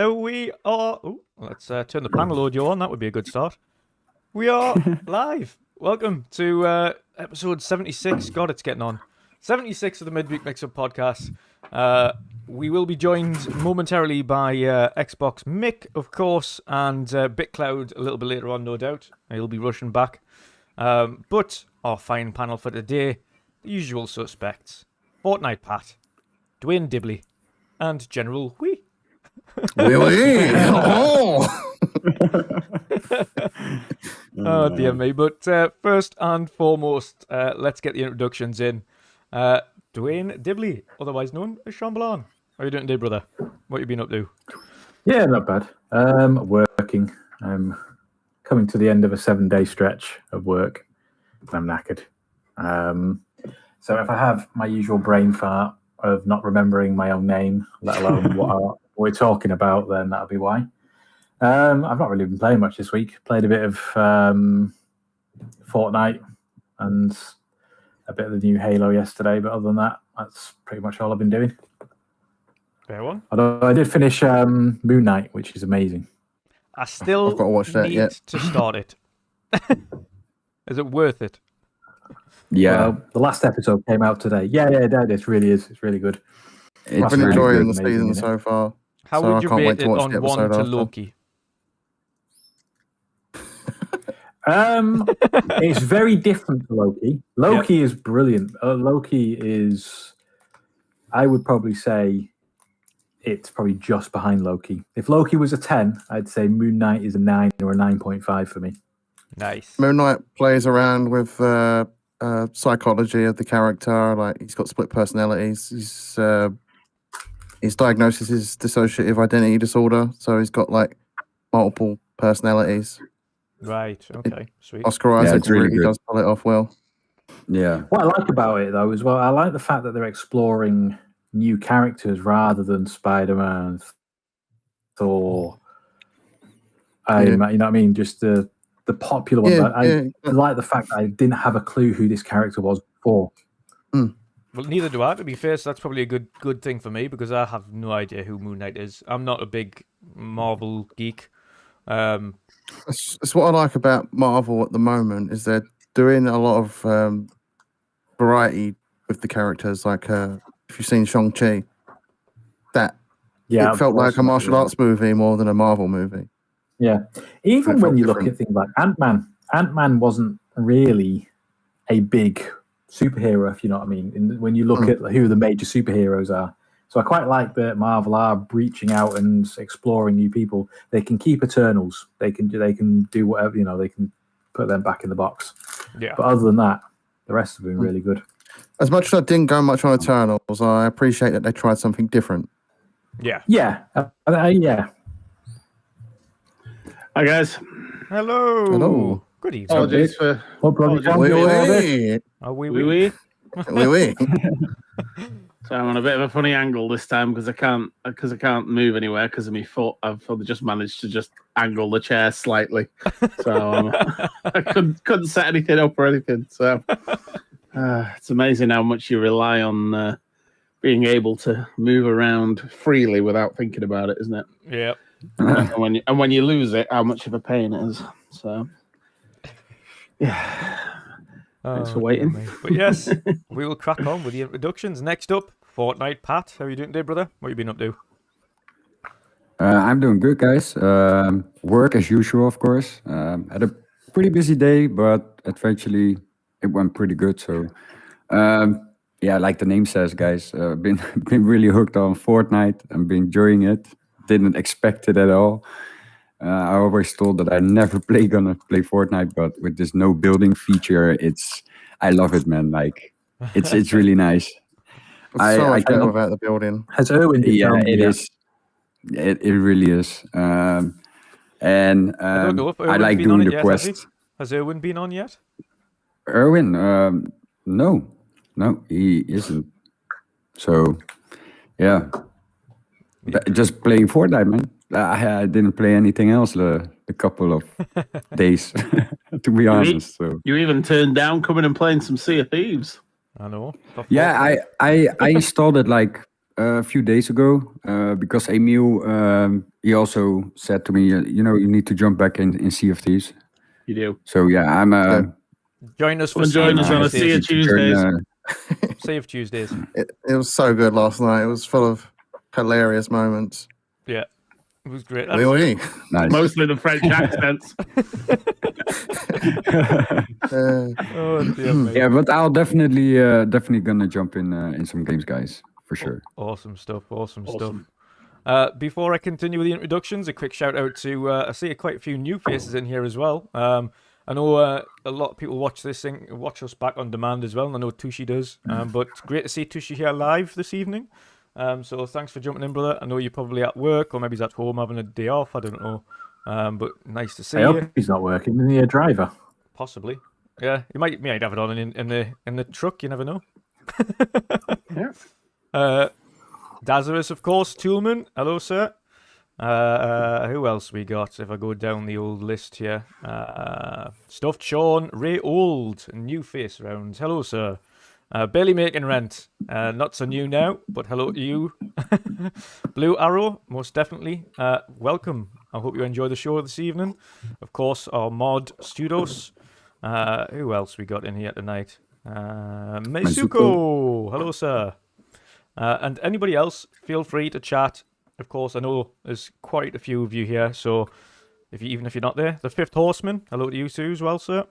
We are. Ooh, let's turn the panel audio on. That would be a good start. We are live. Welcome to episode 76. God, it's getting on. 76 of the Midweek Mix-Up podcast. We will be joined momentarily by Xbox Mick, of course, and BitCloud a little bit later on, no doubt. He'll be rushing back. But our fine panel for today, the usual suspects. Fortnite Pat, Dwayne Dibley, and General Wee. Oh dear me. But first and foremost, let's get the introductions in. Dwayne Dibley, otherwise known as Chambellan. How are you doing today, brother? What have you been up to? Yeah, not bad. Working. I'm coming to the end of a 7-day stretch of work. I'm knackered. So if I have my usual brain fart of not remembering my own name, let alone what we're talking about, then that'll be why. I've not really been playing much this week. Played a bit of Fortnite and a bit of the new Halo yesterday, but other than that, that's pretty much all I've been doing. Fair one. Although I did finish Moon Knight, which is amazing. I still I've got to watch that need yet. to start it. Is it worth it? Yeah, Well, the last episode came out today. Yeah, it really is. It's really good. I've Last been night enjoying the was amazing, season isn't it? so far. How So would I you can't wait rate to it watch on the 1 episode to after. Loki? It's very different to Loki. Loki is brilliant. Loki is, I would probably say, it's probably just behind Loki. If Loki was a 10, I'd say Moon Knight is a 9 or a 9.5 for me. Nice. Moon Knight plays around with psychology of the character. Like, he's got split personalities. His diagnosis is dissociative identity disorder, so he's got like multiple personalities. Right. Okay. Sweet. Oscar Yeah, Isaac it's really really good. does pull it off well. yeah. What I like about it, though, as well, I like the fact that they're exploring new characters rather than Spider-Man, Thor. You know what I mean? Just the popular ones. I like the fact that I didn't have a clue who this character was before. Well, neither do I, to be fair, so that's probably a good thing for me because I have no idea who Moon Knight is. I'm not a big Marvel geek. It's what I like about Marvel at the moment is they're doing a lot of variety with the characters. Like if you've seen Shang-Chi, it felt like a martial arts movie more than a Marvel movie. Yeah, even It when felt you look different. at things like Ant-Man wasn't really a big superhero, if you know what I mean. When you look at who the major superheroes are, so I quite like that Marvel are breaching out and exploring new people. They can keep Eternals. They can do whatever, they can put them back in the box. Yeah. But other than that, the rest have been really good. As much as I didn't go much on Eternals, I appreciate that they tried something different. Yeah. Yeah, yeah. Hi guys. Hello. Hello. Good evening. Apologies for What bloody Apologies. John? Are we? wee. Oui. So I'm on a bit of a funny angle this time because I can't move anywhere because of my foot. I've probably just managed to just angle the chair slightly, so I couldn't set anything up or anything. So it's amazing how much you rely on being able to move around freely without thinking about it, isn't it? Yeah. And when you lose it, how much of a pain it is. So yeah. Thanks for waiting. dear me. But yes, we will crack on with the introductions. Next up, Fortnite Pat. How are you doing today, brother? What have you been up to? I'm doing good, guys. Work as usual, of course. Had a pretty busy day, but eventually it went pretty good. So, yeah, like the name says, guys, been really hooked on Fortnite and been enjoying it. Didn't expect it at all. I always thought that I never gonna play Fortnite, but with this no building feature, I love it, man. Like it's really nice. It's so much better cannot- without the building. Has Erwin? Yeah, it is. It really is. And I don't know if I Erwin's like been on doing it the yet, quest. Has Erwin been on yet? Erwin, no, he isn't. So, yeah, just playing Fortnite, man. I didn't play anything else the couple of days, to be honest. So You even turned down coming and playing some Sea of Thieves. I know. yeah, I installed it like a few days ago because Emil, he also said to me, you need to jump back in Sea of Thieves. You do. So yeah, I'm. Join us for Join us on a Sea Sea of Tuesdays. Sea of Tuesdays. It was so good last night. It was full of hilarious moments. Yeah, it was great. Oui, oui. Nice. Mostly the French accents. Oh, dear me. Yeah, but I'll definitely gonna jump in some games, guys, for sure. Awesome stuff. Awesome stuff. Awesome. Before I continue with the introductions, a quick shout out to I see quite a few new faces in here as well. I know a lot of people watch us back on demand as well, and I know Tushi does. But great to see Tushi here live this evening. So thanks for jumping in, brother. I know you're probably at work or maybe he's at home having a day off. I don't know. But nice to see I you. hope he's not working. Isn't he a driver? Possibly. Yeah, you might have it on in the truck. You never know. Yeah. Dazarus, of course. Toolman. Hello, sir. Who else we got? If I go down the old list here, Stuffed Sean, Ray Old, new face round. Hello, sir. Barely making rent. Not so new now, but hello to you. Blue Arrow, most definitely. Welcome. I hope you enjoy the show this evening. Of course, our mod Studos. Who else we got in here tonight? Meisuko. Hello, sir. And anybody else, feel free to chat. Of course, I know there's quite a few of you here, so even if you're not there, the Fifth Horseman, hello to you too as well, sir.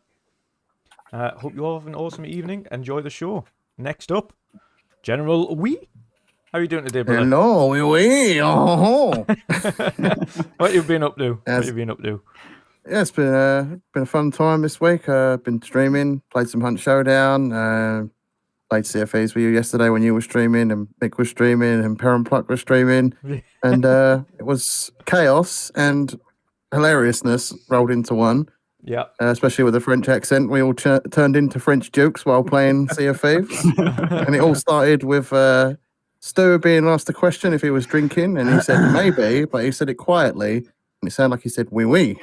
Hope you all have an awesome evening. Enjoy the show. Next up, General Wee. How are you doing today, brother? Hello, oui, oui. Oh. What you been up to? Yes. What you been up to? Yeah, it's been a fun time this week. Been streaming, played some Hunt Showdown, played CFEs with you yesterday when you were streaming, and Mick was streaming, and Perrin Pluck was streaming, and it was chaos and hilariousness rolled into one. Yeah. Especially with the French accent, we all turned into French jokes while playing Sea of Thieves, and it all started with Stu being asked a question if he was drinking, and he said maybe, but he said it quietly, and it sounded like he said oui oui.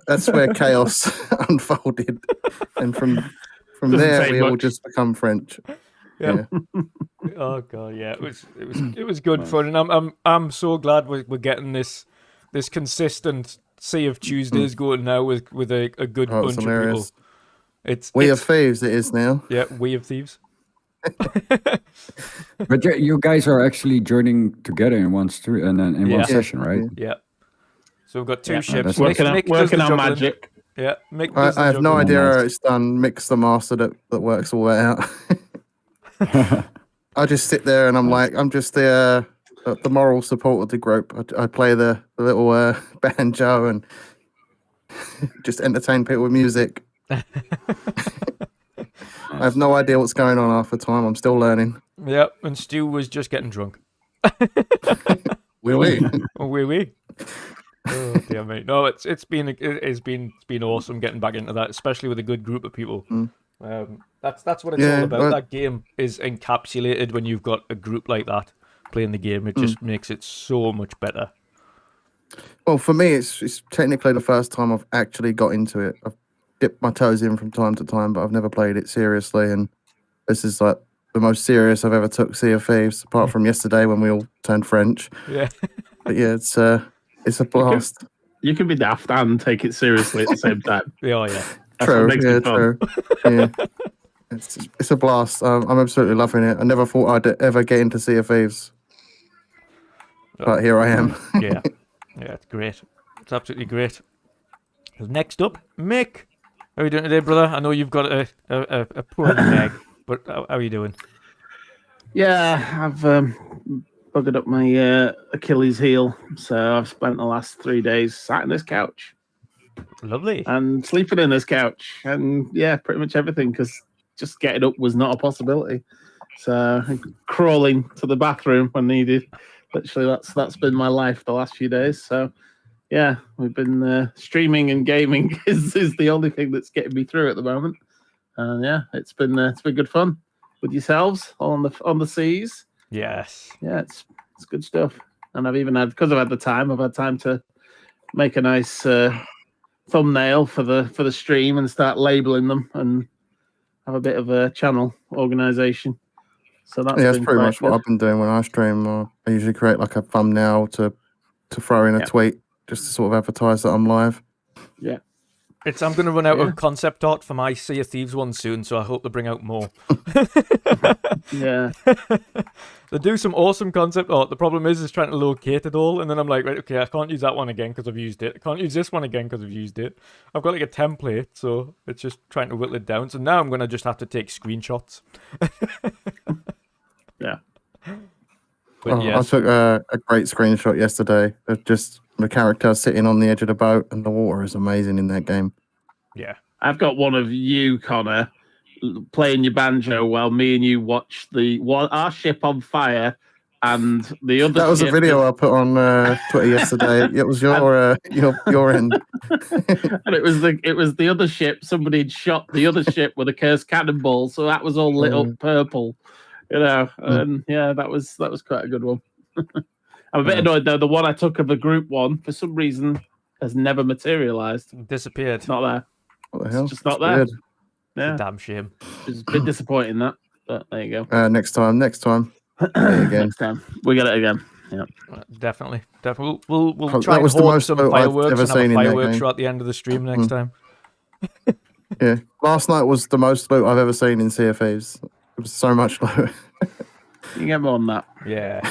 That's where chaos unfolded, and from there we all just become French. Yeah. Oh god, yeah. It was good fun, and I'm so glad we're getting this consistent Sea of Tuesdays going now with a good bunch of people. It's of Thieves it is now. Yeah, We of Thieves. But you guys are actually joining together in one one session, right? Yeah. So we've got two ships. Working on magic. Yeah, Mick I have no idea how it's done. Mick's the master that works all that out. I just sit there and I'm just the moral support of the group. I play the little banjo and just entertain people with music. I have no idea what's going on half the time. I'm still learning. Yeah, and Stu was just getting drunk. Oui, oui. Oh, oui. Oh dear mate. No, it's been awesome getting back into that, especially with a good group of people. That's what it's all about. That game is encapsulated when you've got a group like that playing the game. It just makes it so much better. Well, for me, it's technically the first time I've actually got into it. I've dipped my toes in from time to time, but I've never played it seriously. And this is like the most serious I've ever took Sea of Thieves, apart from yesterday when we all turned French. Yeah. But yeah, it's a blast. You can be daft and take it seriously at the same time. Oh yeah. True. Yeah, true. Yeah. It's a blast. I'm absolutely loving it. I never thought I'd ever get into Sea of Thieves, but here I am. Yeah, it's great. It's absolutely great. Next up, Mick. How are you doing today, brother? I know you've got a poor leg, but how are you doing? Yeah, I've buggered up my Achilles heel, so I've spent the last 3 days sat in this couch. Lovely. And sleeping in this couch, and yeah, pretty much everything, because just getting up was not a possibility. So crawling to the bathroom when needed. Literally, that's been my life the last few days. So yeah, we've been streaming and gaming is the only thing that's getting me through at the moment. And yeah, it's been good fun with yourselves on the seas. Yes. Yeah, it's good stuff. And I've even had, because I've had time to make a nice thumbnail for the stream and start labeling them and have a bit of a channel organization. So that's That's been pretty quite much what good. I've been doing when I stream. I usually create like a thumbnail to throw in a tweet just to sort of advertise that I'm live. Yeah. I'm going to run out Yeah. of concept art for my Sea of Thieves one soon, so I hope they bring out more. Yeah. They do some awesome concept art. The problem is trying to locate it all, and then I'm like, right, okay, I can't use that one again because I've used it. I can't use this one again because I've used it. I've got like a template, so it's just trying to whittle it down. So now I'm going to just have to take screenshots. Yeah. But I yes, took a great screenshot yesterday of just the character sitting on the edge of the boat, and the water is amazing in that game. yeah. I've got one of you, Connor, playing your banjo while me and you watch our ship on fire and the other. That was a ship video I put on Twitter yesterday. It was your end. and it was the other ship. Somebody had shot the other ship with a cursed cannonball, so that was all lit up purple. And that was quite a good one. I'm a bit annoyed though. The one I took of the group one, for some reason, has never materialized. Disappeared. It's not there. What the hell? It's just not That's there. weird. Yeah, Damn shame. it's a bit disappointing that. But there you go. Next time. Again. Next time we get it again. Yeah. Definitely. We'll That try and was the hoard most some loot I've fireworks ever and have seen a in that fireworks game. show at the end of the stream next time. Yeah. Last night was the most loot I've ever seen in Sea of Thieves. It was so much loot. You can get more than that. Yeah.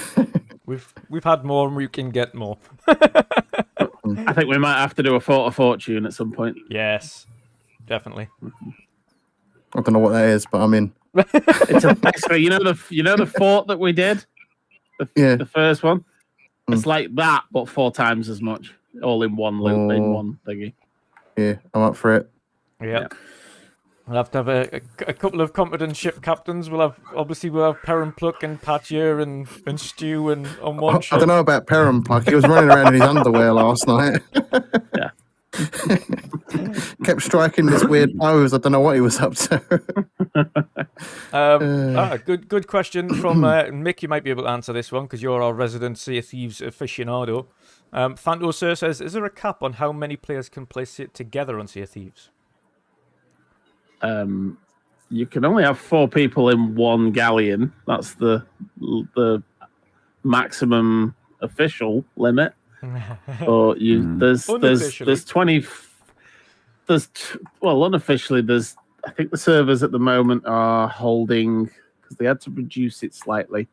We've had more and we can get more. I think we might have to do a Fort of Fortune at some point. Yes. Definitely. I don't know what that is, but I'm in. It's basically, you know the fort that we did, the first one. It's like that, but 4 times as much, all in one loop, in one thingy. Yeah, I'm up for it. Yeah. We'll have to have a couple of competent ship captains. We'll have Perrin Pluck and Patcher and Stu and on one ship. I don't know about Perrin Pluck. He was running around in his underwear last night. Yeah. Kept striking this weird pose. I don't know what he was up to. Good question from Mick. You might be able to answer this one because you're our resident Sea of Thieves aficionado. Fanto Sir says, is there a cap on how many players can play together on Sea of Thieves? You can only have 4 people in one galleon. That's the maximum official limit. Or there's 20. Unofficially there's. I think the servers at the moment are holding because they had to reduce it slightly.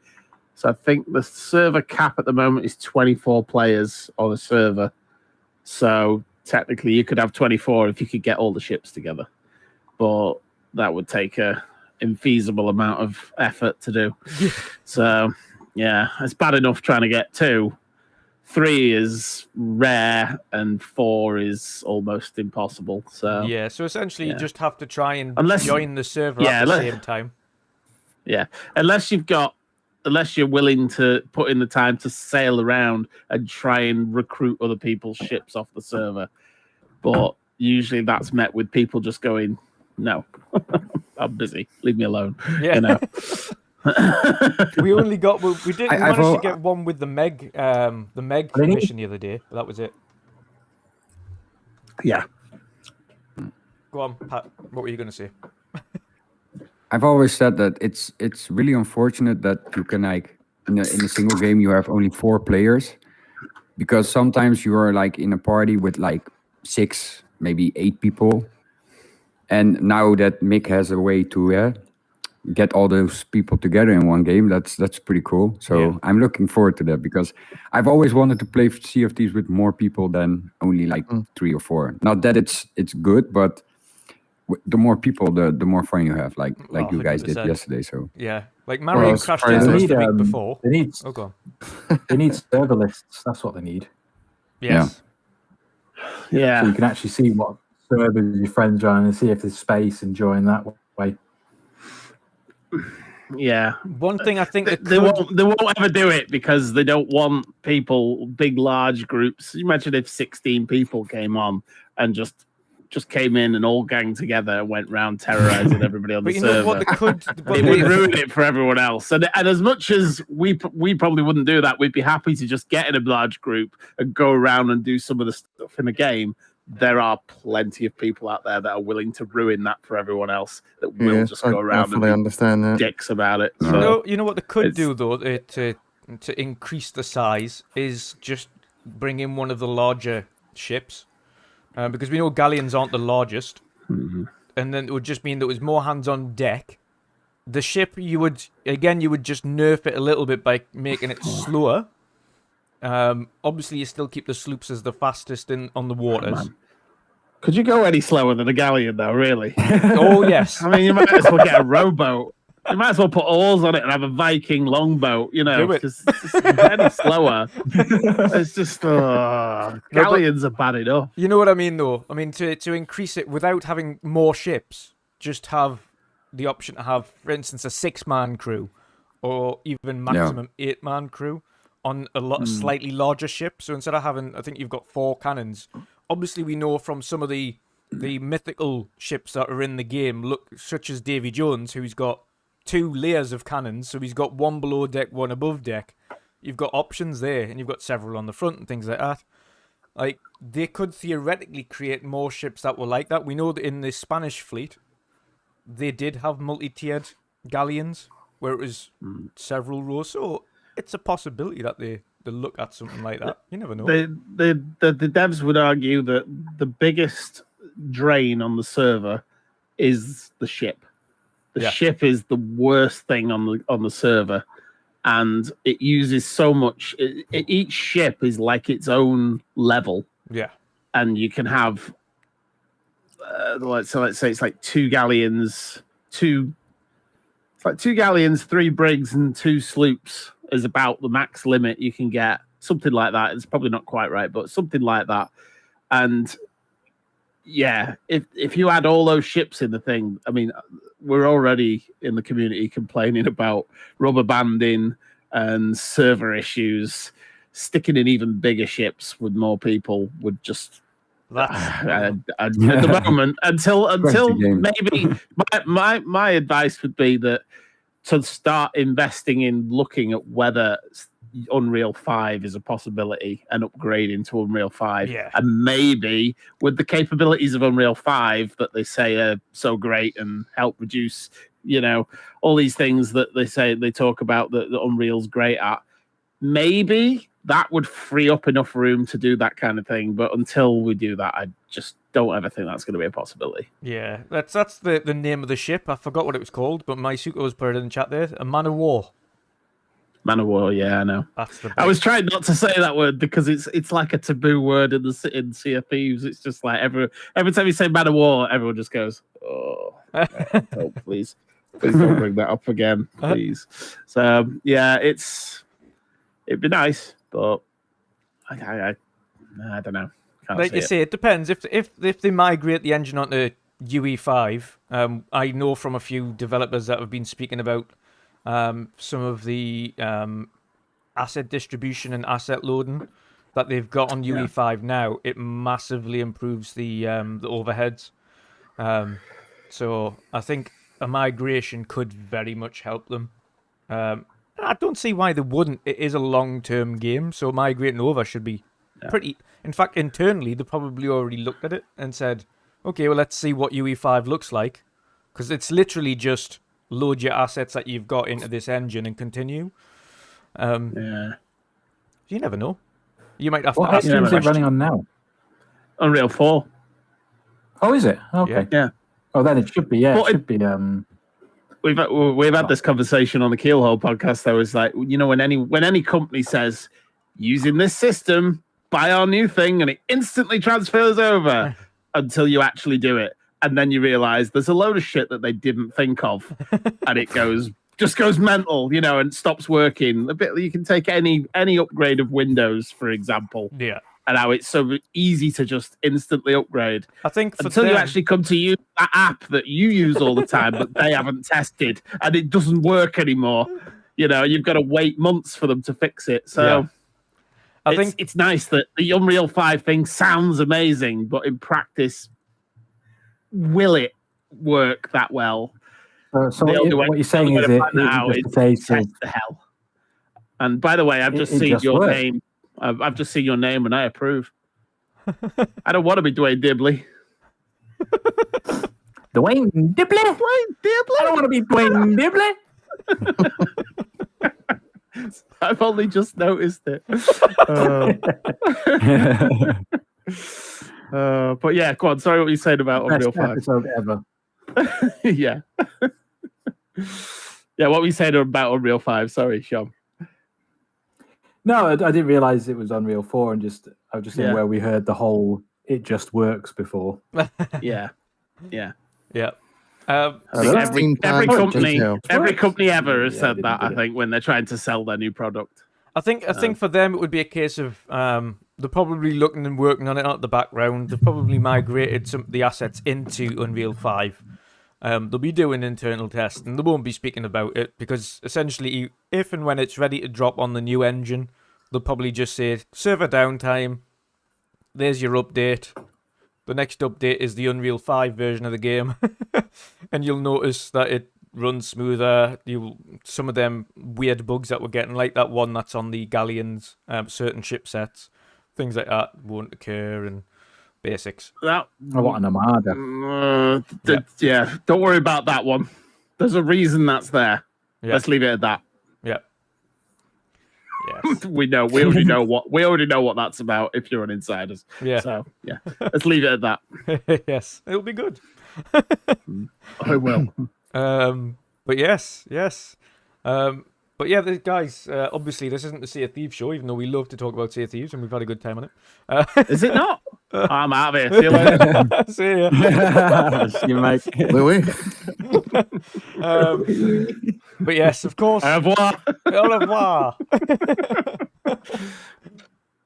So I think the server cap at the moment is 24 players on a server. So technically you could have 24 if you could get all the ships together. But that would take a infeasible amount of effort to do. So, yeah, it's bad enough trying to get 2. 3 is rare, and 4 is almost impossible. So yeah, so essentially you just have to try and join the server Yeah, at the same time. Yeah, unless you're willing to put in the time to sail around and try and recruit other people's ships off the server. But usually that's met with people just going, no, I'm busy. Leave me alone. Yeah. You know? We managed to get one with the Meg mission the other day, but that was it. Yeah. Go on, Pat. What were you going to say? I've always said that it's really unfortunate that you can like in a single game you have only 4 players, because sometimes you are like in a party with like 6, maybe 8 people, and now that Mick has a way to get all those people together in one game, that's pretty cool. So I'm looking forward to that, because I've always wanted to play Sea of Thieves with more people than only like 3 or 4. Not that it's good, but the more people, the more fun you have, like you guys did yesterday. So yeah, like Marion crashed into us the week before. They need go on. They need server lists. That's what they need. Yes. Yeah. So you can actually see what servers your friends are on and see if there's space and join that way. Yeah. One thing I think they won't ever do it because they don't want people, big large groups. You imagine if 16 people came on and just came in and all ganged together and went round terrorizing everybody on the server. Know what they could, it would ruin it for everyone else. And as much as we probably wouldn't do that, we'd be happy to just get in a large group and go around and do some of the stuff in the game. there are plenty of people out there that are willing to ruin that for everyone else that will just go around and fully understand that. dicks about it. So You know what they could do though to increase the size is just bring in one of the larger ships, because we know galleons aren't the largest, and then it would just mean there was more hands on deck. The ship you would just nerf it a little bit by making it slower. Obviously, you still keep the sloops as the fastest on the waters. Could you go any slower than a galleon, though? Really? Oh yes. I mean, you might as well get a rowboat. You might as well put oars on it and have a Viking longboat. You know, because it's just any slower. It's just galleons are bad enough. You know what I mean, though. I mean, to increase it without having more ships, just have the option to have, for instance, a 6-man crew, or even maximum 8-man crew on a slightly larger ship. So instead of having, I think you've got 4 cannons. Obviously, we know from some of the mythical ships that are in the game, such as Davy Jones, who's got 2 layers of cannons. So he's got 1 below deck, 1 above deck. You've got options there, and you've got several on the front and things like that. Like, they could theoretically create more ships that were like that. We know that in the Spanish fleet, they did have multi-tiered galleons where it was several rows. So it's a possibility that they look at something like that. You never know. The devs would argue that the biggest drain on the server is the ship. The ship is the worst thing on the server, and it uses so much. Each ship is like its own level. Yeah, and you can have. Let's say it's like 2 galleons, 2 galleons, 3 brigs, and 2 sloops is about the max limit you can get. Something like that. It's probably not quite right, but something like that. And yeah, if you add all those ships in the thing, I mean, we're already in the community complaining about rubber banding and server issues. Sticking in even bigger ships with more people would just. At the moment, until maybe my advice would be that to start investing in looking at whether Unreal 5 is a possibility and upgrading to Unreal 5, and maybe with the capabilities of Unreal 5 that they say are so great and help reduce, all these things that they talk about that Unreal's great at, maybe that would free up enough room to do that kind of thing. But until we do that, I just don't ever think that's going to be a possibility. Yeah, that's the name of the ship. I forgot what it was called, but my Suko's put it in the chat there. A Man of War. Man of War, yeah, I know. I was trying not to say that word because it's like a taboo word in Sea of Thieves. It's just like every time you say Man of War, everyone just goes, "Oh, please don't bring that up again, please." So yeah, it'd be nice. But I don't know. Like you say, it depends. If they migrate the engine onto UE5, I know from a few developers that have been speaking about some of the asset distribution and asset loading that they've got on UE5 now. It massively improves the overheads. So I think a migration could very much help them. I don't see why they wouldn't. It is a long-term game, so migrating over should be pretty... In fact, internally, they probably already looked at it and said, okay, well, let's see what UE5 looks like. Because it's literally just load your assets that you've got into this engine and continue. You never know. You might have to ask. What engine is it running on now? Unreal 4. Oh, is it? Okay. Yeah. Oh, then it should be, it should be... We've had this conversation on the Keelhole podcast. There was like, when any company says using this system, buy our new thing, and it instantly transfers over until you actually do it, and then you realize there's a load of shit that they didn't think of, and it just goes mental, and stops working. A bit. You can take any upgrade of Windows, for example. Yeah. And how it's so easy to just instantly upgrade. I think until you actually come to use that app that you use all the time, but they haven't tested, and it doesn't work anymore. You've got to wait months for them to fix it. So I think it's nice that the Unreal 5 thing sounds amazing, but in practice, will it work that well? So what you're saying is test the hell. And by the way, I've just seen your name. I've just seen your name and I approve. I don't want to be Dwayne Dibley. Dwayne Dibley. Dwayne Dibley. I don't want to be Dwayne Dibley. I've only just noticed it. But yeah, go on. Sorry, what you said about Unreal Best 5. episode ever. Yeah. Yeah, what were you saying about Unreal 5? Sorry, Sean. No, I didn't realize it was Unreal 4, and I was just saying Yeah. where we heard the whole "it just works" before. Yeah. Yeah. I think Hello? every company, Detail. every company ever has Yeah, said they that. did I it. think when they're trying to sell their new product. I think for them it would be a case of they're probably looking and working on it out the background. They've probably migrated some of the assets into Unreal 5. They'll be doing internal tests and they won't be speaking about it because essentially, if and when it's ready to drop on the new engine, they'll probably just say server downtime. There's your update. The next update is the Unreal 5 version of the game, and you'll notice that it runs smoother. Some of them weird bugs that we're getting, like that one that's on the galleons, certain ship sets, things like that won't occur, and basics. That I want an Armada. yeah, don't worry about that one. There's a reason that's there. Yeah. Let's leave it at that. Yeah. Yes. We already know what that's about if you're an insiders. Yeah. So yeah, let's leave it at that. Yes. It'll be good. I will. But yes. But yeah, guys, obviously this isn't the Sea of Thieves show, even though we love to talk about Sea of Thieves and we've had a good time on it. Is it not? I'm out of here. See you later. See ya. See you, mate. Louis. But yes, of course. Au revoir. Au revoir.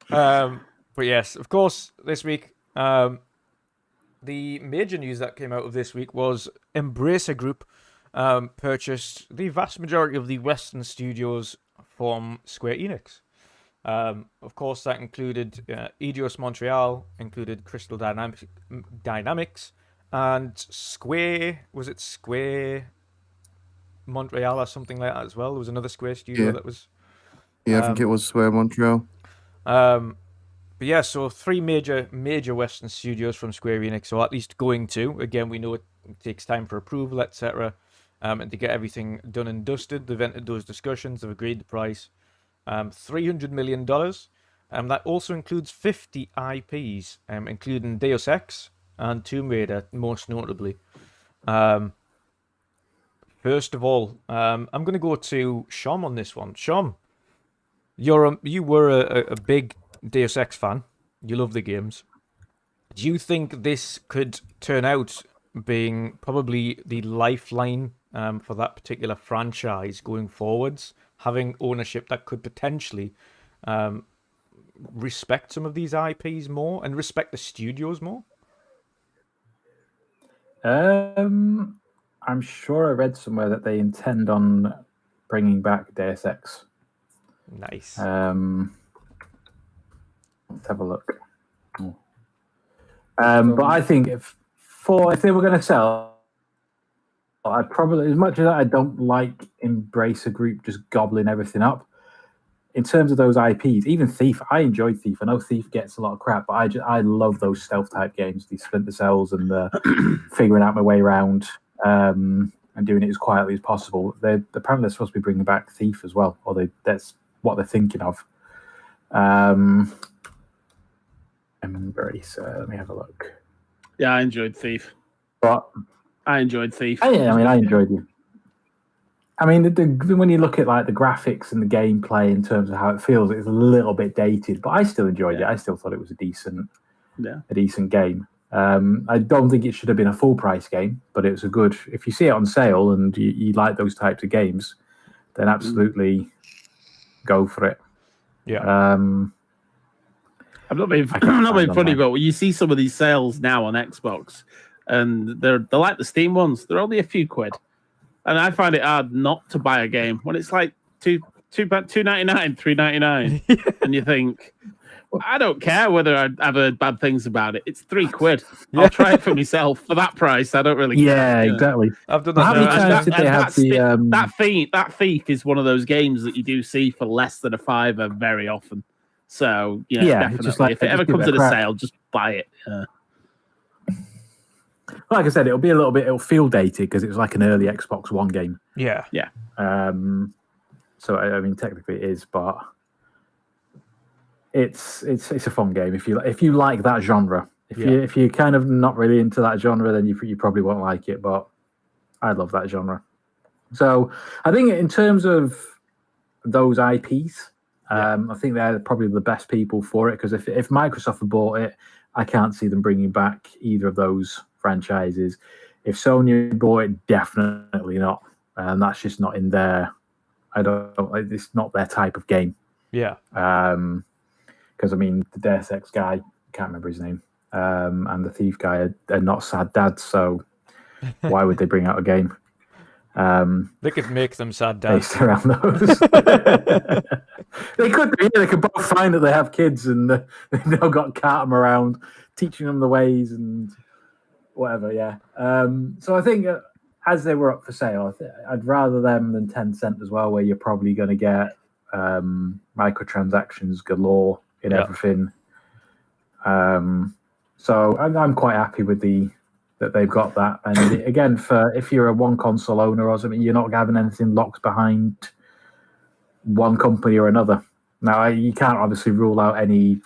But yes, of course, this week, the major news that came out of this week was Embracer Group purchased the vast majority of the Western studios from Square Enix. Of course, that included Eidos Montreal, included Crystal Dynamics, and Square. Was it Square Montreal or something like that as well? There was another Square studio Yeah. that was. Yeah, I think it was Square Montreal. But yeah, so 3 major Western studios from Square Enix, or at least going to. Again, we know it takes time for approval, etc. And to get everything done and dusted, they've entered those discussions, they've agreed the price. $300 million. That also includes 50 IPs, including Deus Ex and Tomb Raider, most notably. First of all, I'm going to go to Shom on this one. Shom, you were a big Deus Ex fan. You love the games. Do you think this could turn out being probably the lifeline for that particular franchise going forwards? Having ownership that could potentially respect some of these IPs more and respect the studios more? I'm sure I read somewhere that they intend on bringing back Deus Ex. Nice. Let's have a look. But I think if they were going to sell, I'd probably, as much as I don't like Embracer Group just gobbling everything up, in terms of those IPs, even Thief, I enjoyed Thief. I know Thief gets a lot of crap, but I love those stealth type games, these Splinter Cells and the figuring out my way around and doing it as quietly as possible. Apparently they're supposed to be bringing back Thief as well, or that's what they're thinking of. Embracer, let me have a look. Yeah, I enjoyed Thief. But I enjoyed Thief. yeah, I mean, I enjoyed it. I mean, when you look at like the graphics and the gameplay in terms of how it feels, it's a little bit dated, but I still enjoyed it. I still thought it was a decent game. I don't think it should have been a full price game, but it was a good. If you see it on sale and you like those types of games, then absolutely go for it. Yeah. I'm not being funny, but when you see some of these sales now on Xbox, and they're like the Steam ones, they're only a few quid, and I find it hard not to buy a game when it's like $2.99, $3.99, and you think, I don't care whether I've heard bad things about it. It's £3. Yeah. I'll try it for myself for that price. I don't really care. Yeah, exactly. I've done How that. many times did they have that Thief is one of those games that you do see for less than a £5 very often. So Yeah, it's definitely. just like- If it just ever give comes it a at a crack. sale, just buy it. Like I said, it'll feel dated because it was like an early Xbox One game. Yeah. So I mean, technically it is, but it's a fun game if you like that genre. If you're kind of not really into that genre, then you probably won't like it. But I love that genre. So I think in terms of those IPs, I think they're probably the best people for it because if Microsoft had bought it, I can't see them bringing back either of those franchises. If Sony bought it, definitely not. And that's just not in their. It's not their type of game. Yeah. Because I mean, the Deus Ex guy, can't remember his name, and the Thief guy are not sad dads. So why would they bring out a game? They could make them sad dads. Based around those. They could be. They could both find that they have kids and they've now got cart them around, teaching them the ways and whatever. Yeah. So I think as they were up for sale, I'd rather them than Tencent as well, where you're probably going to get microtransactions galore in everything. So I'm quite happy with that they've got that. And again, if you're a one console owner or something, you're not having anything locked behind one company or another. Now, you can't obviously rule out any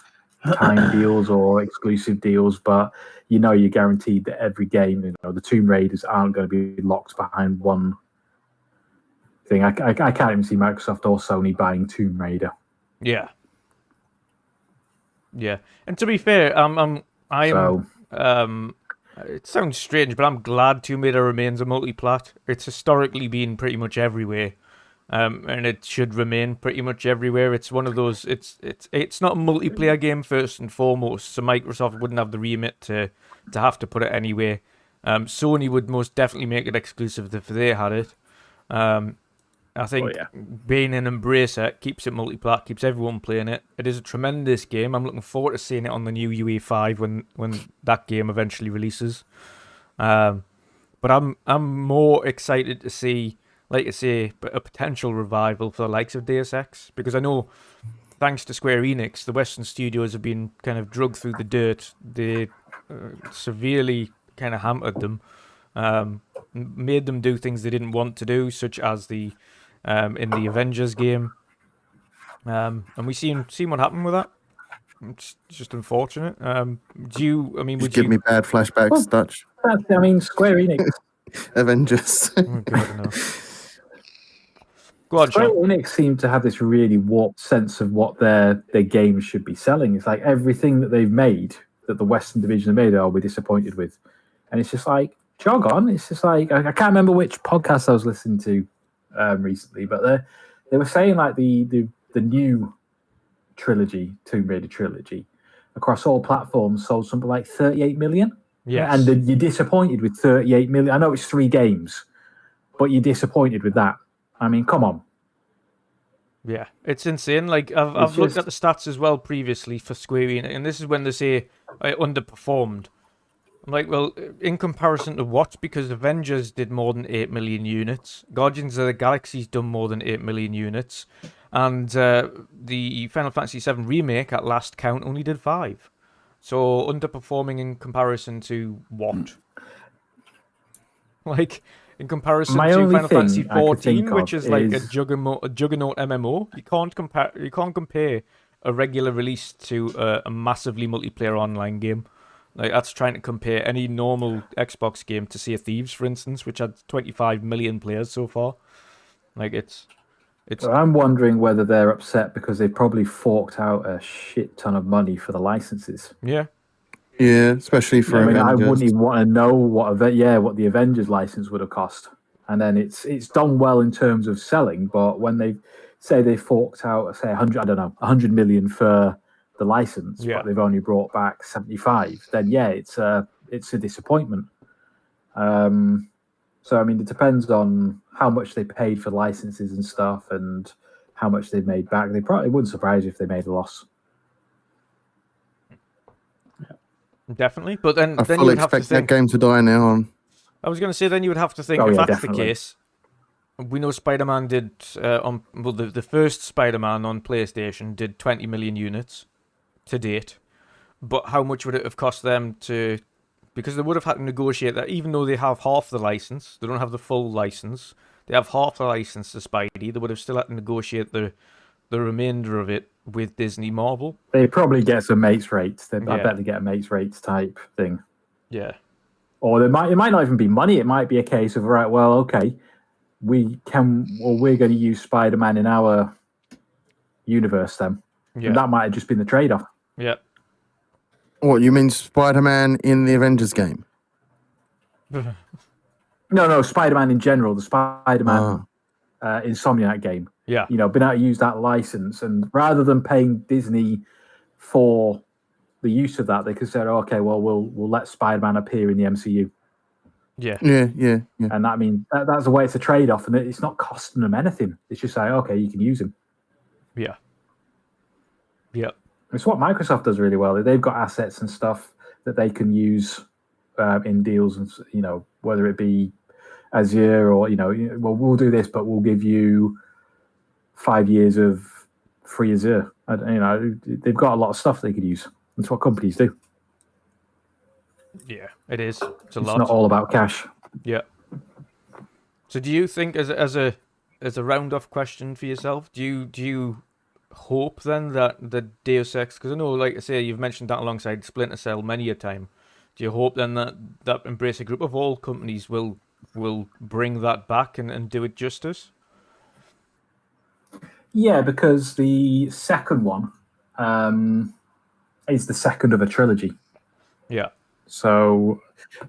time deals or exclusive deals, but you're guaranteed that every game, the Tomb Raiders aren't going to be locked behind one thing. I can't even see Microsoft or Sony buying Tomb Raider. Yeah. Yeah. And to be fair, it sounds strange, but I'm glad Tomb Raider remains a multi-plat. It's historically been pretty much everywhere. And it should remain pretty much everywhere. It's one of those. It's not a multiplayer game first and foremost, so Microsoft wouldn't have the remit to have to put it anywhere. Sony would most definitely make it exclusive if they had it. I think being an embracer keeps it multiplat, keeps everyone playing it. It is a tremendous game. I'm looking forward to seeing it on the new UE5 when that game eventually releases. But I'm more excited to see, like I say, a potential revival for the likes of Deus Ex, because I know, thanks to Square Enix, the Western studios have been kind of dragged through the dirt. They severely kind of hampered them, made them do things they didn't want to do, such as in the Avengers game. And we seen what happened with that. It's just unfortunate. Would give me bad flashbacks, Dutch? I mean, Square Enix. Avengers. Oh God, no. Go on, Square Sean. Enix seem to have this really warped sense of what their games should be selling. It's like everything that they've made, that the Western division have made, we're disappointed with. And it's just like, jog on. It's just like, I can't remember which podcast I was listening to recently, but they were saying like the new trilogy, Tomb Raider trilogy, across all platforms sold something like 38 million. Yes. And you're disappointed with 38 million. I know it's 3 games, but you're disappointed with that. I mean, come on. Yeah, it's insane. Like I've looked at the stats as well previously for Square Enix, and this is when they say it underperformed. I'm like, well, in comparison to what? Because Avengers did more than 8 million units. Guardians of the Galaxy's done more than 8 million units. And the Final Fantasy VII Remake, at last count, only did 5. So underperforming in comparison to what? Like, in comparison to Final Fantasy XIV, which is like a juggernaut MMO, you can't compare a regular release to a massively multiplayer online game. Like, that's trying to compare any normal Xbox game to, say, Thieves, for instance, which had 25 million players so far. Like, it's. I'm wondering whether they're upset because they probably forked out a shit ton of money for the licenses. Yeah. Yeah, especially for Avengers. I wouldn't even want to know what the Avengers license would have cost. And then it's done well in terms of selling, but when they say they forked out, say 100 million for the license, but they've only brought back 75, then it's a disappointment. So I mean, it depends on how much they paid for licenses and stuff, and how much they've made back. They probably wouldn't surprise you if they made a loss. Definitely, but then you would have to think that game to die now. I was going to say, then you would have to think, if that's the case, we know Spider-Man did the first Spider-Man on PlayStation did 20 million units to date, but how much would it have cost them to? Because they would have had to negotiate that, even though they have half the license, they don't have the full license. They have half the license to Spidey. They would have still had to negotiate the remainder of it with Disney Marvel. They probably get some mates rates. I Yeah. bet they get a mates rates type thing. Yeah. Or it might not even be money. It might be a case of, right, well, okay, we're going to use Spider-Man in our universe then. Yeah. And that might have just been the trade-off. Yeah. What, you mean Spider-Man in the Avengers game? No, Spider-Man in general, the Spider-Man Insomniac game. Yeah. Been able to use that license, and rather than paying Disney for the use of that, they could say, okay, well, we'll let Spider-Man appear in the MCU. Yeah. Yeah. And that means that's the way it's a trade-off, and it's not costing them anything. It's just like, okay, you can use him. Yeah. Yeah. It's what Microsoft does really well. They've got assets and stuff that they can use in deals, and whether it be Azure or well, we'll do this, but we'll give you 5 years of free Azure. They've got a lot of stuff they could use. That's what companies do. Yeah, it is. It's It's not all about cash. Yeah. So, do you think, as a round off question for yourself, do you hope then that the Deus Ex, because I know, like I say, you've mentioned that alongside Splinter Cell many a time. Do you hope then that Embracer Group of all companies will bring that back and do it justice? Yeah, because the second one is the second of a trilogy. Yeah. So,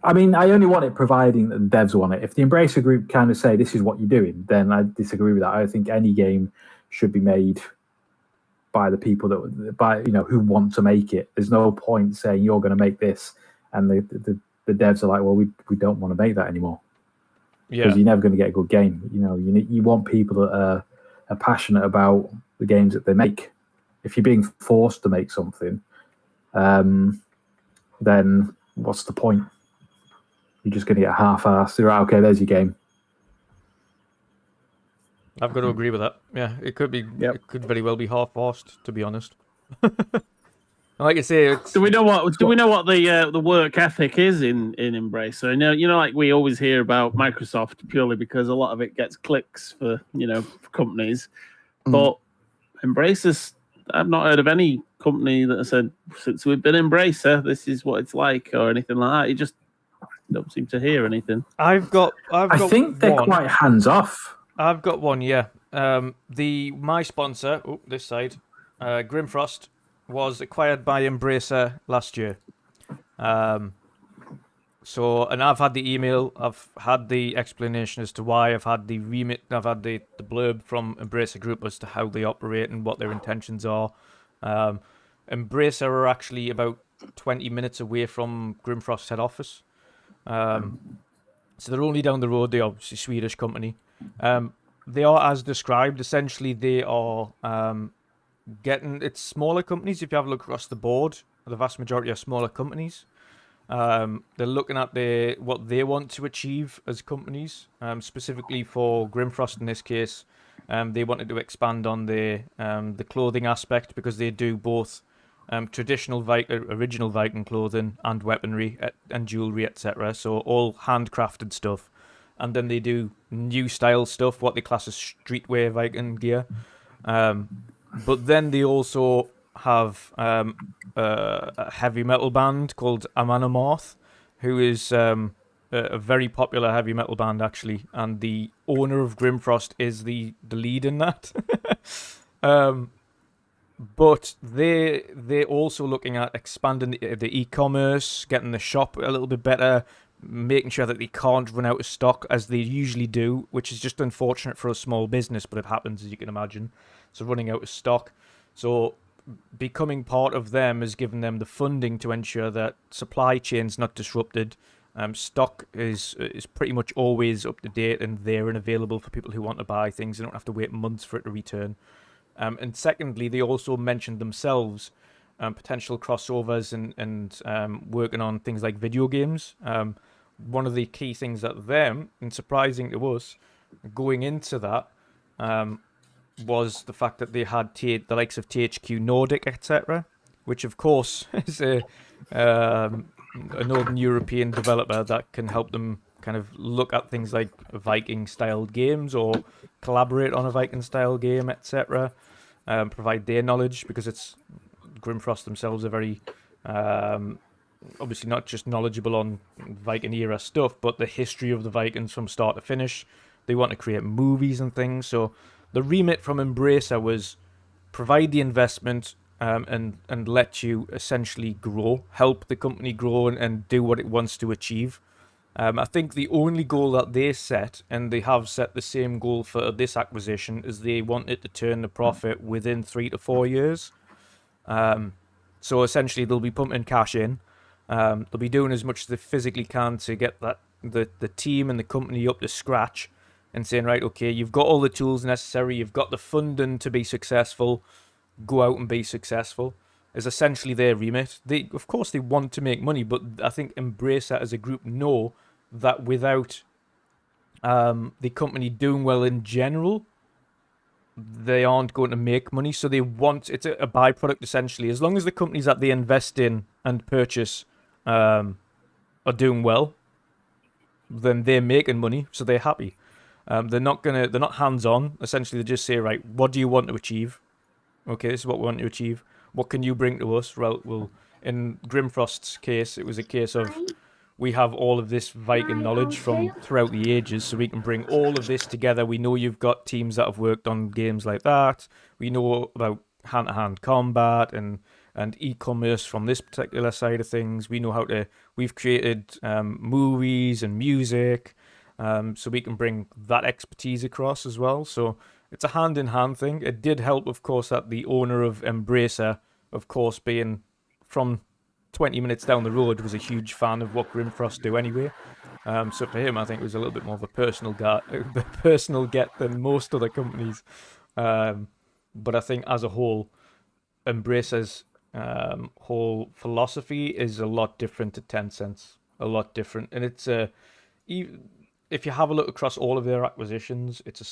I mean, I only want it providing that the devs want it. If the Embracer Group kind of say this is what you're doing, then I disagree with that. I think any game should be made by the people who want to make it. There's no point saying you're going to make this, and the devs are like, well, we don't want to make that anymore. Yeah. Because you're never going to get a good game. You want people that are passionate about the games that they make. If you're being forced to make something, then what's the point? You're just going to get half-assed. Right, okay, there's your game. I've got to agree with that. Yeah, it could be. Yep. It could very well be half-assed, to be honest. Like I say, Do we know what the work ethic is in Embracer? Like we always hear about Microsoft purely because a lot of it gets clicks for for companies, but Embracer's, I've not heard of any company that has said since we've been Embracer, this is what it's like or anything like that. You just don't seem to hear anything. I think they're quite hands off. I've got one, yeah. My sponsor, this side, Grimfrost, was acquired by Embracer last year. And I've had the email, I've had the explanation as to why, I've had the remit, I've had the blurb from Embracer Group as to how they operate and what their intentions are. Embracer are actually about 20 minutes away from Grimfrost's head office. So they're only down the road. They're obviously a Swedish company. They are, as described, essentially they are it's smaller companies. If you have a look across the board, the vast majority are smaller companies. They're looking at what they want to achieve as companies, specifically for Grimfrost in this case. They wanted to expand on the clothing aspect because they do both traditional original Viking clothing and weaponry and jewelry, etc. So all handcrafted stuff. And then they do new style stuff, what they class as streetwear Viking gear. But then they also have a heavy metal band called Amanamarth, who is a very popular heavy metal band, actually. And the owner of Grimfrost is the lead in that. But they're also looking at expanding the e-commerce, getting the shop a little bit better, making sure that they can't run out of stock as they usually do, which is just unfortunate for a small business, but it happens, as you can imagine. So running out of stock. So becoming part of them has given them the funding to ensure that supply chain's not disrupted. Stock is pretty much always up to date and there and available for people who want to buy things. They don't have to wait months for it to return. And secondly, they also mentioned themselves potential crossovers and working on things like video games. One of the key things that them, and surprising to us, going into that was the fact that they had the likes of THQ Nordic, etc., which of course is a Northern European developer that can help them kind of look at things like Viking-styled games or collaborate on a Viking-style game, etc. Provide their knowledge, because it's Grimfrost themselves are very obviously not just knowledgeable on Viking era stuff, but the history of the Vikings from start to finish. They want to create movies and things. So the remit from Embracer was provide the investment and let you essentially grow, help the company grow and do what it wants to achieve. I think the only goal that they set, and they have set the same goal for this acquisition, is they wanted to turn the profit within 3 to 4 years. So essentially, they'll be pumping cash in. They'll be doing as much as they physically can to get the team and the company up to scratch, and saying, right, okay, you've got all the tools necessary, you've got the funding to be successful, go out and be successful, is essentially their remit. Of course, they want to make money, but I think Embracer as a group know that without the company doing well in general, they aren't going to make money. So they want, it's a byproduct essentially. As long as the companies that they invest in and purchase are doing well, then they're making money, so they're happy. They're not hands-on. Essentially, they just say, right, what do you want to achieve? Okay, this is what we want to achieve. What can you bring to us? Well, in Grimfrost's case, it was a case of, we have all of this Viking knowledge from throughout the ages, so we can bring all of this together. We know you've got teams that have worked on games like that. We know about hand-to-hand combat and e-commerce from this particular side of things. We know we've created movies and music, so we can bring that expertise across as well. So it's a hand-in-hand thing. It did help, of course, that the owner of Embracer, of course, being from 20 minutes down the road, was a huge fan of what Grimfrost do anyway. So for him, I think it was a little bit more of a personal get than most other companies. But I think as a whole, Embracer's whole philosophy is a lot different to Tencent's. A lot different. And it's if you have a look across all of their acquisitions, it's a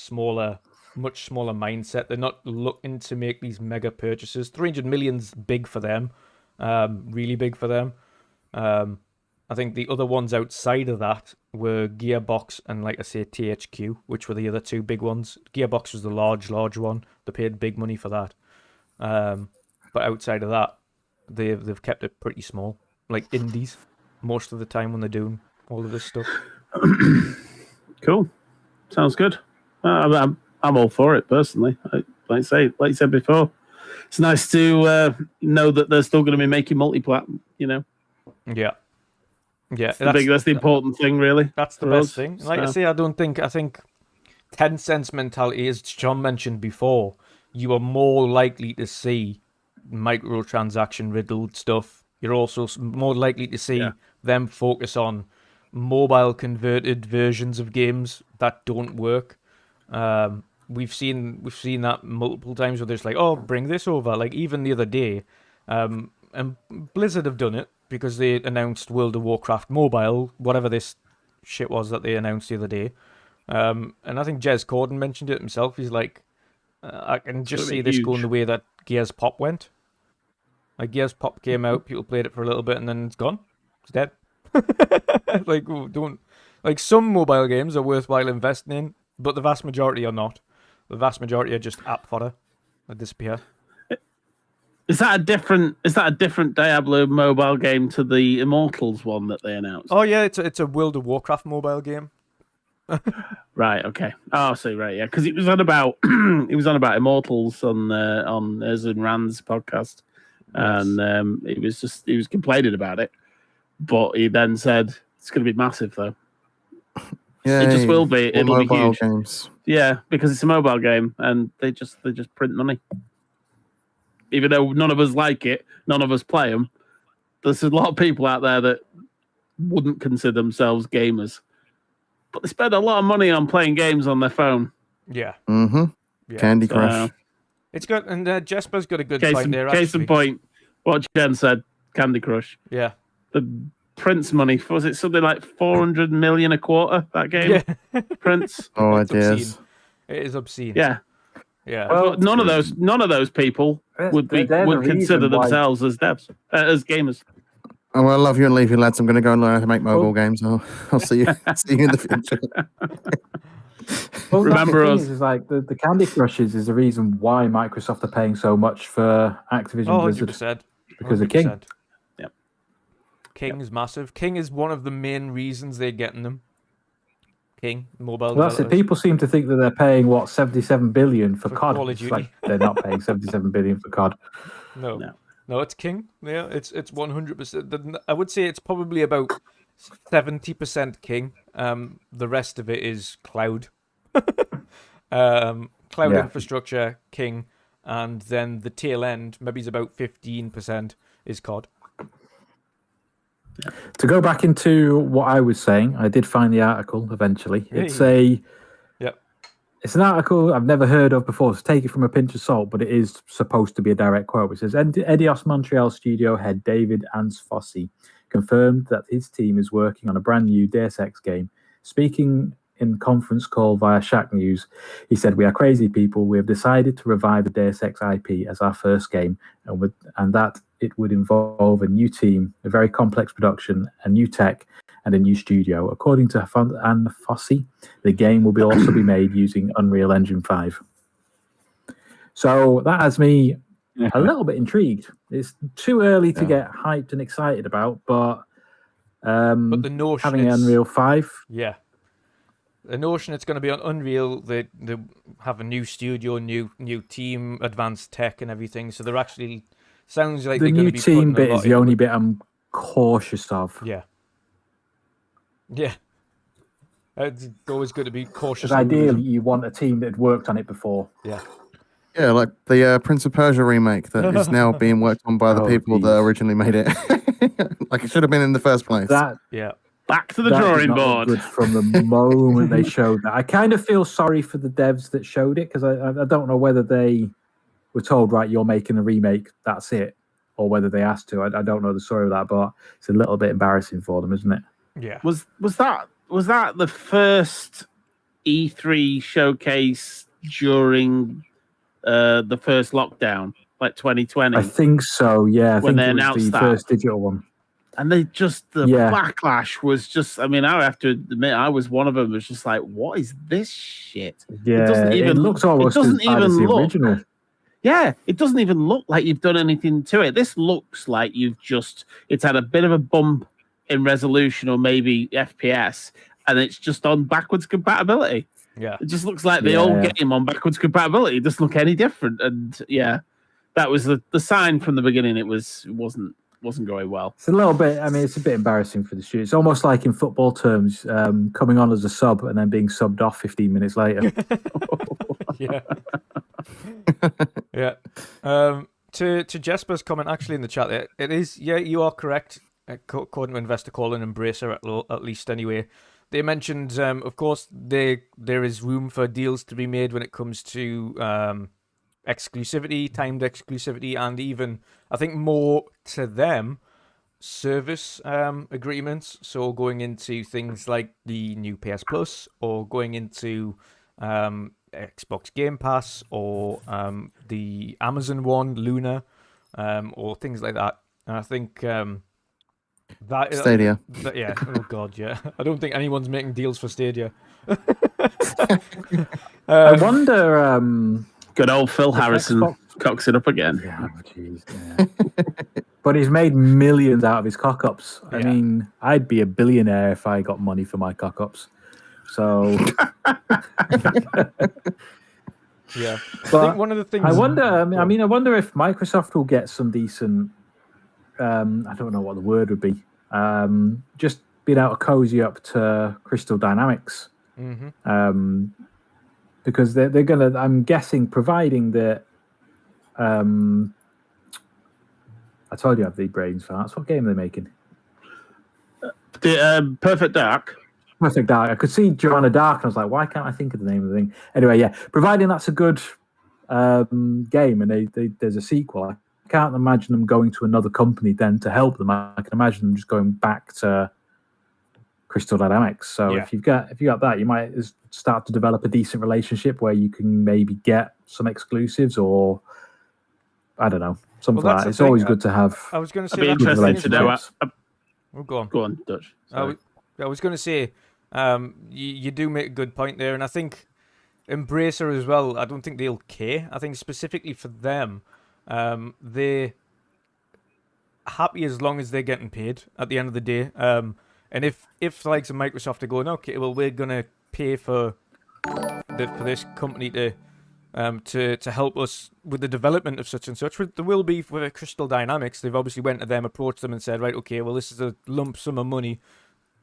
much smaller mindset. They're not looking to make these mega purchases. 300 million's big for them. Really big for them. I think the other ones outside of that were Gearbox and, like I say, THQ, which were the other two big ones. Gearbox was the large one. They paid big money for that. But outside of that, they've kept it pretty small, like indies, most of the time when they're doing all of this stuff. Cool, sounds good. I'm all for it personally. Like you said before, it's nice to know that they're still going to be making multi-plat. Yeah. That's the important thing, really. That's the best thing. Like I say, I think Tencent's mentality, as John mentioned before, you are more likely to see microtransaction riddled stuff. You're also more likely to see them focus on mobile converted versions of games that don't work. We've seen that multiple times where there's like, oh, bring this over. Like even the other day, and Blizzard have done it because they announced World of Warcraft Mobile, whatever this shit was that they announced the other day. And I think Jez Corden mentioned it himself. He's like, I can just see this going the way that Gears Pop went. Like Gears Pop came out, people played it for a little bit, and then it's gone. It's dead. Like some mobile games are worthwhile investing in, but the vast majority are not. The vast majority are just app fodder that disappear. Is that a different Diablo mobile game to the Immortals one that they announced? Oh yeah, it's a World of Warcraft mobile game. Right. Okay. Oh, so right, yeah, because it was on about Immortals on Erzin Rand's podcast, and he was complaining about it, but he then said it's going to be massive though. Yeah, it just will be. It'll be huge. Games. Yeah, because it's a mobile game, and they just print money. Even though none of us like it, none of us play them. There's a lot of people out there that wouldn't consider themselves gamers, but they spend a lot of money on playing games on their phone. Yeah. Mm-hmm. Yeah. Candy Crush. It's good, and Jesper's got a good point there. Case in point, what Jen said, Candy Crush. Yeah. The Prince money. Was it something like 400 million a quarter? That game, Yeah. Prince. Oh, It's ideas. obscene. It is obscene. Yeah. Yeah. Well, None of those people would they're the consider reason why- themselves as devs, as gamers. Oh, well, I love you and leave you, lads. I'm going to go and learn how to make mobile games. I'll see you in the future. Well, Remember the thing us. is like the Candy Crushes is the reason why Microsoft are paying so much for Activision Oh, Blizzard 100%. because of King. 100%. Yep. King is massive. King is one of the main reasons they're getting them. King, mobile Well, that's it. developers. People seem to think that they're paying 77 billion for For COD. Call of It's Duty. like they're not paying 77 billion for COD. No, it's King. Yeah, it's 100%. I would say it's probably about 70% King. The rest of it is cloud. Cloud Yeah. infrastructure, King, and then the tail end, maybe it's about 15% is COD. To go back into what I was saying, I did find the article eventually. Yep. It's an article I've never heard of before, so take it from a pinch of salt, but it is supposed to be a direct quote. It says, Eidos Montreal studio head David Ansfossi confirmed that his team is working on a brand new Deus Ex game. Speaking in conference call via Shack News, he said, "We are crazy people. We have decided to revive the Deus Ex IP as our first game, and that it would involve a new team, a very complex production, a new tech, and a new studio. According to Ansfossi, the game will also be made using Unreal Engine 5. So that has me a little bit intrigued. It's too early to get hyped and excited about, but But the notion having Unreal 5, yeah. The notion it's going to be on Unreal, they have a new studio, new team, advanced tech and everything. So they're actually, sounds like the they're going new to be team putting a bit lot is the into only it. bit I'm cautious of. Yeah. Yeah. It's always good to be cautious. Because ideally, you want a team that had worked on it before. Yeah. Yeah, like the Prince of Persia remake that is now being worked on by the Oh, people that geez. originally made it. Like it should have been in the first place. That Yeah. Back to the that did drawing not look board. good from the moment they showed that. I kind of feel sorry for the devs that showed it because I don't know whether they were told, right, you're making a remake, that's it, or whether they asked to. I don't know the story of that, but it's a little bit embarrassing for them, isn't it? Yeah. Was that the first E3 showcase during the first lockdown, like 2020? I think so, yeah. I When think they it was announced the that. first digital one. And they just, the Yeah. backlash was just, I mean, I have to admit, I was one of them. Was just like, what is this shit? Yeah, doesn't even- it looks almost it doesn't as bad as even the look- original. Yeah, it doesn't even look like you've done anything to it. This looks like it's had a bit of a bump in resolution or maybe FPS, and it's just on backwards compatibility. Yeah. It just looks like the old Yeah. game on backwards compatibility. It doesn't look any different. And yeah, that was the sign from the beginning. It wasn't going well. It's a little bit, I mean, it's a bit embarrassing for the studio. It's almost like in football terms, coming on as a sub and then being subbed off 15 minutes later. Yeah. Yeah. To Jesper's comment actually in the chat, it is, yeah, you are correct. According to Investor Call and Embracer, at least anyway. They mentioned, of course, there is room for deals to be made when it comes to exclusivity, timed exclusivity, and even, I think more to them, service agreements. So going into things like the new PS Plus or going into Xbox Gamepass or the Amazon one, Luna, or things like that. And I think that Stadia. yeah. Oh god, yeah. I don't think anyone's making deals for Stadia. I wonder. Good old Phil If Harrison Xbox- cocks it up again. Yeah, jeez. Yeah. But he's made millions out of his cock-ups. I Yeah. mean, I'd be a billionaire if I got money for my cock-ups. So, Yeah. I but think one of the things I wonder. I mean, I wonder if Microsoft will get some decent. I don't know what the word would be. Just being able to cozy up to Crystal Dynamics. Mhm. Because they're gonna. I'm guessing, providing that. I told you I have the brains for that. What game are they making? The Perfect Dark. Perfect Dark. I could see Joanna Dark, and I was like, why can't I think of the name of the thing? Anyway, yeah. Providing that's a good game, and there's a sequel, I can't imagine them going to another company then to help them. I can imagine them just going back to Crystal Dynamics. So if you got that, you might start to develop a decent relationship where you can maybe get some exclusives, or I don't know, something like that. It's always good to have. I was going to say, I'd be interested to know. Go on. Go on, Dutch. I was going to say, you do make a good point there, and I think Embracer as well, I don't think they'll care. I think specifically for them, they're happy as long as they're getting paid at the end of the day. And if the likes of Microsoft are going, okay, well, we're going to pay for this company to help us with the development of such and such. There will be for Crystal Dynamics. They've obviously went to them, approached them, and said, right, okay, well, this is a lump sum of money.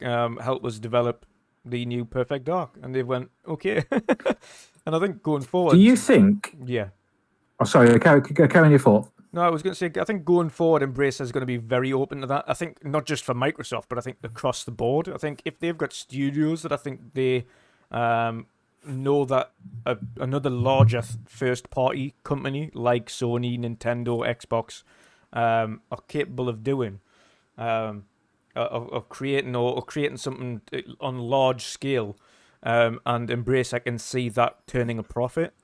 Help us develop the new Perfect Dark, and they went, okay. And I think going forward, do you think? Yeah. Oh, sorry, carry on your thought. No, I was going to say, I think going forward, Embracer is going to be very open to that. I think not just for Microsoft, but I think across the board. I think if they've got studios that I think they know that another larger first-party company like Sony, Nintendo, Xbox are capable of doing, of creating or creating something on large scale, and Embracer can see that turning a profit.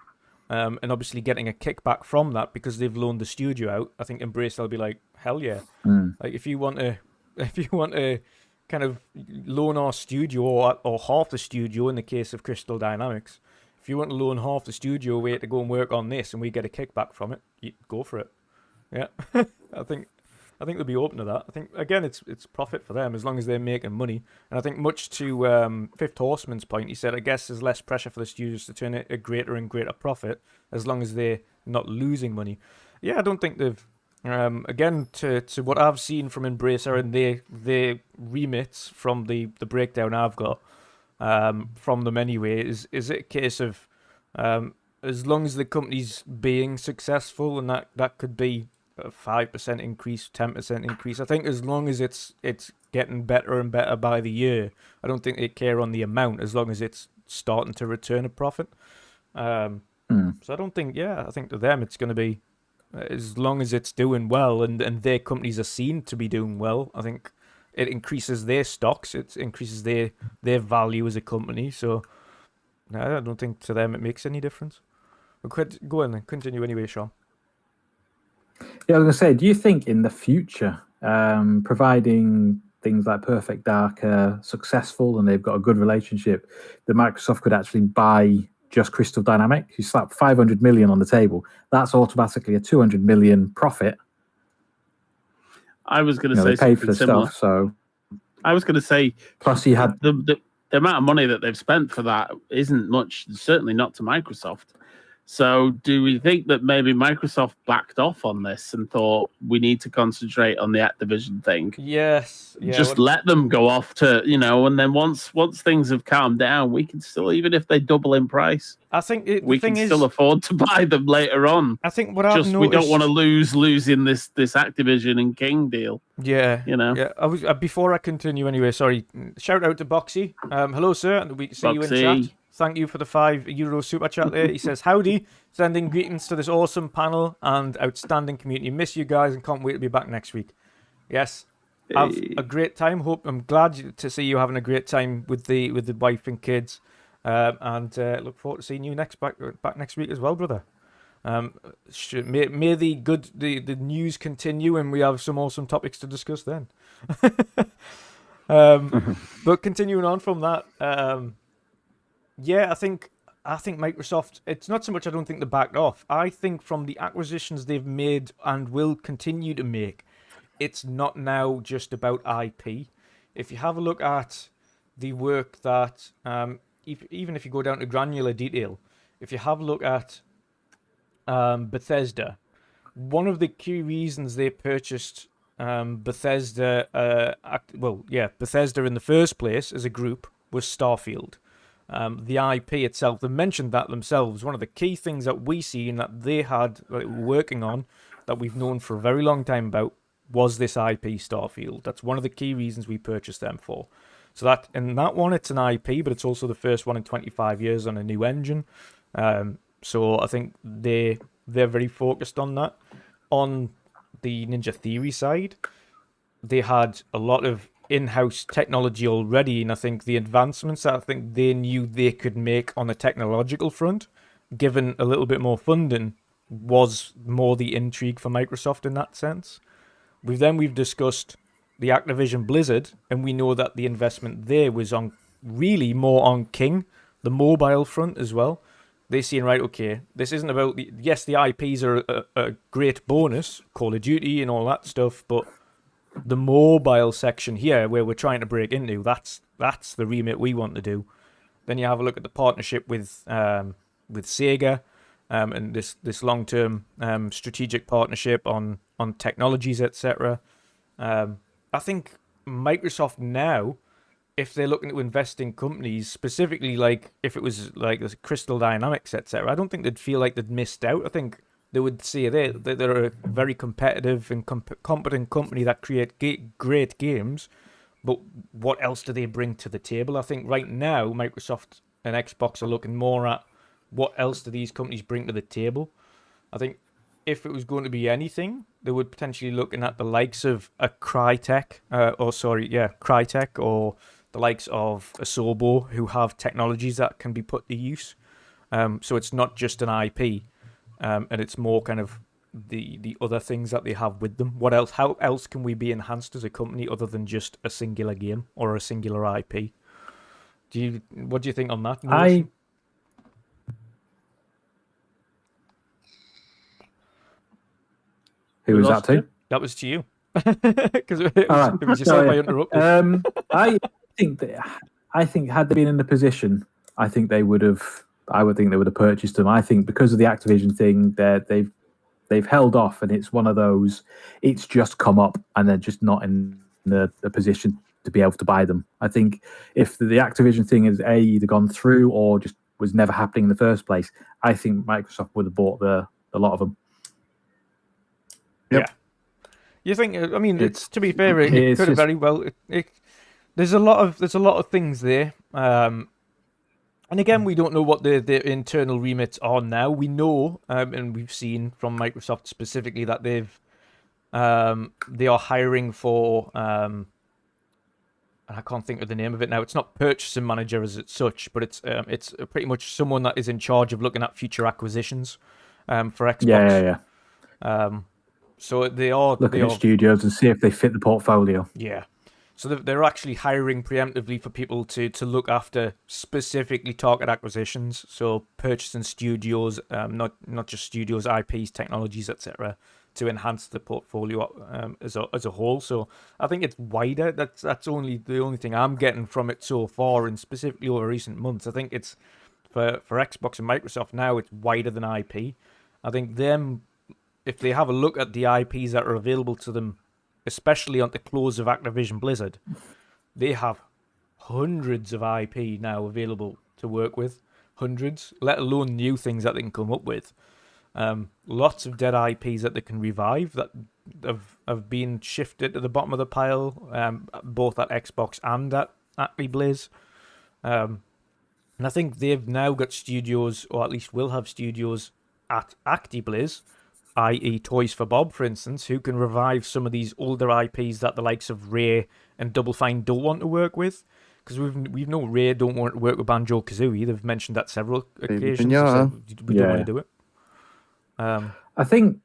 And obviously getting a kickback from that because they've loaned the studio out. I think Embracer will be like, hell yeah! Like if you want to kind of loan our studio or half the studio in the case of Crystal Dynamics, if you want to loan half the studio away to go and work on this and we get a kickback from it, you go for it. Yeah, I think they'll be open to that. I think again it's profit for them as long as they're making money. And I think much to Fifth Horseman's point, he said, I guess there's less pressure for the studios to turn it a greater and greater profit as long as they're not losing money. Yeah, I don't think they've again to what I've seen from Embracer and their remits from the breakdown I've got from them anyway, is it a case of as long as the company's being successful, and that could be a 5% increase, 10% increase. I think as long as it's getting better and better by the year, I don't think they care on the amount as long as it's starting to return a profit. So I don't think, I think to them it's going to be as long as it's doing well and their companies are seen to be doing well. I think it increases their stocks, it increases their value as a company. So I don't think to them it makes any difference. But go on and continue anyway, Sean. Yeah, I was going to say, do you think in the future, providing things like Perfect Dark are successful and they've got a good relationship, that Microsoft could actually buy just Crystal Dynamics? You slap 500 million on the table, that's automatically a 200 million profit. I was going to say they paid for the similar. stuff, so I was going to say, plus you had the amount of money that they've spent for that isn't much, certainly not to Microsoft. So do we think that maybe Microsoft backed off on this and thought we need to concentrate on the Activision thing? Yes. Yeah, just let them go off to, and then once things have calmed down, we can still, even if they double in price, I think we can still afford to buy them later on. I think what I've noticed, we don't want to losing this Activision and King deal. Yeah. Yeah. I was before I continue anyway. Sorry. Shout out to Boxy. Hello, sir. And we see Boxy. You in chat. Thank you for the €5 super chat there. He says, howdy, sending greetings to this awesome panel and outstanding community. Miss you guys and can't wait to be back next week. Yes, have a great time. I'm glad to see you having a great time with the wife and kids. And look forward to seeing you back next week as well, brother. May the news continue and we have some awesome topics to discuss then. But continuing on from that, yeah, I think Microsoft, it's not so much I don't think they backed off. I think from the acquisitions they've made and will continue to make, it's not now just about IP. If you have a look at the work that, even if you go down to granular detail, if you have a look at Bethesda, one of the key reasons they purchased Bethesda in the first place as a group was Starfield. The IP itself, they mentioned that themselves. One of the key things that we see and that they had working on, that we've known for a very long time about, was this IP Starfield. That's one of the key reasons we purchased them for. So that one, it's an IP, but it's also the first one in 25 years on a new engine. So I think they're very focused on that. On the Ninja Theory side, they had a lot of in-house technology already, and I think the advancements that I think they knew they could make on the technological front, given a little bit more funding, was more the intrigue for Microsoft in that sense. We've discussed the Activision Blizzard, and we know that the investment there was on really more on King, the mobile front as well. They're saying, right, okay, this isn't about yes, the IPs are a great bonus, Call of Duty and all that stuff, but the mobile section here, where we're trying to break into, that's the remit we want to do. Then you have a look at the partnership with Sega, and this long-term strategic partnership on technologies, etc. I think Microsoft now, if they're looking to invest in companies, specifically like if it was like Crystal Dynamics, etc., I don't think they'd feel like they'd missed out. I think they would say they're a very competitive and competent company that create great games, but what else do they bring to the table? I think right now Microsoft and Xbox are looking more at what else do these companies bring to the table. I think if it was going to be anything, they would potentially looking at the likes of a Crytek, or the likes of a Asobo, who have technologies that can be put to use. So it's not just an IP, and it's more kind of the other things that they have with them. What else? How else can we be enhanced as a company other than just a singular game or a singular IP? What do you think on that? Who was that to? That was to you. Because it was yourself I interrupted. I think had they been in the position, I would think they would have purchased them. I think because of the Activision thing, they've held off, and it's one of those. It's just come up, and they're just not in the position to be able to buy them. I think if the Activision thing has either gone through or just was never happening in the first place, I think Microsoft would have bought a lot of them. Yep. Yeah. You think? I mean, it's to be fair, it could have very well. There's a lot of things there. And again, we don't know what their internal remits are now. We know, and we've seen from Microsoft specifically that they are hiring for. And I can't think of the name of it now. It's not purchasing manager as such, but it's pretty much someone that is in charge of looking at future acquisitions for Xbox. Yeah. So they are looking at studios and see if they fit the portfolio. Yeah. So they're actually hiring preemptively for people to look after specifically target acquisitions. So purchasing studios, not just studios, IPs, technologies, etc., to enhance the portfolio as a whole. So I think it's wider. That's only the only thing I'm getting from it so far, and specifically over recent months. I think it's for Xbox and Microsoft now. It's wider than IP. I think them, if they have a look at the IPs that are available to them, especially on the close of Activision Blizzard, they have hundreds of IP now available to work with. Hundreds, let alone new things that they can come up with. Lots of dead IPs that they can revive that have been shifted to the bottom of the pile, both at Xbox and at Blizz. And I think they've now got studios, or at least will have studios at ActiBliz, i.e. Toys for Bob, for instance, who can revive some of these older IPs that the likes of Ray and Double Fine don't want to work with. Because we've known Ray don't want to work with Banjo-Kazooie. They've mentioned that several occasions. Yeah. We don't want to do it. I think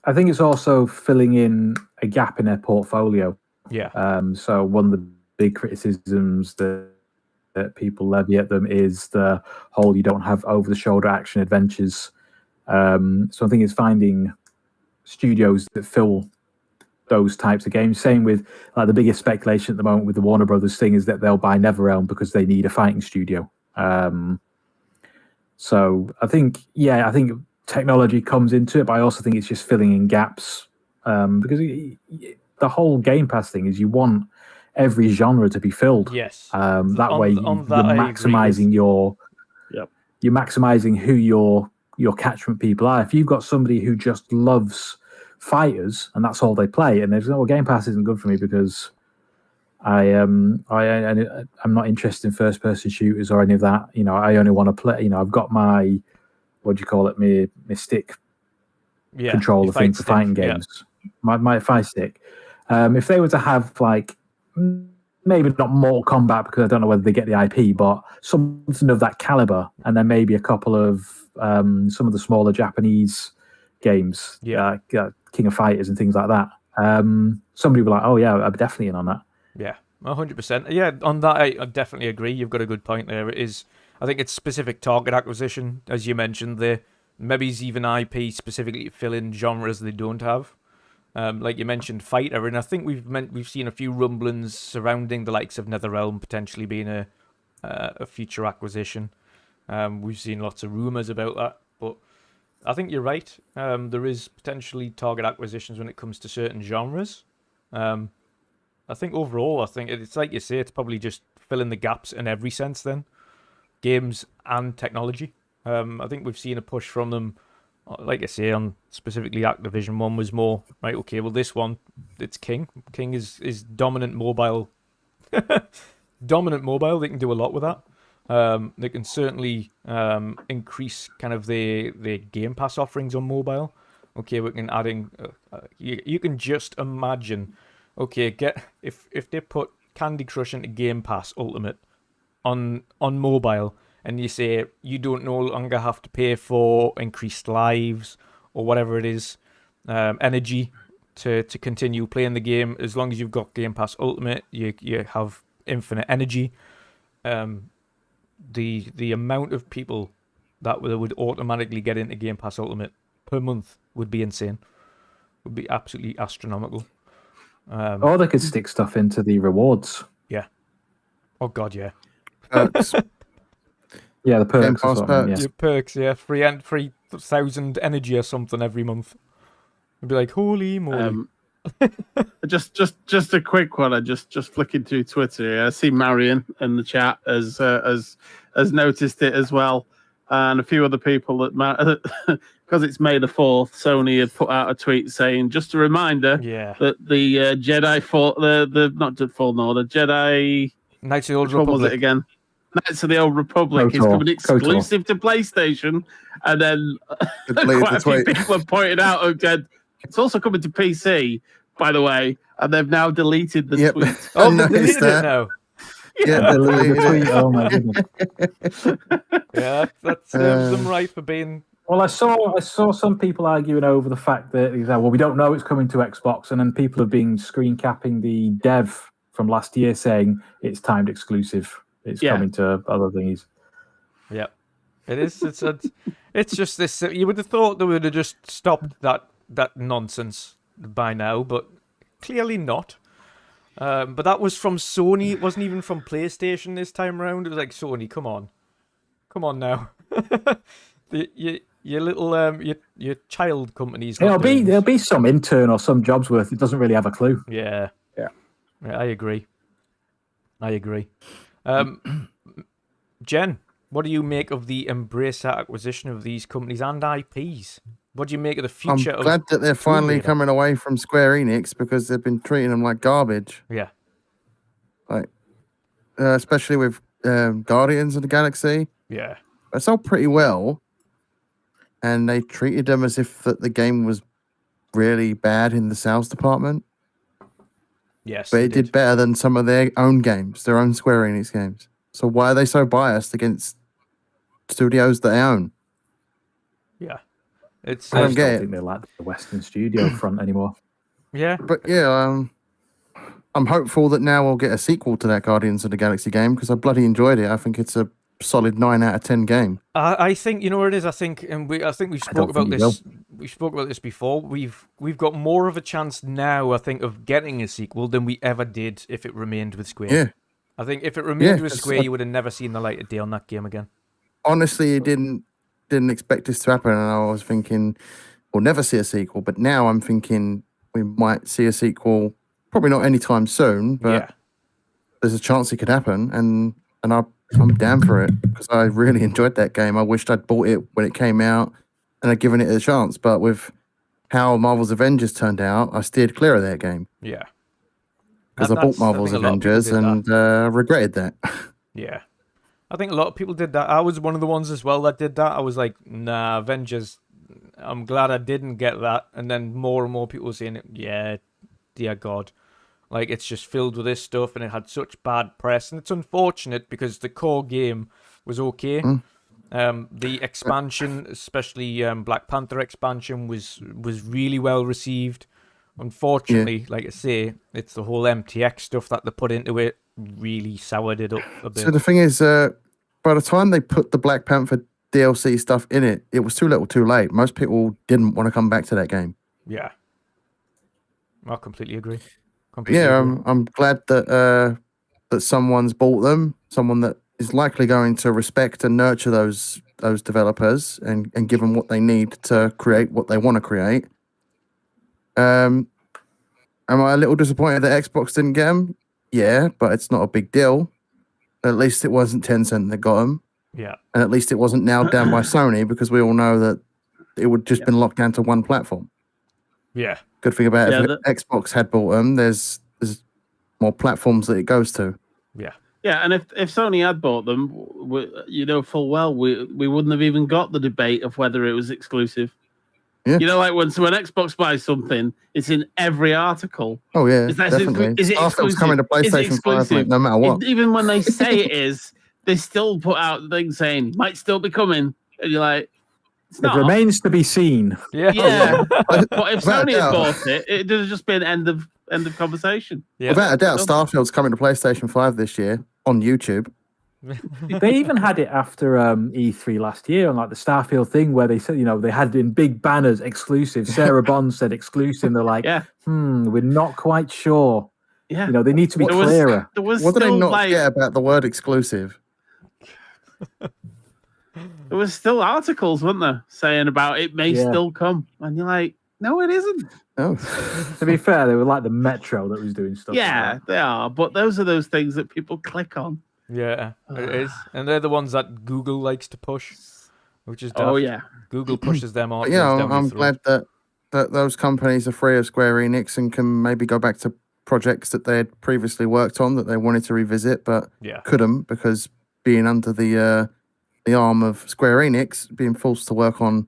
it's also filling in a gap in their portfolio. Yeah. So one of the big criticisms that people levy at them is the whole you don't have over-the-shoulder action adventures. So I think it's finding studios that fill those types of games. Same with the biggest speculation at the moment with the Warner Brothers thing is that they'll buy NetherRealm because they need a fighting studio. So I think technology comes into it, but I also think it's just filling in gaps because the whole Gamepass thing is you want every genre to be filled. Yes. That way you're maximizing you're maximizing who your catchment people are. If you've got somebody who just loves fighters and that's all they play, and there's Game Pass isn't good for me because I'm not interested in first person shooters or any of that. I only want to play. I've got my my stick controller thing for fighting games. my Fire Stick. If they were to have like maybe not Mortal Kombat because I don't know whether they get the IP, but something of that caliber, and then maybe a couple of some of the smaller Japanese games, King of Fighters and things like that. Somebody would be like, "Oh yeah, I'm definitely in on that." Yeah, 100%. Yeah, on that I definitely agree. You've got a good point there. It is, I think it's specific target acquisition, as you mentioned there. Maybe it's even IP specifically to fill in genres they don't have. Like you mentioned, fighter, and I think we've seen a few rumblings surrounding the likes of NetherRealm potentially being a future acquisition. We've seen lots of rumors about that, but I think you're right. There is potentially target acquisitions when it comes to certain genres. I think overall, it's like you say, it's probably just filling the gaps in every sense. Then games and technology. I think we've seen a push from them. Like I say, on specifically Activision, one was more right. Okay, well, this one, it's King. King is dominant mobile. Dominant mobile. They can do a lot with that. They can certainly increase kind of the Gamepass offerings on mobile. Okay, we can adding. You can just imagine. Okay, if they put Candy Crush into Gamepass Ultimate on mobile. And you say you don't no longer have to pay for increased lives or whatever it is, energy to continue playing the game. As long as you've got Game Pass Ultimate, you have infinite energy. The amount of people that would automatically get into Game Pass Ultimate per month would be insane. Would be absolutely astronomical. Or they could stick stuff into the rewards. Yeah. Oh God, yeah. Yeah, the perks. Your perks, yeah, 3,000 energy or something every month. It'd be like, holy moly. Just a quick one. I just flicking through Twitter here. I see Marion in the chat has noticed it as well, and a few other people that because it's May the 4th. Sony had put out a tweet saying, just a reminder, that the Jedi Jedi Knights of the Old Republic. Was it again? Knights of the Old Republic is coming exclusive to PlayStation, and then quite a few people have pointed out it's also coming to PC, by the way, and they've now deleted the tweet. Oh, they deleted it now. Yeah, deleted the tweet. Oh my goodness. Yeah, that serves them right for being. Well, I saw some people arguing over the fact that we don't know it's coming to Xbox, and then people have been screen capping the dev from last year saying it's timed exclusive. It's coming to other things. Yeah, it is. It's just this. You would have thought they would have just stopped that nonsense by now, but clearly not. But that was from Sony. It wasn't even from PlayStation this time around. It was like, Sony, come on now. Your little your child companies. There'll be some intern or some jobs worth. It doesn't really have a clue. Yeah, I agree. Jen, what do you make of the Embracer acquisition of these companies and IPs? What do you make of the future? I'm glad that they're finally coming away from Square Enix because they've been treating them like garbage. Yeah. Like, especially with Guardians of the Galaxy. Yeah. It sold pretty well, and they treated them as if that the game was really bad in the sales department. Yes, but it did better than some of their own games, their own Square Enix games. So why are they so biased against studios that they own? Yeah, I don't think they like the Western studio front anymore. Yeah, but yeah, I'm hopeful that now we'll get a sequel to that Guardians of the Galaxy game because I bloody enjoyed it. I think it's a solid 9 out of 10 game. I think you know what it is. I think we spoke about this. We spoke about this before. We've got more of a chance now, I think, of getting a sequel than we ever did if it remained with Square. Yeah. I think if it remained with Square, you would have never seen the light of day on that game again. Honestly, it didn't expect this to happen, and I was thinking we'll never see a sequel. But now I'm thinking we might see a sequel. Probably not anytime soon, but there's a chance it could happen, and I'm down for it because I really enjoyed that game. I wished I'd bought it when it came out and I'd given it a chance, but with how Marvel's Avengers turned out, I steered clear of that game. Yeah. Because I bought Marvel's Avengers and regretted that. Yeah. I think a lot of people did that. I was one of the ones as well that did that. I was like, nah, Avengers, I'm glad I didn't get that. And then more and more people were saying, yeah, dear God. Like, it's just filled with this stuff, and it had such bad press. And it's unfortunate because the core game was okay. The expansion, especially Black Panther expansion, was really well received. Unfortunately, like I say, it's the whole MTX stuff that they put into it really soured it up a bit. So the thing is, by the time they put the Black Panther DLC stuff in it, it was too little too late. Most people didn't want to come back to that game. Yeah. I completely agree. I'm glad that that someone's bought them, someone that is likely going to respect and nurture those developers and give them what they need to create what they want to create. Am I a little disappointed that Xbox didn't get them? Yeah, but it's not a big deal. At least it wasn't Tencent that got them. Yeah. And at least it wasn't nailed down by Sony, because we all know that it would just been locked down to one platform. Yeah. Good thing about it, if Xbox had bought them, there's more platforms that it goes to. Yeah. Yeah, and if Sony had bought them, full well we wouldn't have even got the debate of whether it was exclusive. Yeah. You know, like when Xbox buys something, it's in every article. Oh yeah, definitely. Is it Starfield's coming to PlayStation 5, mate, no matter what. Even when they say it is, they still put out things saying might still be coming, and you're like, it's not. It remains to be seen. Yeah. Yeah. But if Sony had bought it, it'd have just been end of conversation. Yeah. Without a doubt, Starfield's coming to PlayStation 5 this year on YouTube. They even had it after E3 last year on like the Starfield thing, where they said, they had in big banners exclusive. Sarah Bond said exclusive. They're like, we're not quite sure. Yeah. They need to be clearer. What did they not get about the word exclusive? There was still articles, weren't there, saying about it may still come, and you're like, no, it isn't. Oh. To be fair, they were like the Metro that was doing stuff. Yeah, they are, but those are those things that people click on. Yeah, it is, and they're the ones that Google likes to push, which is daft. Oh yeah, Google pushes them on. I'm glad that those companies are free of Square Enix and can maybe go back to projects that they had previously worked on that they wanted to revisit, but couldn't because being under the arm of Square Enix, being forced to work on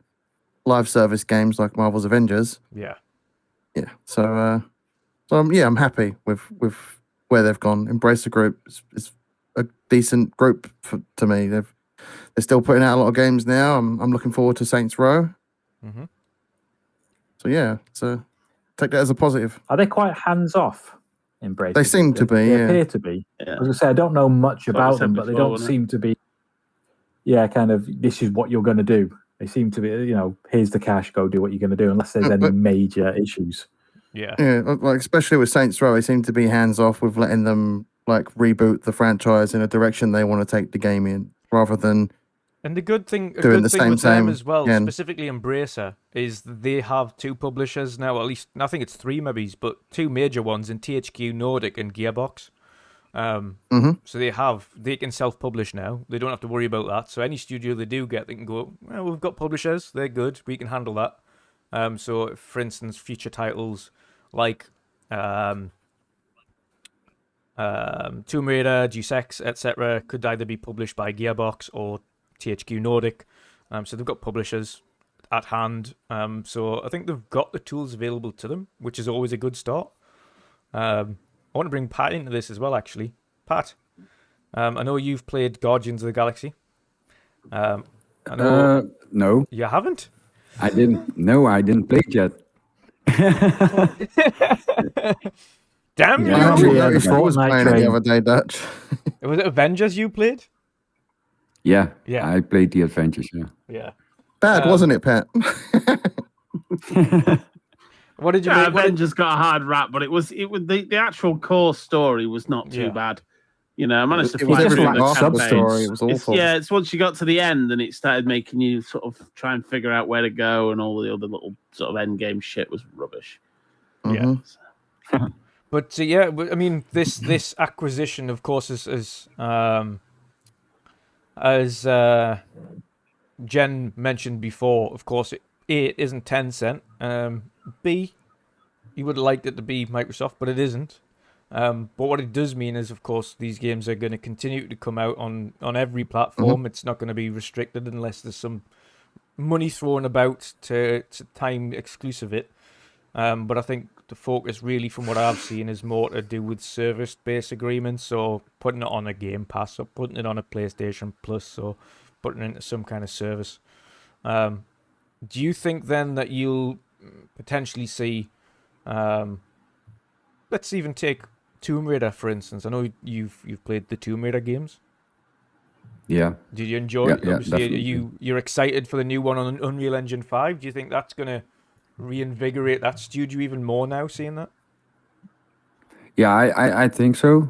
live service games like Marvel's Avengers. Yeah. So I'm happy with where they've gone. Embracer Group is a decent group to me. They're still putting out a lot of games now. I'm looking forward to Saints Row. Mm-hmm. So take that as a positive. Are they quite hands off? Embracer. They seem to be. They appear to be. Yeah. I was gonna say I don't know much about them, but they don't seem to be. Yeah, kind of. This is what you're going to do. They seem to be. Here's the cash. Go do what you're going to do, unless there's any major issues. Yeah. Like especially with Saints Row, they seem to be hands off with letting them like reboot the franchise in a direction they want to take the game in, rather than. And the good thing, doing the thing with same them as well, again. specifically Embracer, is they have two publishers now. At least I think it's three, maybe, but two major ones in THQ Nordic and Gearbox. So they can self-publish now. They don't have to worry about that. So any studio they do get, they can go, well, we've got publishers. They're good. We can handle that. So for instance, future titles like Tomb Raider, Deus Ex, etc. could either be published by Gearbox or THQ Nordic. So they've got publishers at hand. So I think they've got the tools available to them, which is always a good start. I want to bring Pat into this as well, actually. Pat, I know you've played Guardians of the Galaxy. I know No, you haven't. I didn't. No, I didn't play it yet. Damn you! Yeah. I was playing it the other day, Dutch. Was it Avengers you played? Yeah, Yeah. I played the Adventures. Yeah. Yeah. Bad, wasn't it, Pat? What did you make? Avengers got a hard rap, but it was the actual core story was not too bad. I managed to It was fly through everything the half the campaign. story. It was awful. It's once you got to the end and it started making you sort of try and figure out where to go, and all the other little sort of end game shit was rubbish. Yeah. But I mean, this acquisition, of course, as Jen mentioned before, of course, it isn't Tencent. B, you would have liked it to be Microsoft, but it isn't. But what it does mean is, of course, these games are going to continue to come out on every platform. It's not going to be restricted unless there's some money thrown about to time exclusive it. But I think the focus really, from what I've seen, is more to do with service-based agreements, or putting it on a Gamepass, or putting it on a PlayStation Plus, or putting it into some kind of service. Do you think then that you'll potentially see, let's even take Tomb Raider for instance? I know you've played the Tomb Raider games. Yeah. Did you enjoy Yeah, it? yeah, Obviously, definitely. you're excited for the new one on Unreal Engine 5. Do you think that's gonna reinvigorate that studio even more now, seeing that? Yeah, I think so.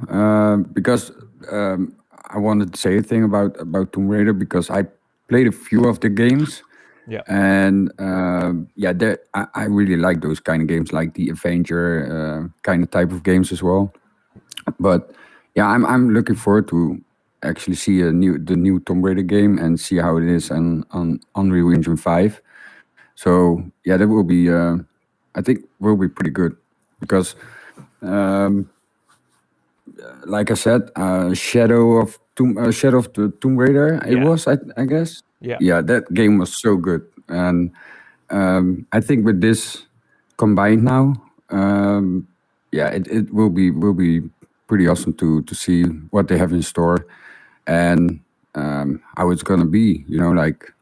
Because I wanted to say a thing about Tomb Raider because I played a few of the games. Yeah. And yeah, I really like those kind of games, like the Avenger kind of type of games as well. But yeah, I'm looking forward to actually see the new Tomb Raider game and see how it is on Unreal Engine 5. So yeah, that will be I think will be pretty good because like I said, Shadow of the Tomb Raider. It Yeah. was, I guess. Yeah. Yeah, that game was so good, and I think with this combined now, yeah, it will be pretty awesome to see what they have in store, and how it's gonna be. You know, like.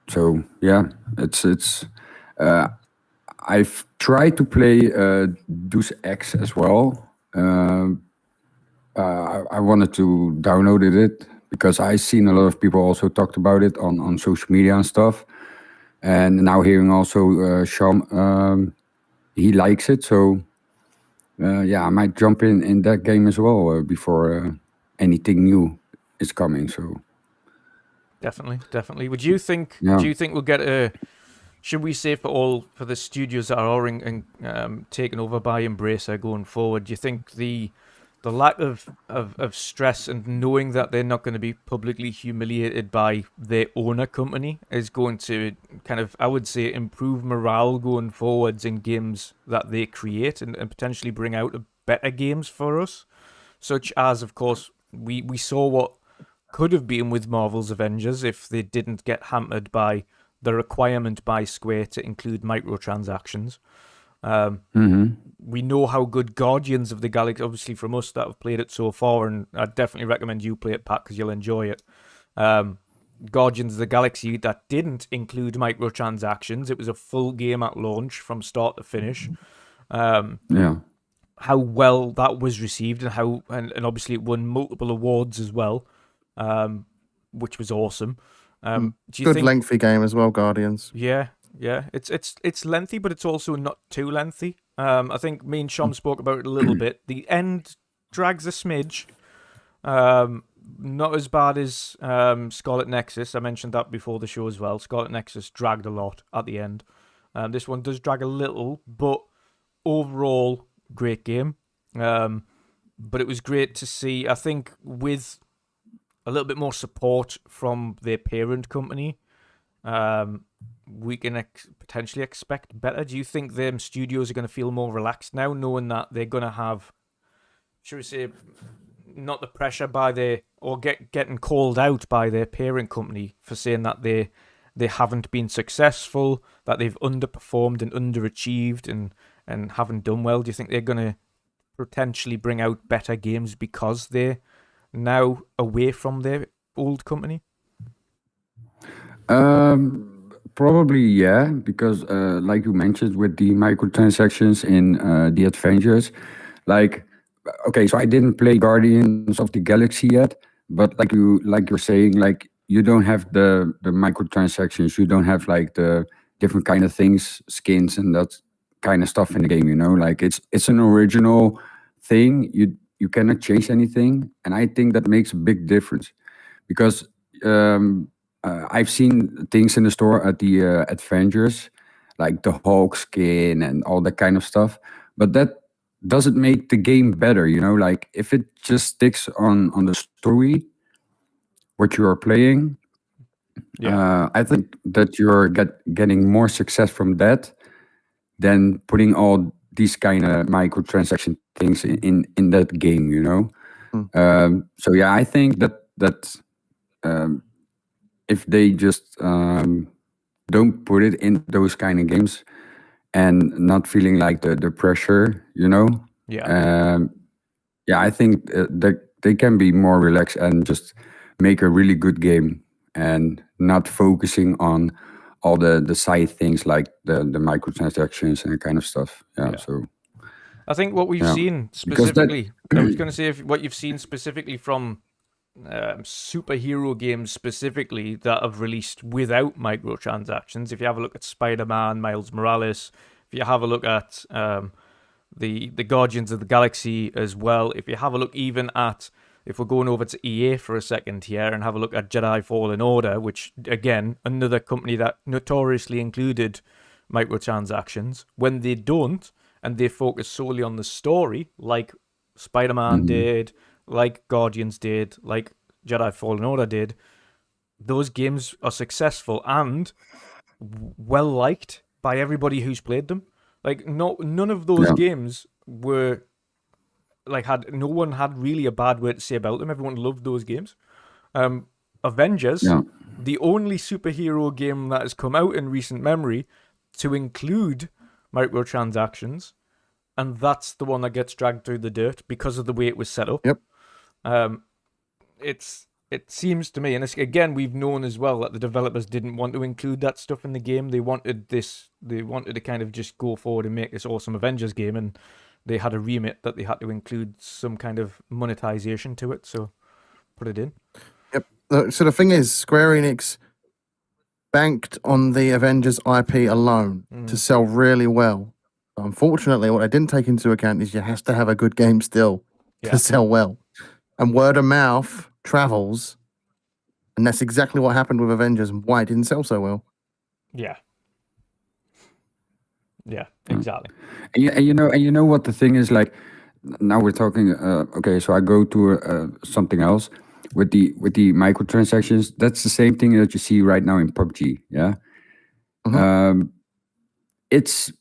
So yeah, it's. I've tried to play Deus Ex as well. I wanted to download it because I seen a lot of people also talked about it on social media and stuff. And now hearing also Sean, he likes it. So yeah, I might jump in that game as well before anything new is coming. So Definitely. Would you think? yeah. Do you think we'll get a? Should we say for the studios that are taken over by Embracer going forward? Do you think the lack of stress and knowing that they're not going to be publicly humiliated by their owner company is going to kind of, I would say, improve morale going forwards in games that they create and potentially bring out better games for us? Such as, of course, we saw what could have been with Marvel's Avengers if they didn't get hampered by the requirement by Square to include microtransactions. We know how good Guardians of the Galaxy, obviously from us that have played it so far, and I definitely recommend you play it, Pat, because you'll enjoy it. Guardians of the Galaxy that didn't include microtransactions. It was a full game at launch from start to finish. Yeah. How well that was received and how and obviously it won multiple awards as well, which was awesome. Do you Good think, lengthy game as well, Guardians. Yeah. It's lengthy, but it's also not too lengthy. I think me and Shom spoke about it a little bit. The end drags a smidge. Not as bad as Scarlet Nexus. I mentioned that before the show as well. Scarlet Nexus dragged a lot at the end. This one does drag a little, but overall, great game. But it was great to see, I think, with a little bit more support from their parent company, we can potentially expect better. Do you think them studios are going to feel more relaxed now, knowing that they're going to have, should we say, not the pressure by getting called out by their parent company for saying that they haven't been successful, that they've underperformed and underachieved and haven't done well? Do you think they're going to potentially bring out better games because they're now away from their old company? Probably, yeah, because like you mentioned with the microtransactions in the Avengers, like, okay, so I didn't play Guardians of the Galaxy yet, but like you're saying, like you don't have the microtransactions, you don't have like the different kind of things, skins and that kind of stuff in the game, you know, like it's an original thing. You cannot change anything, and I think that makes a big difference because I've seen things in the store at the Avengers, like the Hulk skin and all that kind of stuff, but that doesn't make the game better, you know. Like if it just sticks on the story, what you are playing, I think that you're getting more success from that than putting all these kind of microtransaction things in that game, you know. So yeah, I think that if they just don't put it in those kind of games and not feeling like the pressure, Yeah. yeah, I think that they can be more relaxed and just make a really good game and not focusing on all the side things like the microtransactions and that kind of stuff. Yeah. So I think what we've Yeah. seen Because that- specifically, I was going to say what you've seen specifically from superhero games specifically that have released without microtransactions. If you have a look at Spider-Man, Miles Morales, if you have a look at the Guardians of the Galaxy as well, if you have a look even at, if we're going over to EA for a second here and have a look at Jedi Fallen Order, which again, another company that notoriously included microtransactions, when they don't and they focus solely on the story, like Spider-Man Mhm. did, like Guardians did, like Jedi Fallen Order did, those games are successful and well liked by everybody who's played them. Like none of those Yeah. games were like no one had really a bad word to say about them. Everyone loved those games. Avengers, Yeah. the only superhero game that has come out in recent memory to include microtransactions, and that's the one that gets dragged through the dirt because of the way it was set up. Yep. It seems to me, and again, we've known as well that the developers didn't want to include that stuff in the game. They wanted to kind of just go forward and make this awesome Avengers game, and they had a remit that they had to include some kind of monetization to it, so put it in. So the thing is, Square Enix banked on the Avengers IP alone to sell really well. Unfortunately, what I didn't take into account is you have to have a good game still Yeah. to sell well. And word of mouth travels. And that's exactly what happened with Avengers and why it didn't sell so well. Yeah. Yeah, exactly. And you know what the thing is, like, now we're talking. Okay, so I go to something else with the microtransactions. That's the same thing that you see right now in PUBG. Yeah, it's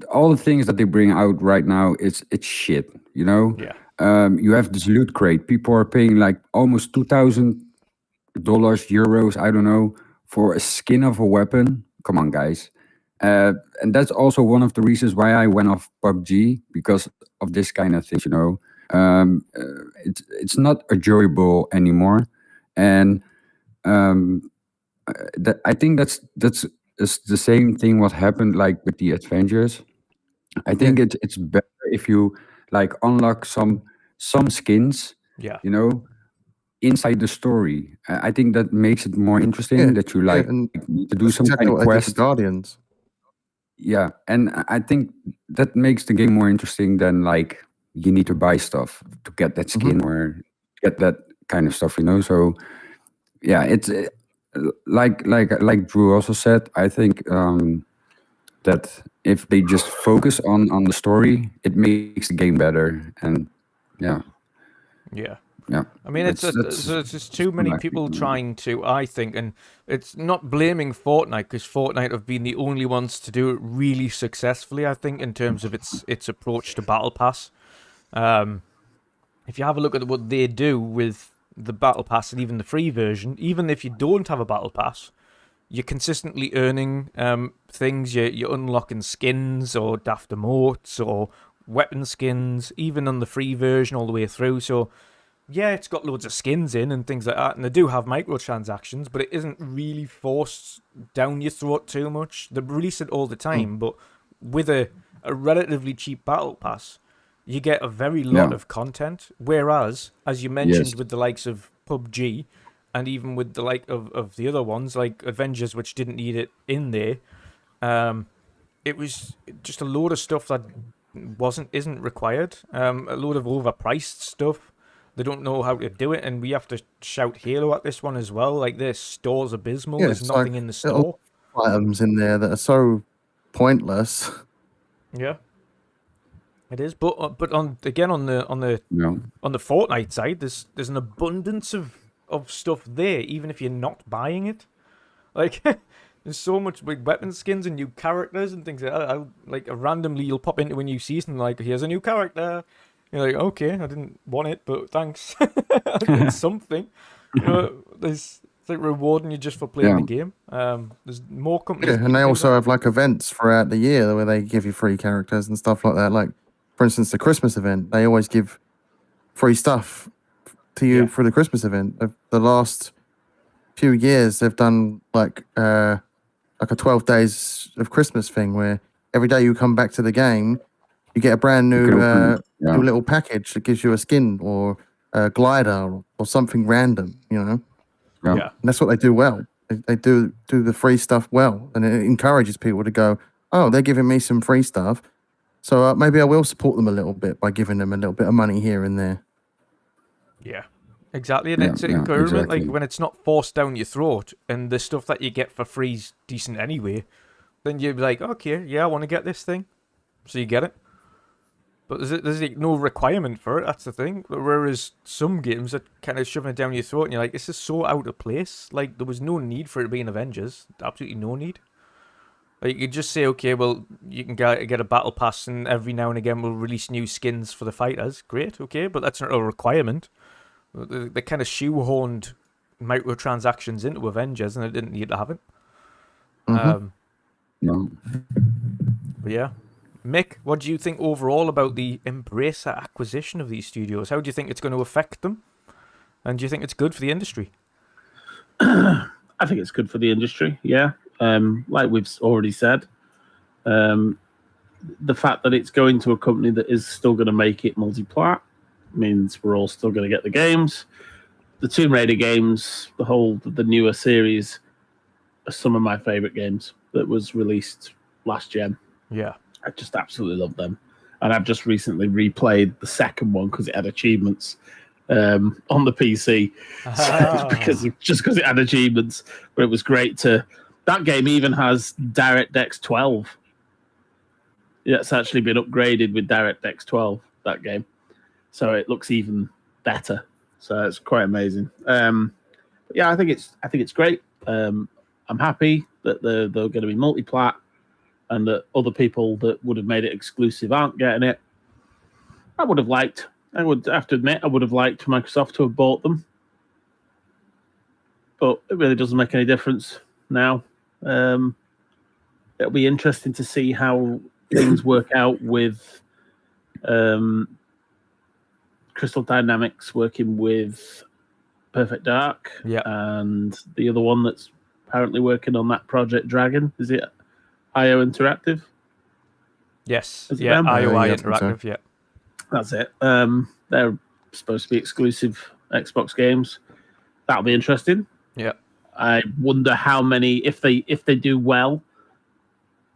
all the things that they bring out right now. It's shit. Yeah. You have this loot crate. People are paying like almost $2,000, euros. I don't know, for a skin of a weapon. Come on, guys. And that's also one of the reasons why I went off PUBG, because of this kind of things. It's not enjoyable anymore, and I think that's the same thing what happened like with the Avengers. I think it's better if you like unlock some skins, Yeah. inside the story. I think that makes it more interesting. That you and need to do that's some exactly kind of what they did quest. with Guardians. Yeah, and I think that makes the game more interesting than like you need to buy stuff to get that skin or get that kind of stuff. So yeah, it's like Drew also said. I think that if they just focus on the story, it makes the game better. And yeah. I mean, it's just too many people trying to, I think, and it's not blaming Fortnite, because Fortnite have been the only ones to do it really successfully, I think, in terms of its approach to Battle Pass. If you have a look at what they do with the Battle Pass and even the free version, even if you don't have a Battle Pass, you're consistently earning things. You're unlocking skins or daft emotes or weapon skins, even on the free version all the way through. So yeah, it's got loads of skins in and things like that, and they do have microtransactions, but it isn't really forced down your throat too much. They release it all the time, but with a relatively cheap battle pass, you get a very lot of content. Whereas, as you mentioned, with the likes of PUBG, and even with the like of the other ones, like Avengers, which didn't need it in there, it was just a load of stuff that isn't required. A load of overpriced stuff. They don't know how to do it, and we have to shout Halo at this one as well. Like, this store's abysmal. Yeah, There's it's nothing like in the store. Items in there that are so pointless. Yeah, it is. But on the Fortnite side, there's an abundance of stuff there, even if you're not buying it. Like, there's so much big weapon skins and new characters and things like that. Like, randomly you'll pop into a new season, like, here's a new character. You're like, okay, I didn't want it, but thanks. It's something. There's It's like rewarding you just for playing the game. There's more companies. Yeah, and they also have like events throughout the year where they give you free characters and stuff like that. Like, for instance, the Christmas event, they always give free stuff to you for the Christmas event. The last few years, they've done like a 12 days of Christmas thing where every day you come back to the game, you get a brand new new little package that gives you a skin or a glider or something random, you know? Yeah. And that's what they do well. They do the free stuff well, and it encourages people to go, oh, they're giving me some free stuff, so maybe I will support them a little bit by giving them a little bit of money here and there. Yeah, exactly. And it's encouragement, like when it's not forced down your throat and the stuff that you get for free's decent anyway, then you're like, okay, yeah, I want to get this thing. So you get it. But there's like no requirement for it, that's the thing. Whereas some games are kind of shoving it down your throat and you're like, this is so out of place. Like, there was no need for it to be in Avengers. Absolutely no need. Like, you could just say, okay, well, you can get a battle pass and every now and again we'll release new skins for the fighters. Great, okay, but that's not a requirement. They kind of shoehorned microtransactions into Avengers and they didn't need to have it. No. But yeah. Mick, what do you think overall about the Embracer acquisition of these studios? How do you think it's going to affect them? And do you think it's good for the industry? I think it's good for the industry, yeah. Like we've already said, the fact that it's going to a company that is still going to make it multi-plat means we're all still going to get the games. The Tomb Raider games, the newer series, are some of my favourite games that was released last gen. Yeah. I just absolutely love them. And I've just recently replayed the second one because it had achievements on the PC. Because it had achievements. But it was great to... That game even has DirectX 12. Yeah, it's actually been upgraded with DirectX 12, that game. So it looks even better. So it's quite amazing. Yeah, I think it's great. I'm happy that they're going to be multi-plat and that other people that would have made it exclusive aren't getting it. I have to admit, I would have liked Microsoft to have bought them. But it really doesn't make any difference now. It'll be interesting to see how things work out with Crystal Dynamics working with Perfect Dark. Yeah. And the other one that's apparently working on that Project Dragon. Is it IO Interactive? Yes. Yeah, IOI Interactive, so. Yeah. That's it. They're supposed to be exclusive Xbox games. That'll be interesting. Yeah. I wonder how many, if they do well,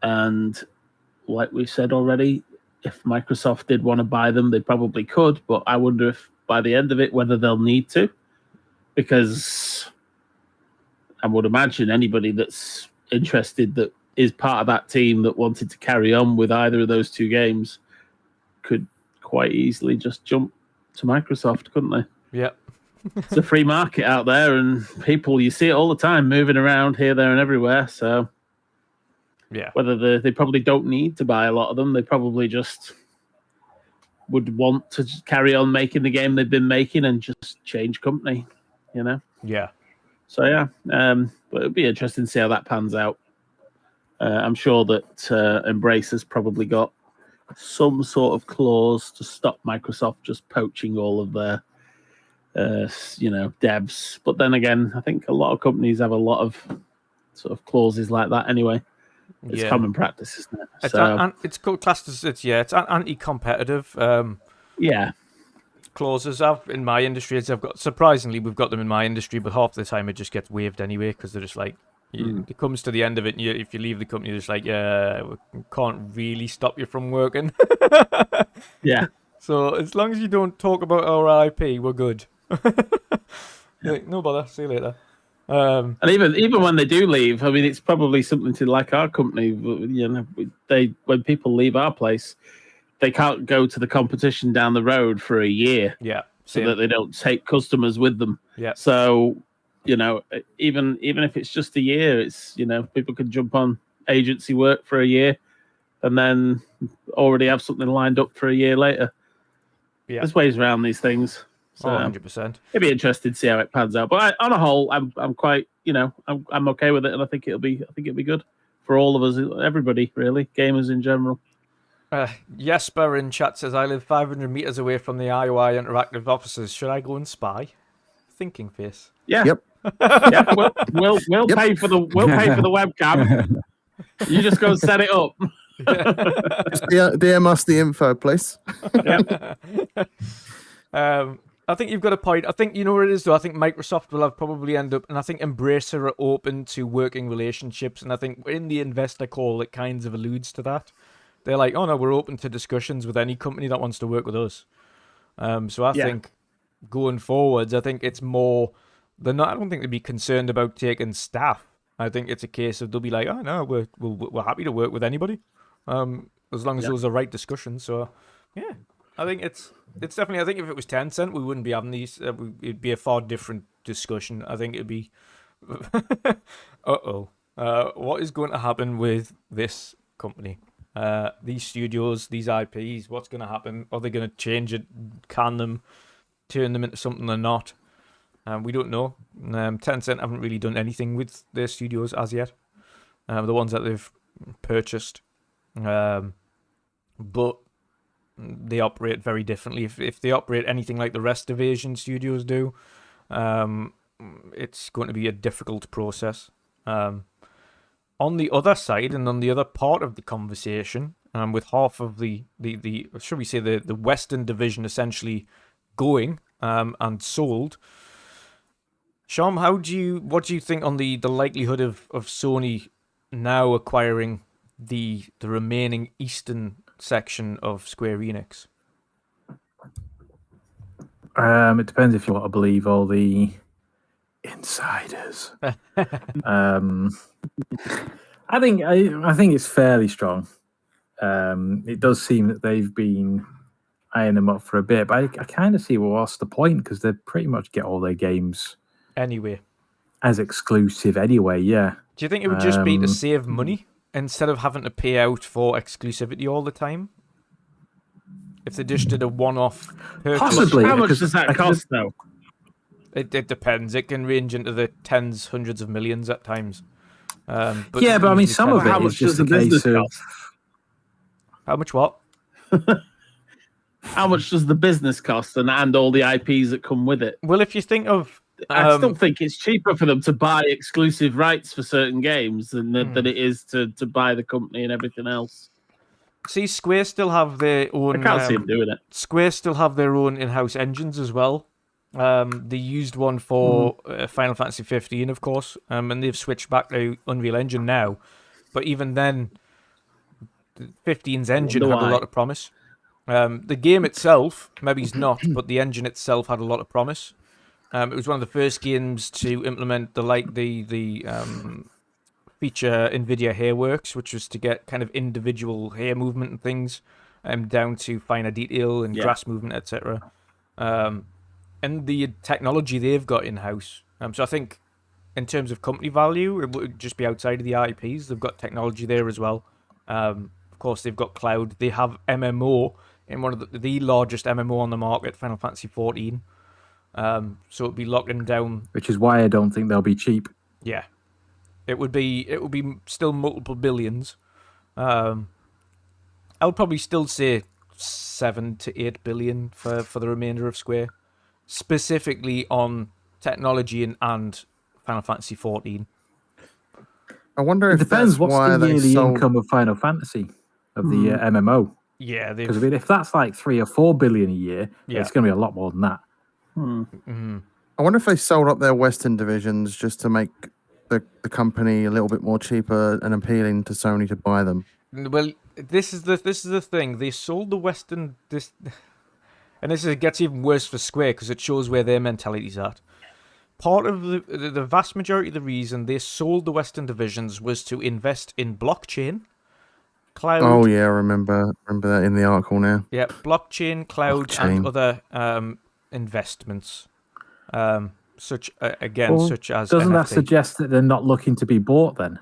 and like we said already, if Microsoft did want to buy them, they probably could, but I wonder if by the end of it, whether they'll need to, because I would imagine anybody that's interested that is part of that team that wanted to carry on with either of those two games could quite easily just jump to Microsoft, couldn't they? Yeah. It's a free market out there, and people, you see it all the time moving around here, there, and everywhere. So, yeah, whether they probably don't need to buy a lot of them, they probably just would want to carry on making the game they've been making and just change company, you know? Yeah. So, yeah, but it'll be interesting to see how that pans out. I'm sure that Embrace has probably got some sort of clause to stop Microsoft just poaching all of their devs. But then again, I think a lot of companies have a lot of sort of clauses like that anyway. It's common practice, isn't it? It's classed as it's anti-competitive. Clauses. In my industry, we've got them in my industry, but half the time it just gets waived anyway because they're just like, it comes to the end of it, and if you leave the company, they're just like, yeah, we can't really stop you from working. Yeah. So as long as you don't talk about our IP, we're good. Like, no bother. See you later. And even when they do leave, I mean, it's probably something to like our company. You know, when people leave our place, they can't go to the competition down the road for a year. Yeah. So that they don't take customers with them. Yeah. So, you know, even if it's just a year, it's, you know, people can jump on agency work for a year and then already have something lined up for a year later. Yeah. There's ways around these things. So 100%. it'd be interesting to see how it pans out. But on a whole, I'm quite, I'm okay with it, and I think it'll be good for all of us, everybody really, gamers in general. Jesper in chat says, I live 500 meters away from the IOI Interactive offices. Should I go and spy? Thinking face. Yeah. Yep. Yeah. We'll pay for the webcam. You just go and set it up. Just DM us the info, please. I think you've got a point. I think, you know what it is, though? I think Microsoft will have probably end up, and I think Embracer are open to working relationships, and I think in the investor call, it kind of alludes to that. They're like, oh, no, we're open to discussions with any company that wants to work with us. So I think going forwards, I think it's more... I don't think they'd be concerned about taking staff. I think it's a case of they'll be like, oh, no, we're happy to work with anybody, as long as those are right discussions. So, yeah. I think it's definitely. I think if it was Tencent, we wouldn't be having these. It'd be a far different discussion. I think it'd be. What is going to happen with this company? These studios, these IPs. What's going to happen? Are they going to change it? Can them? Turn them into something they're not? We don't know. Tencent haven't really done anything with their studios as yet. The ones that they've purchased, but they operate very differently. If they operate anything like the rest of Asian studios do, it's going to be a difficult process. On the other side, and on the other part of the conversation, with half of the should we say the Western division essentially going and sold. Sham, what do you think on the likelihood of Sony now acquiring the remaining Eastern section of Square Enix? It depends if you want to believe all the insiders. I think it's fairly strong. It does seem that they've been eyeing them up for a bit, but I kind of see what's the point, because they pretty much get all their games anyway as exclusive anyway. Yeah. Do you think it would just be to save money instead of having to pay out for exclusivity all the time? If they just did a one-off purchase? Possibly. How much does that cost, though? It depends. It can range into the tens, hundreds of millions at times. But yeah, but I mean, some of it how is much just does a the business case of... cost? How much what? How much does the business cost and all the IPs that come with it? Well, if you think of... I still think it's cheaper for them to buy exclusive rights for certain games than it is to buy the company and everything else. See, Square still have their own... I can't see them doing it. Square still have their own in-house engines as well. They used one for Final Fantasy 15, of course, and they've switched back to Unreal Engine now. But even then, 15's engine had a lot of promise. The game itself, maybe it's not, but the engine itself had a lot of promise. It was one of the first games to implement the feature NVIDIA Hairworks, which was to get kind of individual hair movement and things down to finer detail and grass movement, etc. And the technology they've got in-house. So I think in terms of company value, it would just be outside of the IPs. They've got technology there as well. Of course, they've got cloud. They have MMO in one of the largest MMO on the market, Final Fantasy 14. So it'd be locking down, which is why I don't think they'll be cheap. Yeah, it would be still multiple billions. I would probably still say 7 to 8 billion for the remainder of Square, specifically on technology and Final Fantasy 14. I wonder if it depends. that's What's why the yearly sold... income of Final Fantasy of the MMO? Yeah, because I mean, if that's like 3 or 4 billion a year, it's going to be a lot more than that. I wonder if they sold up their Western divisions just to make the company a little bit more cheaper and appealing to Sony to buy them. Well, this is the thing. They sold the Western and this gets even worse for Square because it shows where their mentality's at. Part of the vast majority of the reason they sold the Western divisions was to invest in blockchain, cloud. Oh yeah, I remember that in the article now. Yeah, blockchain, cloud, and other investments. Such as doesn't that NFT. suggest that they're not looking to be bought then?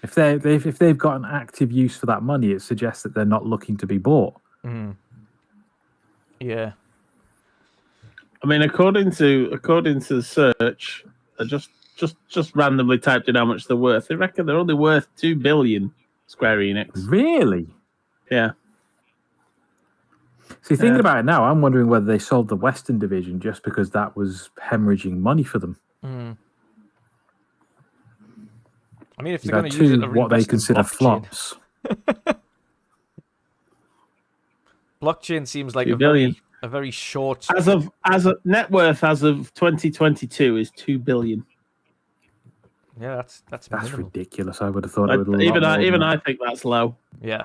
If they've got an active use for that money, it suggests that they're not looking to be bought. Yeah. I mean, according to the search, I just randomly typed in how much they're worth. They reckon they're only worth 2 billion. Square Enix. Really? Yeah. See, thinking about it now, I'm wondering whether they sold the Western division just because that was hemorrhaging money for them. Mm. I mean, if You've they're had going to use it two to what they invest in consider blockchain. flops. Blockchain seems like 2 a billion. very short. As of net worth as of 2022 is 2 billion. Yeah, that's minimal. ridiculous. I would have thought it would. Even I think that's low. Yeah.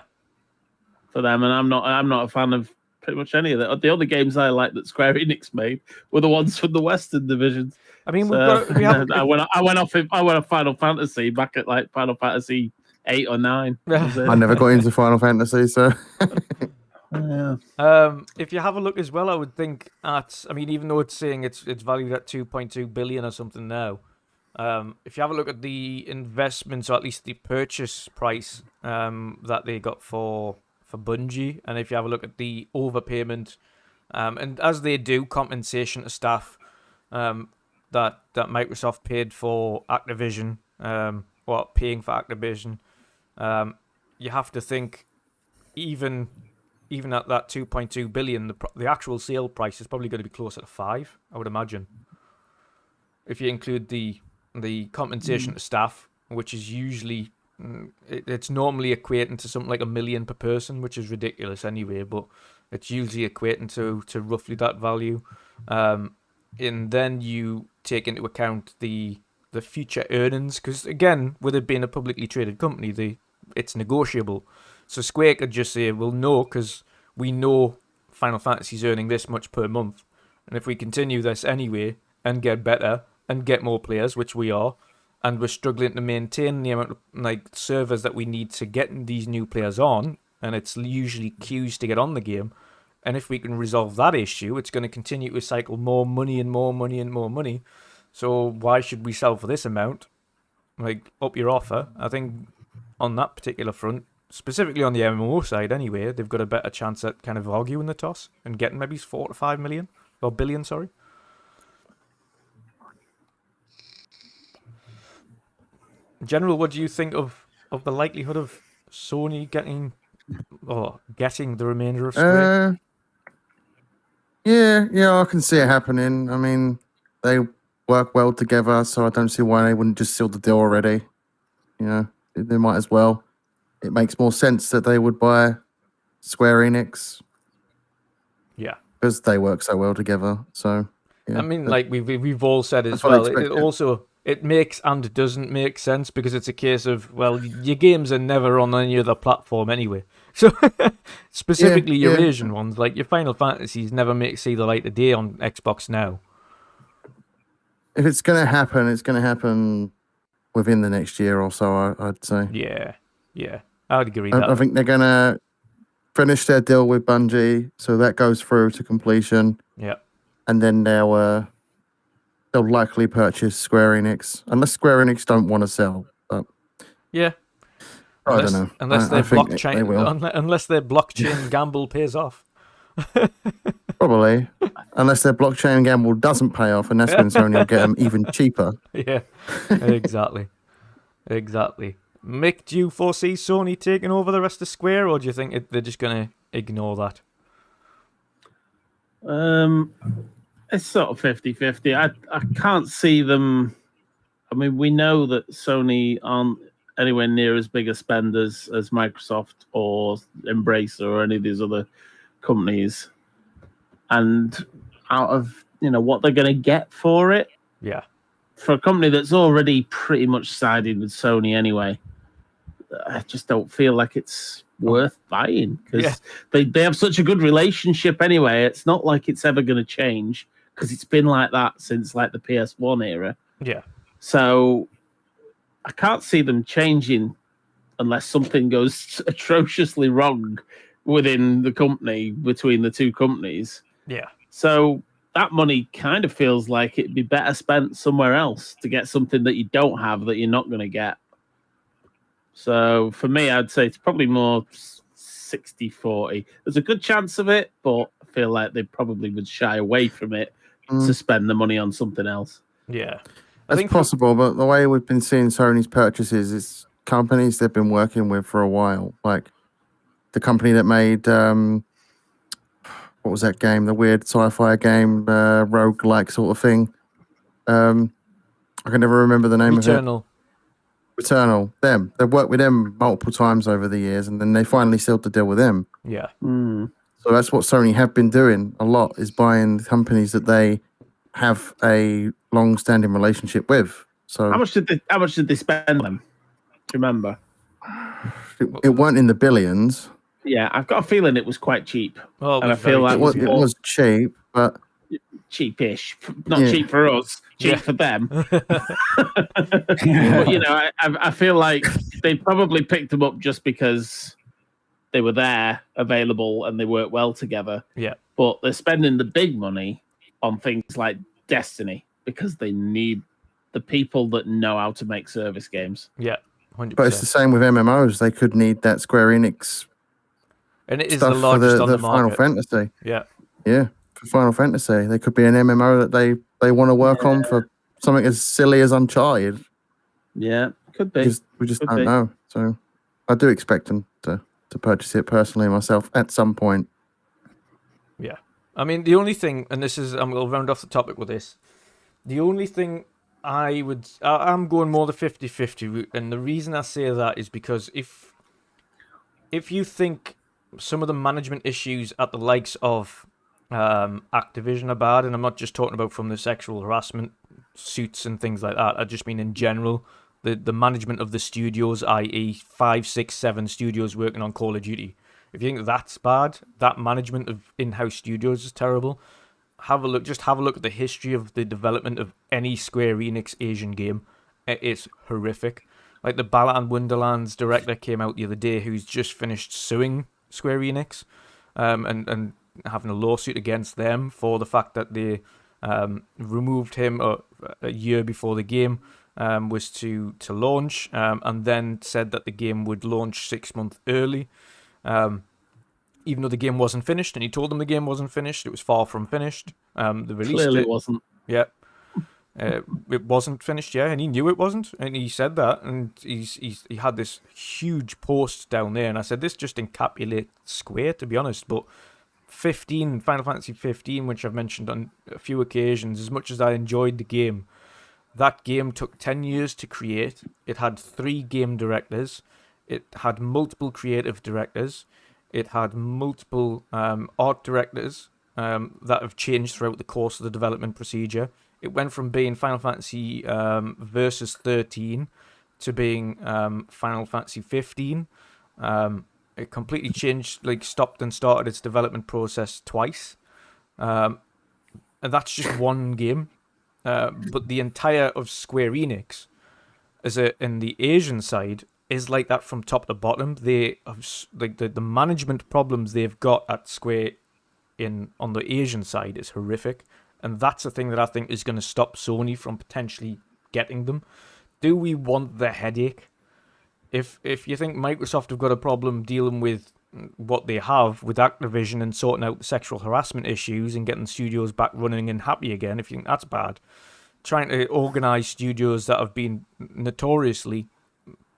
For them, and I'm not a fan of pretty much any of that. The only games I like that Square Enix made were the ones from the Western divisions. I mean, I went off Final Fantasy back at like Final Fantasy 8 or 9. I never got into Final Fantasy, so. Yeah. If you have a look as well, I would think at. I mean, even though it's saying it's valued at 2.2 billion or something now. If you have a look at the investments, or at least the purchase price that they got for Bungie, and if you have a look at the overpayment, and as they do compensation to staff, that Microsoft paid for Activision, or paying for Activision, you have to think even at that 2.2 billion, the actual sale price is probably going to be closer to 5, I would imagine, if you include the compensation to staff, which is usually it's normally equating to something like $1 million per person, which is ridiculous anyway, but it's usually equating to roughly that value. And then you take into account the future earnings, because again, with it being a publicly traded company, it's negotiable. So Square could just say, well, no, because we know Final Fantasy's earning this much per month, and if we continue this anyway and get better and get more players, which we are, and we're struggling to maintain the amount of servers that we need to get these new players on, and it's usually queues to get on the game. And if we can resolve that issue, it's going to continue to cycle more money and more money and more money. So why should we sell for this amount? Up your offer. I think on that particular front, specifically on the MMO side anyway, they've got a better chance at kind of arguing the toss and getting maybe 4 to 5 million, or billion, sorry. In general, what do you think of the likelihood of Sony getting the remainder of Square? Yeah, I can see it happening. I mean, they work well together, so I don't see why they wouldn't just seal the deal already. You know, they might as well. It makes more sense that they would buy Square Enix. Yeah, because they work so well together. So, yeah. I mean, we've all said as well. It makes and doesn't make sense, because it's a case of, well, your games are never on any other platform anyway. So specifically your Asian ones, like your Final Fantasies, never see the light of day on Xbox now. If it's going to happen, it's going to happen within the next year or so, I'd say. Yeah, I'd agree. I think they're going to finish their deal with Bungie, so that goes through to completion. Yeah, and then they'll likely purchase Square Enix, unless Square Enix don't want to sell. But yeah, I don't know. Unless their blockchain gamble pays off. Probably, unless their blockchain gamble doesn't pay off, and that's when Sony will get them even cheaper. Yeah, exactly. Mick, do you foresee Sony taking over the rest of Square, or do you think they're just going to ignore that? It's sort of 50-50. I can't see them. I mean, we know that Sony aren't anywhere near as big a spenders as Microsoft or Embracer or any of these other companies. And out of, what they're going to get for it. Yeah. For a company that's already pretty much sided with Sony anyway, I just don't feel like it's worth buying, because they have such a good relationship anyway. It's not like it's ever going to change, because it's been like that since like the PS1 era. Yeah. So I can't see them changing unless something goes atrociously wrong within the company, between the two companies. Yeah. So that money kind of feels like it'd be better spent somewhere else to get something that you don't have, that you're not going to get. So for me, I'd say it's probably more 60-40. There's a good chance of it, but I feel like they probably would shy away from it to spend the money on something else. Yeah. That's possible, but the way we've been seeing Sony's purchases is companies they've been working with for a while. Like the company that made what was that game? The weird sci-fi game, rogue-like sort of thing. I can never remember the name of it. Returnal. Them. They've worked with them multiple times over the years, and then they finally sealed the deal with them. Yeah. So that's what Sony have been doing a lot, is buying companies that they have a long-standing relationship with. So how much did they spend on them? Do you remember? It weren't in the billions. Yeah, I've got a feeling it was quite cheap. Well, and I feel like it was cheap, but cheapish. Not cheap for us, cheap for them. But you know, I feel like they probably picked them up just because they were there, available, and they work well together. Yeah. But they're spending the big money on things like Destiny because they need the people that know how to make service games. Yeah, 100%. But it's the same with MMOs. They could need that Square Enix. And it is the largest on the market. Final Fantasy. Yeah. Yeah, for Final Fantasy. They could be an MMO that they want to work on for something as silly as Uncharted. Yeah, could be. We just don't know. So I do expect them to purchase it personally myself at some point. Yeah. I mean, the only thing, and this is, we'll round off the topic with this. The only thing I'm going more the 50-50 route. And the reason I say that is because if you think some of the management issues at the likes of Activision are bad, and I'm not just talking about from the sexual harassment suits and things like that, I just mean in general, the management of the studios, i.e. 5, 6, 7 studios working on Call of Duty. If you think that's bad, that management of in-house studios is terrible, have a look at the history of the development of any Square Enix Asian game. It's horrific. Like the Balan Wonderlands director came out the other day who's just finished suing Square Enix and having a lawsuit against them for the fact that they removed him a year before the game was to launch, and then said that the game would launch 6 months early, even though the game wasn't finished, and he told them the game wasn't finished. It was far from finished. They released Clearly it wasn't. Yeah. It wasn't finished, and he knew it wasn't, and he said that, and he had this huge post down there, and I said, this just encapsulates Square, to be honest, but Final Fantasy 15, which I've mentioned on a few occasions, as much as I enjoyed the game, that game took 10 years to create. It had 3 game directors. It had multiple creative directors. It had multiple art directors that have changed throughout the course of the development procedure. It went from being Final Fantasy Versus 13 to being Final Fantasy 15. It completely changed, stopped and started its development process twice. And that's just one game. But the entire of Square Enix, in the Asian side, is like that from top to bottom. They have the management problems they've got at Square on the Asian side is horrific. And that's the thing that I think is going to stop Sony from potentially getting them. Do we want the headache? If you think Microsoft have got a problem dealing with what they have with Activision and sorting out the sexual harassment issues and getting studios back running and happy again, if you think that's bad, trying to organise studios that have been notoriously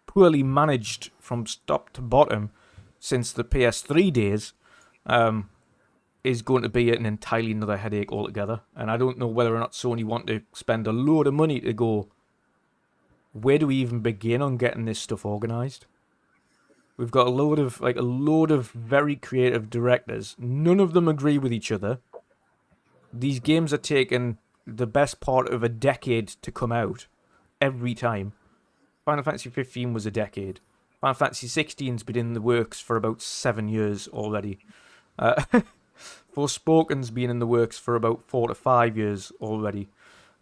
poorly managed from top to bottom since the PS3 days, is going to be an entirely another headache altogether. And I don't know whether or not Sony want to spend a load of money to go, where do we even begin on getting this stuff organised? We've got a load of very creative directors. None of them agree with each other. These games are taking the best part of a decade to come out every time. Final Fantasy 15 was a decade. Final Fantasy 16's been in the works for about 7 years already. Forspoken's been in the works for about 4 to 5 years already.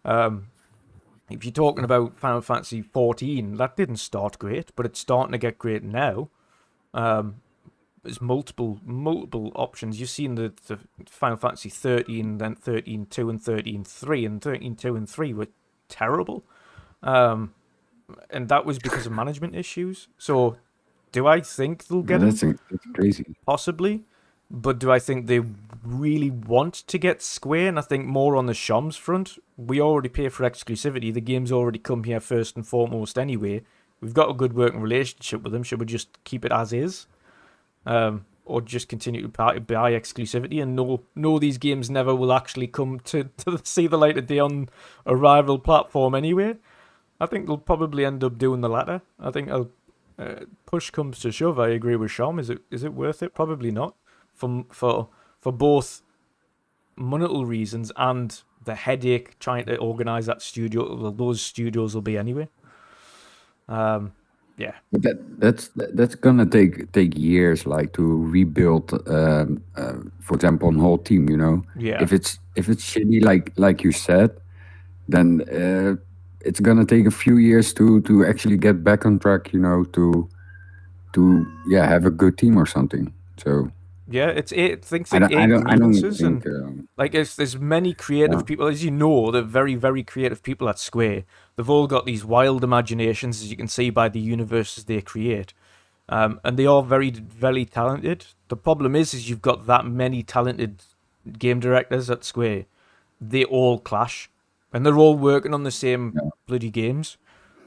If you're talking about Final Fantasy 14, that didn't start great, but it's starting to get great now. There's multiple options. You've seen the Final Fantasy 13, then 13.2 and 13.3, and 13.2 and 3 were terrible. And that was because of management issues. So, do I think they'll get it? That's crazy. Possibly. But do I think they really want to get Square? And I think more on the Shom's front. We already pay for exclusivity. The game's already come here first and foremost anyway. We've got a good working relationship with them. Should we just keep it as is? Or just continue to buy exclusivity and know these games never will actually come to see the light of day on a rival platform anyway? I think they'll probably end up doing the latter. I think push comes to shove. I agree with Shom. Is it worth it? Probably not. For both monetary reasons and the headache trying to organize that studio. Well, those studios will be anyway. Yeah. But that's gonna take years, like to rebuild. For example, a whole team. You know, Yeah. if it's shitty, like you said, then it's gonna take a few years to actually get back on track. You know, to have a good team or something. So. Yeah, it's things I like don't grievances think. and like there's many creative people, as you know, they're very, very creative people at Square. They've all got these wild imaginations, as you can see by the universes they create, and they are very, very talented. The problem is you've got that many talented game directors at Square. They all clash, and they're all working on the same bloody games.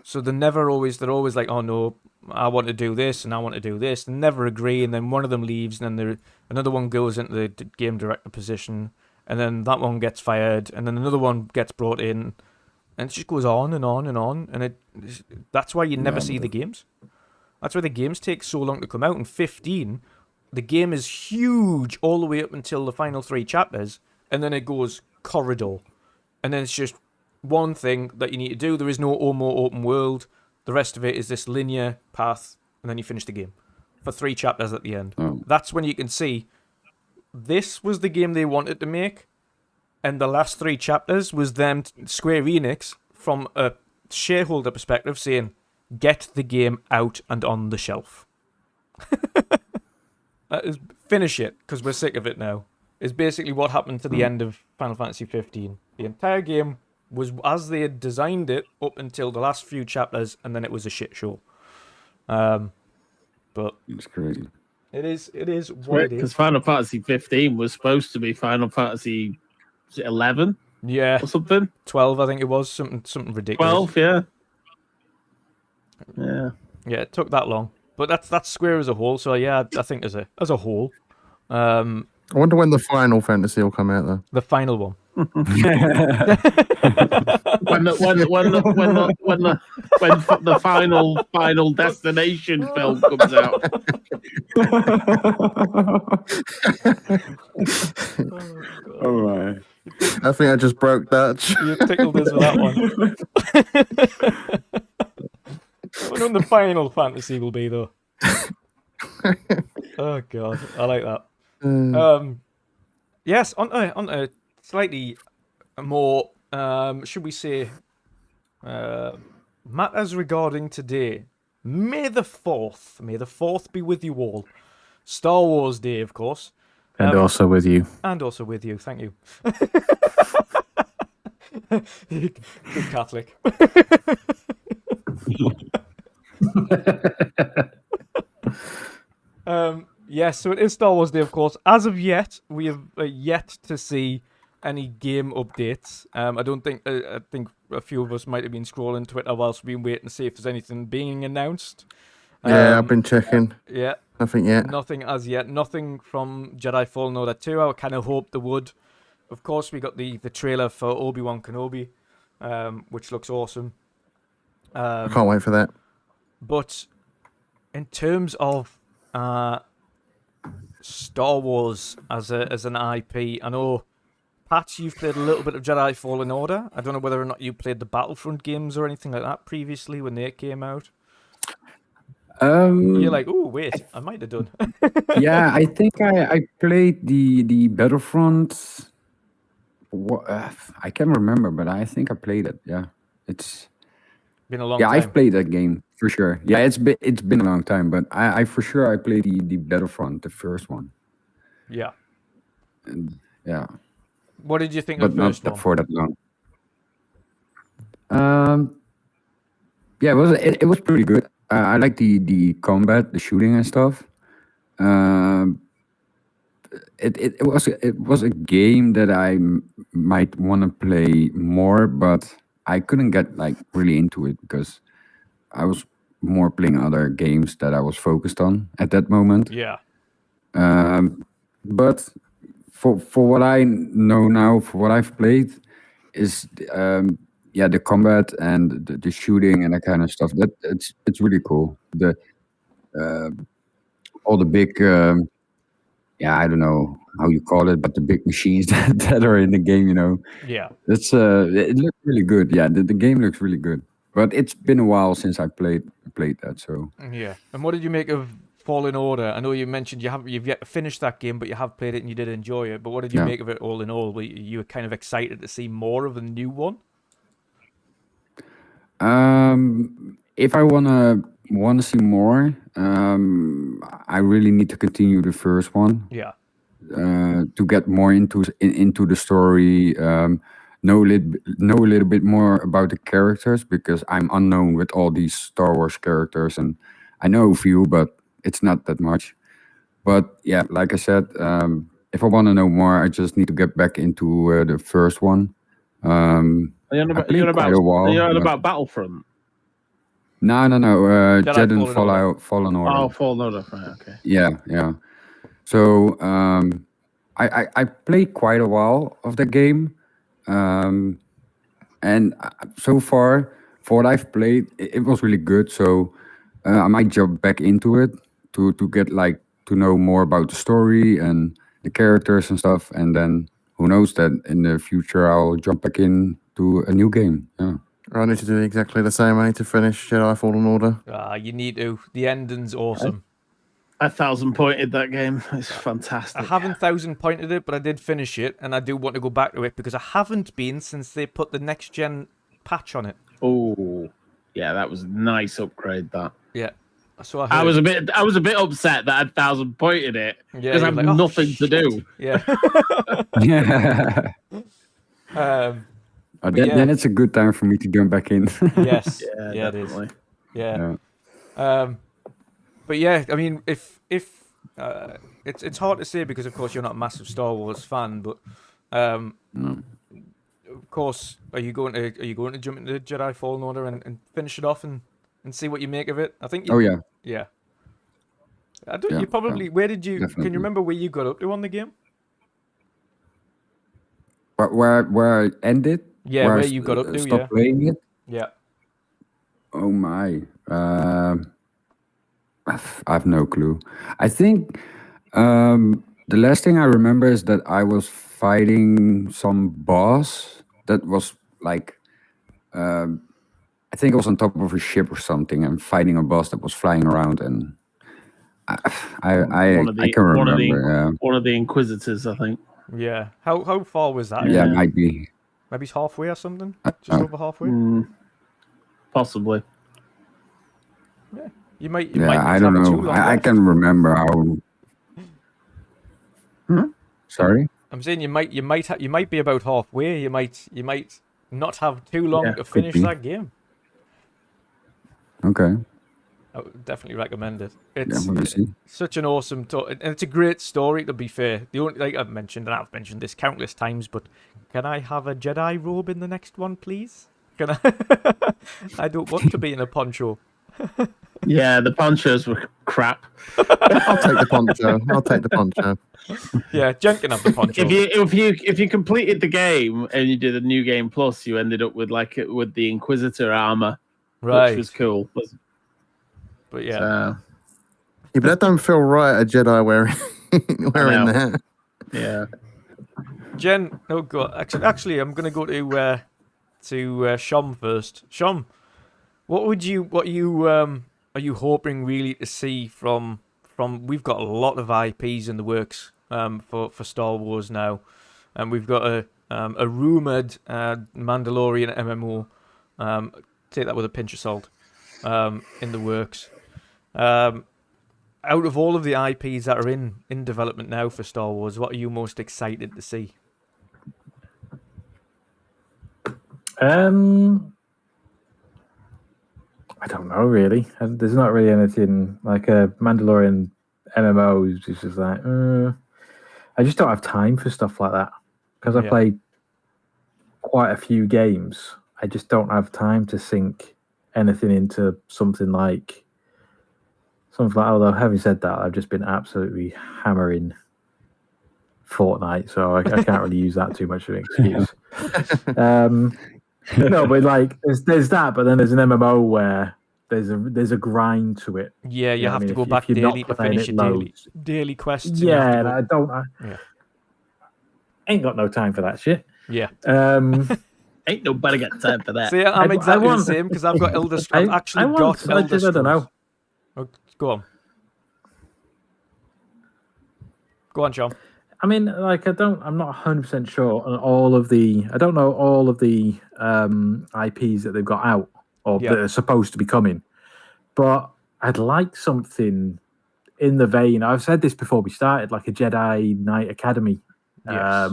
So they're always like, oh no, I want to do this and I want to do this. They never agree, and then one of them leaves, and then another one goes into the game director position, and then that one gets fired, and then another one gets brought in, and it just goes on and on and on. And that's why you never see the games. That's why the games take so long to come out. In 15, the game is huge all the way up until the final 3 chapters, and then it goes corridor, and then it's just one thing that you need to do. There is no more open world. The rest of it is this linear path, and then you finish the game for 3 chapters at the end. That's when you can see this was the game they wanted to make, and the last 3 chapters was them, Square Enix, from a shareholder perspective, saying, get the game out and on the shelf. Finish it, because we're sick of it now, is basically what happened to the end of Final Fantasy 15. The entire game was as they had designed it up until the last few chapters, and then it was a shit show. But It's crazy. it is what it is. Because Final Fantasy 15 was supposed to be Final Fantasy 11 Yeah, or something. 12, I think it was something ridiculous. 12, yeah. Yeah. Yeah, it took that long, but that's Square as a whole. So yeah, I think as a whole, I wonder when the Final Fantasy will come out though. the final one. When the final destination film comes out. Oh my. I think I just broke Dutch. You tickled us with that one. I wonder when the Final Fantasy will be though. Oh god, I like that. Yes, on a slightly more, should we say, matters regarding today. May the 4th be with you all. Star Wars Day, of course. And also with you. And also with you, thank you. Good Catholic. Yes, so it is Star Wars Day, of course. As of yet, we have yet to see any game updates. I don't think. I think a few of us might have been scrolling Twitter whilst we've been waiting to see if there's anything being announced. Yeah, I've been checking. Yeah, Nothing yet. nothing as yet. Nothing from Jedi Fallen Order 2. I kind of hoped they would. Of course, we got the trailer for Obi-Wan Kenobi, which looks awesome. I can't wait for that. But in terms of Star Wars as an IP, I know, Pat, you've played a little bit of Jedi Fallen Order. I don't know whether or not you played the Battlefront games or anything like that previously when they came out. You're like, oh wait, I might have done. Yeah, I think I played the Battlefront. I can't remember, but I think I played it. Yeah, it's Been a long yeah. time. I've played that game for sure. Yeah, it's been a long time, but I for sure I played the Battlefront, the first one. Yeah. And yeah, What did you think but of the not first one? for that long. Yeah, it was pretty good. I like the combat, the shooting and stuff. it was a game that I might want to play more, but I couldn't get like really into it because I was more playing other games that I was focused on at that moment. Yeah. But for what I know now, for what I've played, is the combat and the shooting and that kind of stuff. That it's really cool. The all the big I don't know how you call it, but the big machines that are in the game, Yeah. it's it looks really good. Yeah, the game looks really good. But it's been a while since I played that. So Yeah. And what did you make of Fallen Order? I know you mentioned you've yet to finish that game, but you have played it and you did enjoy it. But what did you make of it all in all? Were you kind of excited to see more of the new one? If I wanna see more, I really need to continue the first one. Yeah. To get more into the story, know a little bit more about the characters, because I'm unknown with all these Star Wars characters, and I know a few, but it's not that much. But yeah, like I said, if I want to know more, I just need to get back into the first one. Are you on I played quite a while, but- about Battlefront? No. Jedi Fallen Order. Oh, Fallen Order. Right, okay. Yeah. So I played quite a while of the game, and so far, for what I've played, it was really good. So I might jump back into it to get to know more about the story and the characters and stuff, and then who knows, that in the future I'll jump back into a new game. Yeah. I need to do exactly the same. I need to finish Jedi Fallen Order. You need to. The ending's awesome. I 1,000-pointed that game. It's fantastic. I haven't 1,000-pointed it, but I did finish it, and I do want to go back to it because I haven't been since they put the next gen patch on it. Oh, yeah, that was a nice upgrade. That. Yeah. So I was a bit upset that I'd 1,000-pointed it because I have nothing to do. Yeah. Yeah. Then it's a good time for me to jump back in. Yes. Yeah, definitely. it is. Yeah. But yeah, I mean, if it's hard to say because of course you're not a massive Star Wars fan, but of course, are you going to jump into Jedi Fallen Order and finish it off and see what you make of it? I think. Yeah. I don't. You probably. Where did you? Definitely. Can you remember where you got up to on the game? Where I ended? Yeah, where you got up to? Stopped playing it. Yeah. Oh my. I've no clue. I think the last thing I remember is that I was fighting some boss that was like, I think it was on top of a ship or something, and fighting a boss that was flying around, and I can remember. One of the Inquisitors, I think. Yeah. How far was that? Yeah, might be. Maybe it's halfway or something. Just over halfway. Possibly. Yeah. You might. I don't know. I can remember how. Sorry. I'm saying you might be about halfway. You might not have too long to finish that game. Okay. I would definitely recommend it. Let me see. Such an awesome and it's a great story. To be fair, the only I've mentioned this countless times, but can I have a Jedi robe in the next one, please? Can I? I don't want to be in a poncho. Yeah, the ponchos were crap. I'll take the poncho. Yeah, Jen can have the poncho. If you completed the game and you did a new game plus, you ended up with the Inquisitor armor, right? Which was cool. But yeah. But that don't feel right. A Jedi wearing that. Yeah. Jen, oh god. Actually, I'm gonna go to Shom first. Shom, are you hoping really to see from? We've got a lot of IPs in the works for Star Wars now, and we've got a rumored Mandalorian MMO. Take that with a pinch of salt. In the works. Out of all of the IPs that are in development now for Star Wars, what are you most excited to see? I don't know really. There's not really anything like a Mandalorian MMO. It's just like I just don't have time for stuff like that because I Yeah. play quite a few games. I just don't have time to sink anything into something like. Although having said that, I've just been absolutely hammering Fortnite, so I can't really use that too much of an excuse. No, but like there's that, but then there's an MMO where there's a grind to it. Yeah, you know have what I to mean? go back If you're not daily to playing finish it your loads. daily quests. And Yeah, and you have to go, I ain't got no time for that shit. yeah. Ain't nobody got time for that. See, I'm I exactly want- the same because I've got Elder Scrolls. I've actually I want- got I Elder just- I don't know. Scrolls. Oh, go on. Go on, Sean. I mean, like I'm not 100% sure on all of the. I don't know all of the IPs that they've got out or Yeah. that are supposed to be coming, but I'd like something in the vein. I've said this before we started, like a Jedi Knight Academy, Yes.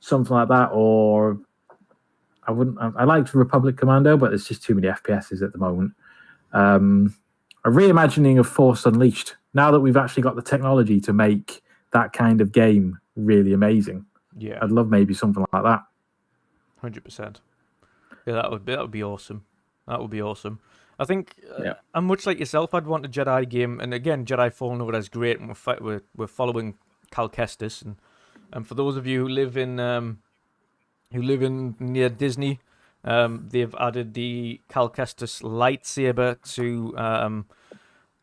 something like that. Or I wouldn't. I liked Republic Commando, but there's just too many FPSs at the moment. A reimagining of Force Unleashed. Now that we've actually got the technology to make that kind of game really amazing, Yeah. I'd love maybe something like that. 100%. Yeah, that would be awesome. That would be awesome. I think Yeah. I'm much like yourself. I'd want a Jedi game, and again, Jedi Fallen Order is great, and we're following Cal Kestis, and for those of you who live in near Disney, they've added the Cal Kestis lightsaber to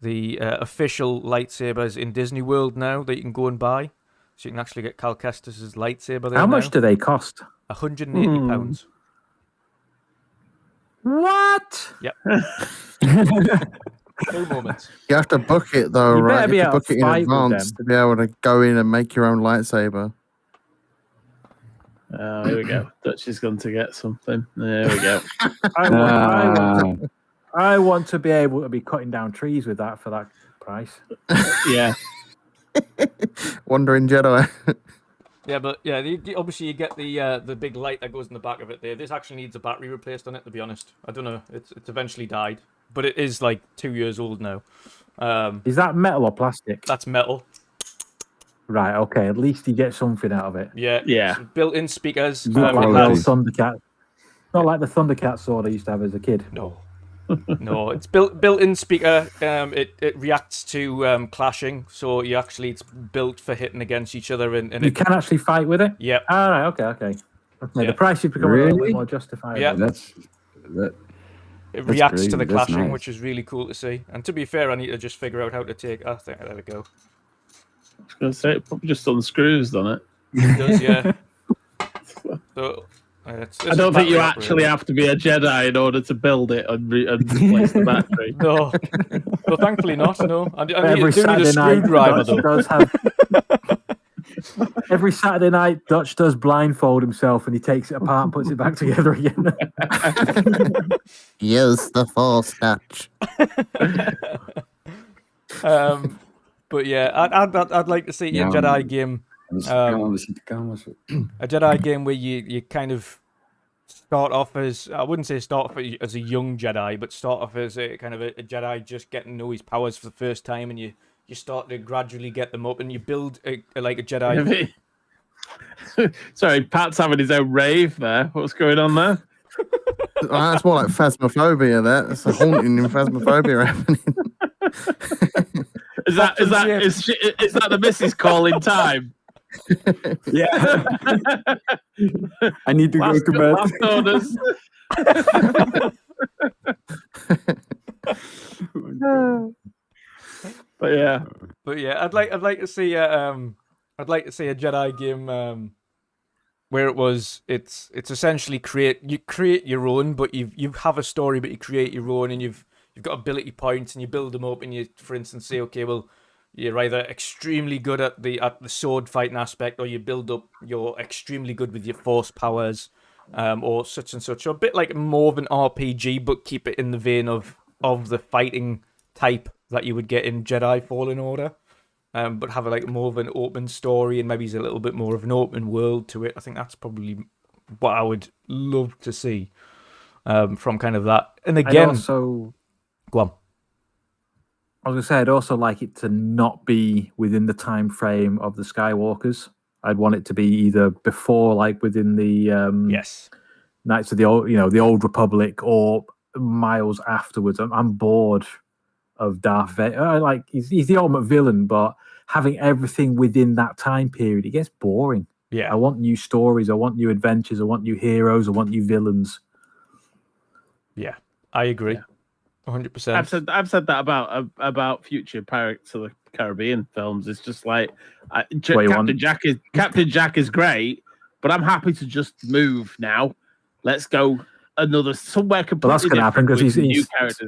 the official lightsabers in Disney World now that you can go and buy, so you can actually get Cal Kestis' lightsaber there. How much do they cost? £180. What? Yep. 2 moments. You have to book it though, You right? better be You have to able book to it in fight with advance them. to be able to go in and make your own lightsaber. Here we go. Dutch is going to get something. There we go. I want to be able to be cutting down trees with that for that price. Yeah. Wandering Jedi. Yeah, but yeah, obviously you get the big light that goes in the back of it there. This actually needs a battery replaced on it, to be honest. I don't know. It's eventually died, but it is like 2 years old now. Is that metal or plastic? That's metal. Right, okay. At least you get something out of it. Yeah. Yeah. Some built-in speakers. Good Not like it the old has- Thundercat. Not like the Thundercat sword I used to have as a kid. No. No, it's built-in speaker. It reacts to clashing, so it's built for hitting against each other, and You it, can actually fight with it? yeah, All right, okay. Yeah. The price has become a little Really? bit more justifiable. Yeah. That's it That's reacts to crazy, the that's clashing, nice. which is really cool to see. And to be fair, I need to just figure out how to take. I think there we go. I was going to say, it probably just unscrews, doesn't it? It does, yeah. So I don't think you actually have to be a Jedi in order to build it and replace the battery. No, no, thankfully not. No, I do Every need a Saturday night, screwdriver Dutch though. does have. Every Saturday night, Dutch does blindfold himself and he takes it apart and puts it back together again. Use the Force touch. But yeah, I'd like to see a Yeah, Jedi game. we ziet de kamers. A Jedi game where you kind of start off as, I wouldn't say start off as a young Jedi, but start off as a kind of a Jedi just getting to know his powers for the first time, and you start to gradually get them up, and you build like a Jedi. Sorry, Pat's having his own rave there. What's going on there? That's more like phasmophobia. That's a haunting in phasmophobia happening. Is that the missus calling time? Yeah. I need to go to bed. Last orders. But yeah, I'd like to see a Jedi game where it's essentially create your own, but you have a story, but you create your own, and you've got ability points, and you build them up, and you, for instance, say, okay, well, you're either extremely good at the sword fighting aspect, or you build up, you're extremely good with your force powers, or such and such. So a bit like more of an RPG, but keep it in the vein of the fighting type that you would get in Jedi Fallen Order, but have like more of an open story, and maybe a little bit more of an open world to it. I think that's probably what I would love to see from kind of that. And again, So go on. I was going to say, I'd also like it to not be within the time frame of the Skywalkers. I'd want it to be either before, like within the Yes. Knights of the Old, the Old Republic, or miles afterwards. I'm bored of Darth Vader. Like he's the ultimate villain, but having everything within that time period, it gets boring. Yeah. I want new stories. I want new adventures. I want new heroes. I want new villains. Yeah, I agree. 100%. I've said that about future Pirates of the Caribbean films. It's just like Captain Jack is great, but I'm happy to just move now. Let's go somewhere completely. But that's going to happen because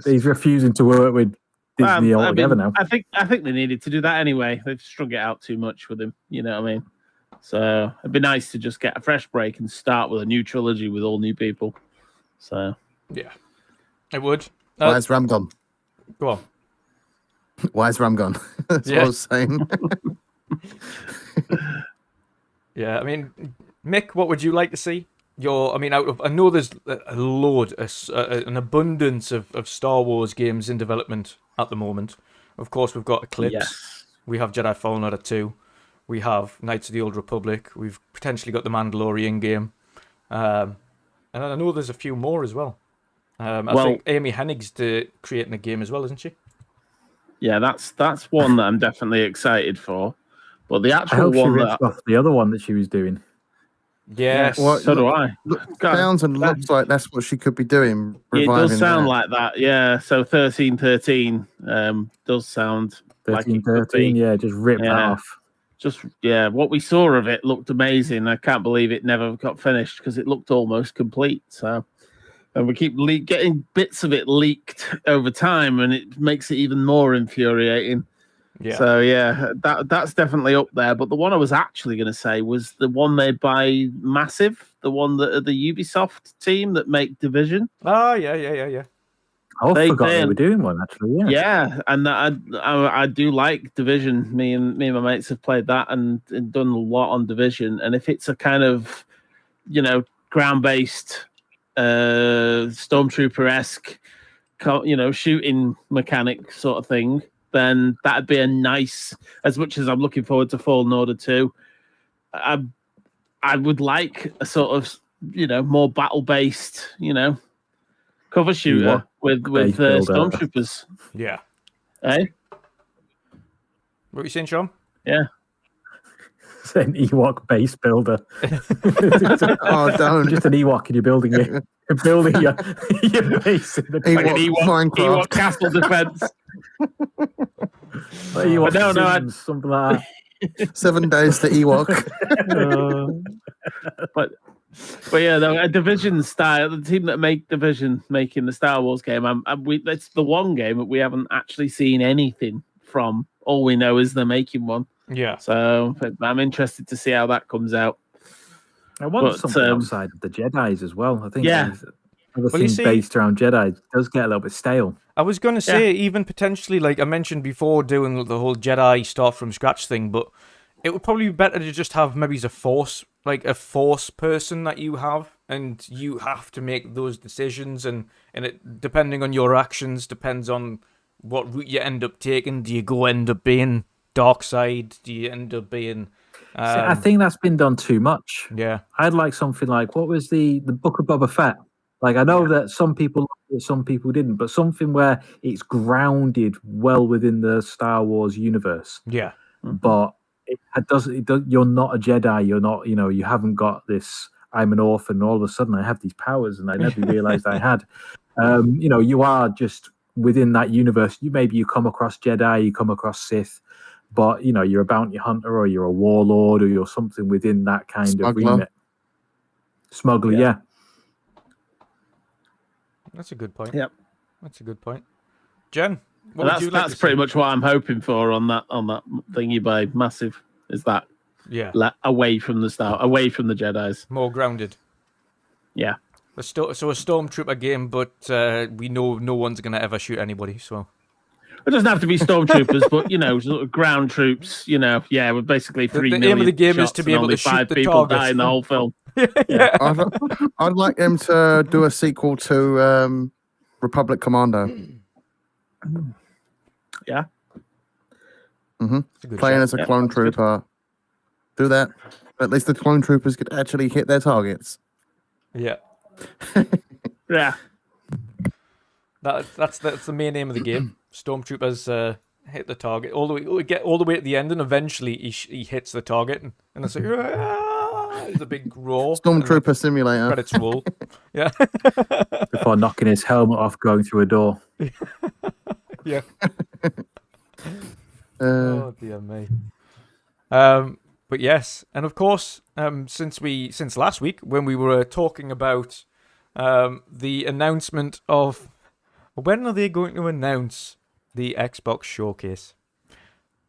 he's refusing to work with Disney altogether now. I think they needed to do that anyway. They've strung it out too much with him. You know what I mean? So it'd be nice to just get a fresh break and start with a new trilogy with all new people. So yeah, it would. Why is Ram gone? Go on. Why is Ram gone? That's what I was saying. Yeah, I mean, Mick, what would you like to see? I know there's a load, an abundance of Star Wars games in development at the moment. Of course, we've got Eclipse. Yes. We have Jedi Fallen Order 2. We have Knights of the Old Republic. We've potentially got the Mandalorian game. And I know there's a few more as well. I think Amy Hennig's creating a game as well, isn't she? Yeah, that's one that I'm definitely excited for. But the I actual hope she one rips off the other one that she was doing. Yes. Well, so do I. Sounds and looks like that's what she could be doing. It does sound like that, yeah. So 1313 does sound like it could be. Yeah, just rip that off. What we saw of it looked amazing. I can't believe it never got finished because it looked almost complete. So, and we keep getting bits of it leaked over time, and it makes it even more infuriating. Yeah. So yeah, that's definitely up there. But the one I was actually going to say was the one made by Massive, the one that the Ubisoft team that make Division. Oh yeah. I forgot they were doing one actually. Yeah, and I do like Division. Me and my mates have played that and done a lot on Division. And if it's a kind of ground-based Stormtrooper-esque shooting mechanic sort of thing, then that'd be a nice. As much as I'm looking forward to Fallen Order 2, I would like a sort of more battle-based cover shooter with stormtroopers. Yeah. Hey? What are you saying, Sean? Yeah. It's an Ewok base builder. Oh, don't. Just an Ewok and you're building it. You're building your base in the Ewok castle defense. Something like that. 7 days to Ewok. But yeah, a Division style, the team that make Division making the Star Wars game, it's the one game that we haven't actually seen anything from. All we know is they're making one. Yeah. So I'm interested to see how that comes out. I want something outside of the Jedis as well. I think everything based around Jedi does get a little bit stale. I was going to say, even potentially, like I mentioned before, doing the whole Jedi start from scratch thing, but it would probably be better to just have maybe a force person that you have, and you have to make those decisions, and it, depending on your actions, depends on what route you end up taking. Do you end up being dark side? Do you end up being... I think that's been done too much. Yeah. I'd like something like, what was the Book of Boba Fett? Like, I know that some people liked it, some people didn't, but something where it's grounded well within the Star Wars universe. Yeah. But you're not a Jedi. You're not, you haven't got this, I'm an orphan, and all of a sudden I have these powers and I never realized I had. You are just within that universe. You come across Jedi, you come across Sith, but you're a bounty hunter or you're a warlord or you're something within that kind of remit. Smuggler, yeah. That's a good point. Yep. That's a good point. Jen, that's pretty much what I'm hoping for on that thingy by Massive. Is that away from the Jedis, more grounded. Yeah. So a Stormtrooper game, but we know no one's gonna ever shoot anybody. So it doesn't have to be Stormtroopers, but sort of ground troops. With basically 3 million. The aim of the game is to be able to shoot 5 the people targets. die in the whole film. Yeah. I'd like them to do a sequel to Republic Commando. Yeah. It's a good Playing shout. as a Yeah, clone that's good. trooper. Do that. At least the clone troopers could actually hit their targets. Yeah. Yeah. That's the main aim of the game. Stormtroopers hit the target all the way. We get all the way at the end, and eventually he hits the target, and it's like there's a big roar. and then Stormtrooper simulator. credits roll. Yeah, Before knocking his helmet off, going through a door. yeah. Uh, Oh dear me. But yes, and of course, since last week when we were talking about the announcement of when are they going to announce the Xbox showcase?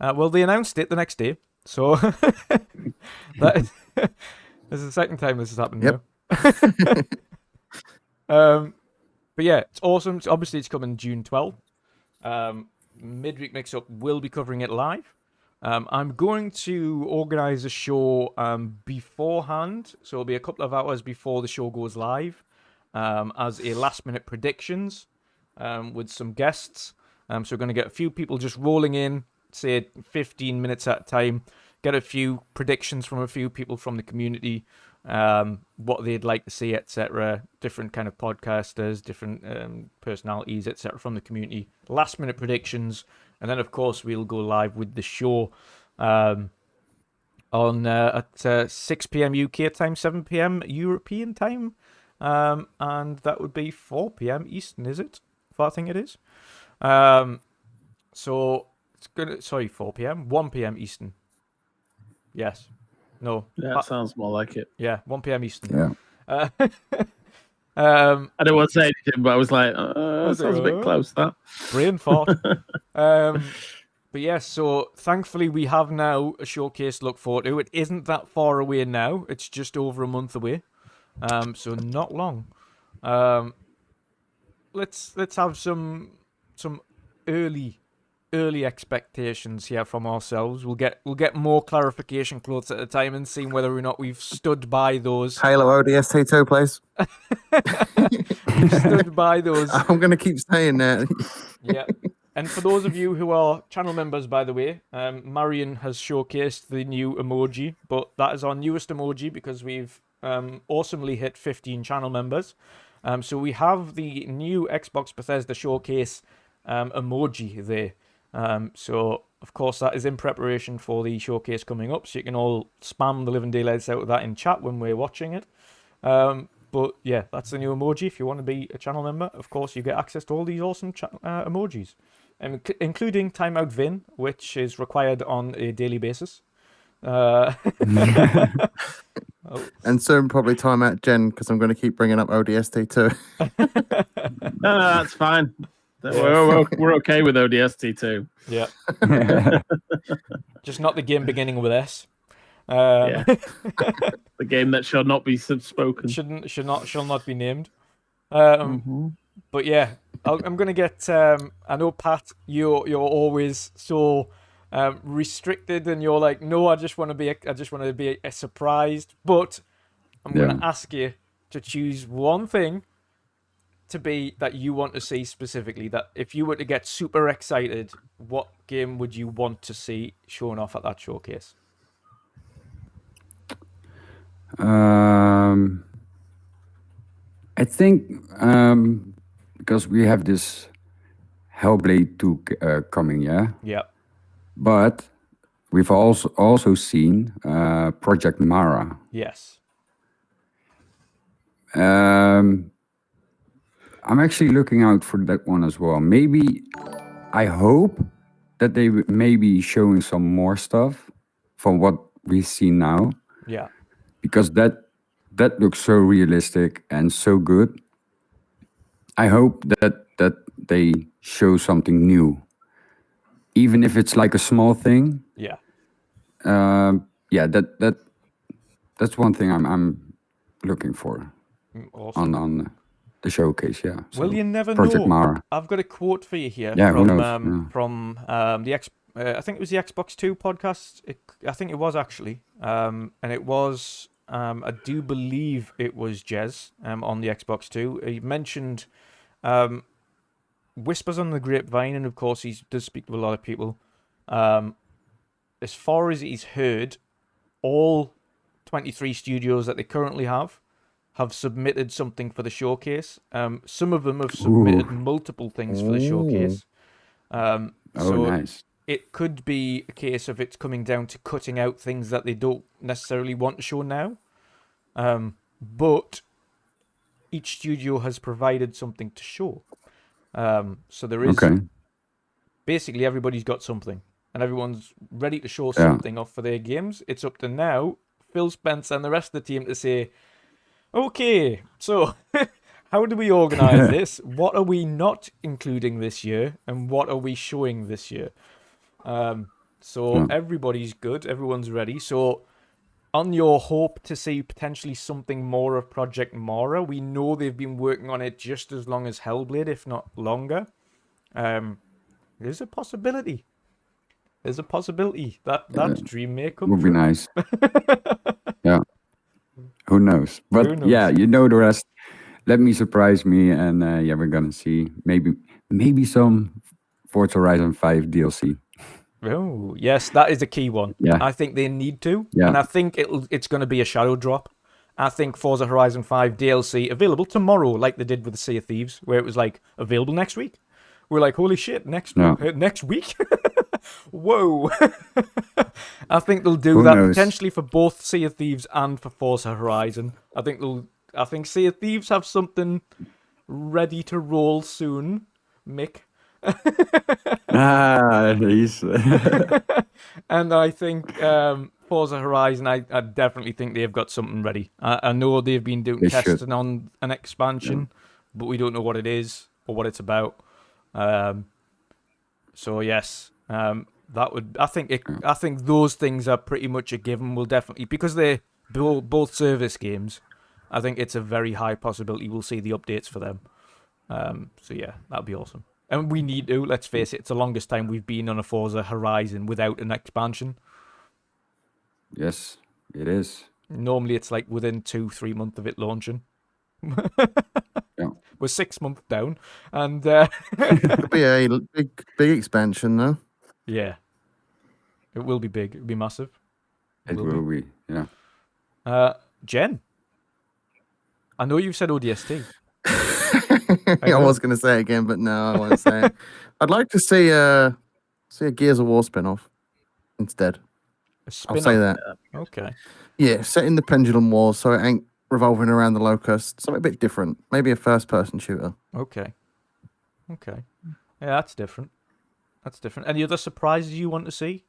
Well, they announced it the next day, so that is this is the second time this has happened. Yep. Now. But yeah, it's awesome. Obviously, it's coming June 12th. Midweek Mix-Up will be covering it live. I'm going to organise a show beforehand, so it'll be a couple of hours before the show goes live, as a last-minute predictions with some guests. So we're going to get a few people just rolling in, say 15 minutes at a time, get a few predictions from a few people from the community, what they'd like to see, etc. Different kind of podcasters, different personalities, etc. from the community. Last-minute predictions. And then, of course, we'll go live with the show at 6 p.m. UK time, 7 p.m. European time. And that would be 4 p.m. Eastern, is it? I think it is. So, it's gonna... Sorry, 4 p.m. 1 p.m. Eastern. Yes. No. Yeah, that sounds more like it. Yeah, 1 p.m. Eastern. Yeah. I didn't want to say anything, but I was like, sounds a bit close, that. Brain fart. But yes, so thankfully we have now a showcase to look forward to. It isn't that far away now. It's just over a month away. So not long. Let's have some early expectations here from ourselves. We'll get more clarification close at the time and see whether or not we've stood by those. Halo ODST2, please. We've stood by those. I'm going to keep saying that. Yeah. And for those of you who are channel members, by the way, Marion has showcased the new emoji, but that is our newest emoji because we've awesomely hit 15 channel members. So we have the new Xbox Bethesda showcase emoji there. So, of course, that is in preparation for the showcase coming up, so you can all spam the living daylights out of that in chat when we're watching it. But, yeah, that's the new emoji. If you want to be a channel member, of course, you get access to all these awesome emojis, including Timeout Vin, which is required on a daily basis. And soon probably time out Jen, because I'm going to keep bringing up ODST2. No, that's fine. We're okay with ODST too. Yeah. Just not the game beginning with S. Yeah. The game that shall not be spoken. Shall not be named. But yeah, I'm gonna get. I know Pat, you're always so restricted, and you're like, no, I just want to be surprised. But I'm gonna ask you to choose one thing to be that you want to see specifically. That if you were to get super excited, what game would you want to see shown off at that showcase? I think because we have this Hellblade 2 coming, yeah? Yeah. But we've also seen Project Mara. Yes. I'm actually looking out for that one as well. Maybe, I hope that they may be showing some more stuff from what we see now. Yeah. Because that looks so realistic and so good. I hope that they show something new, even if it's like a small thing. Yeah. That's one thing I'm looking for Awesome. on the showcase. Yeah. Well, you never Project know. Mara. I've got a quote for you here Yeah, who from knows? from the I think it was the Xbox 2 podcast. I think it was actually, and it was. I do believe it was Jez on the Xbox 2. He mentioned whispers on the grapevine, and of course he does speak to a lot of people. As far as he's heard, all 23 studios that they currently have submitted something for the showcase. Some of them have submitted multiple things for the showcase. Nice. It could be a case of it's coming down to cutting out things that they don't necessarily want to show now. But each studio has provided something to show. So there is basically everybody's got something, and everyone's ready to show something off for their games. It's up to now Phil Spence and the rest of the team to say, okay, so how do we organize this? What are we not including this year, and what are we showing this year? So everybody's good, everyone's ready. So on your hope to see potentially something more of Project Mara, we know they've been working on it just as long as Hellblade, if not longer. There's a possibility. There's a possibility that dream may come Would be true. nice. Yeah. Who knows? But Who knows? yeah, you know the rest. Let me surprise me, and we're gonna see maybe some Forza Horizon 5 DLC. Oh, yes, that is a key one. Yeah. I think they need to. Yeah. And I think it's going to be a shadow drop. I think Forza Horizon 5 DLC available tomorrow, like they did with the Sea of Thieves, where it was like available next week. We're like, holy shit, next week? Whoa. I think they'll do Who that knows? potentially for both Sea of Thieves and for Forza Horizon. I think Sea of Thieves have something ready to roll soon, Mick. He's And I think Forza Horizon, I definitely think they've got something ready. I know they've been doing They testing should. on an expansion, but we don't know what it is or what it's about. So yes, that would. I think those things are pretty much a given. We'll definitely, because they're both service games. I think it's a very high possibility we'll see the updates for them. So yeah, that'd be awesome. And we need to, let's face it, it's the longest time we've been on a Forza Horizon without an expansion. Yes, it is. Normally it's like within 2-3 months of it launching. Yeah. We're 6 months down. And It'll be a big expansion, though. yeah, it will be big. It'll be massive. It will be. Yeah. Jen, I know you've said ODST. I was going to say it again, but no, I won't say it. I'd like to see a Gears of War spin-off instead. A I'll say spin-off. that. Okay. Yeah, set in the Pendulum Wars so it ain't revolving around the Locust. Something a bit different. Maybe a first-person shooter. Okay. Yeah, that's different. Any other surprises you want to see?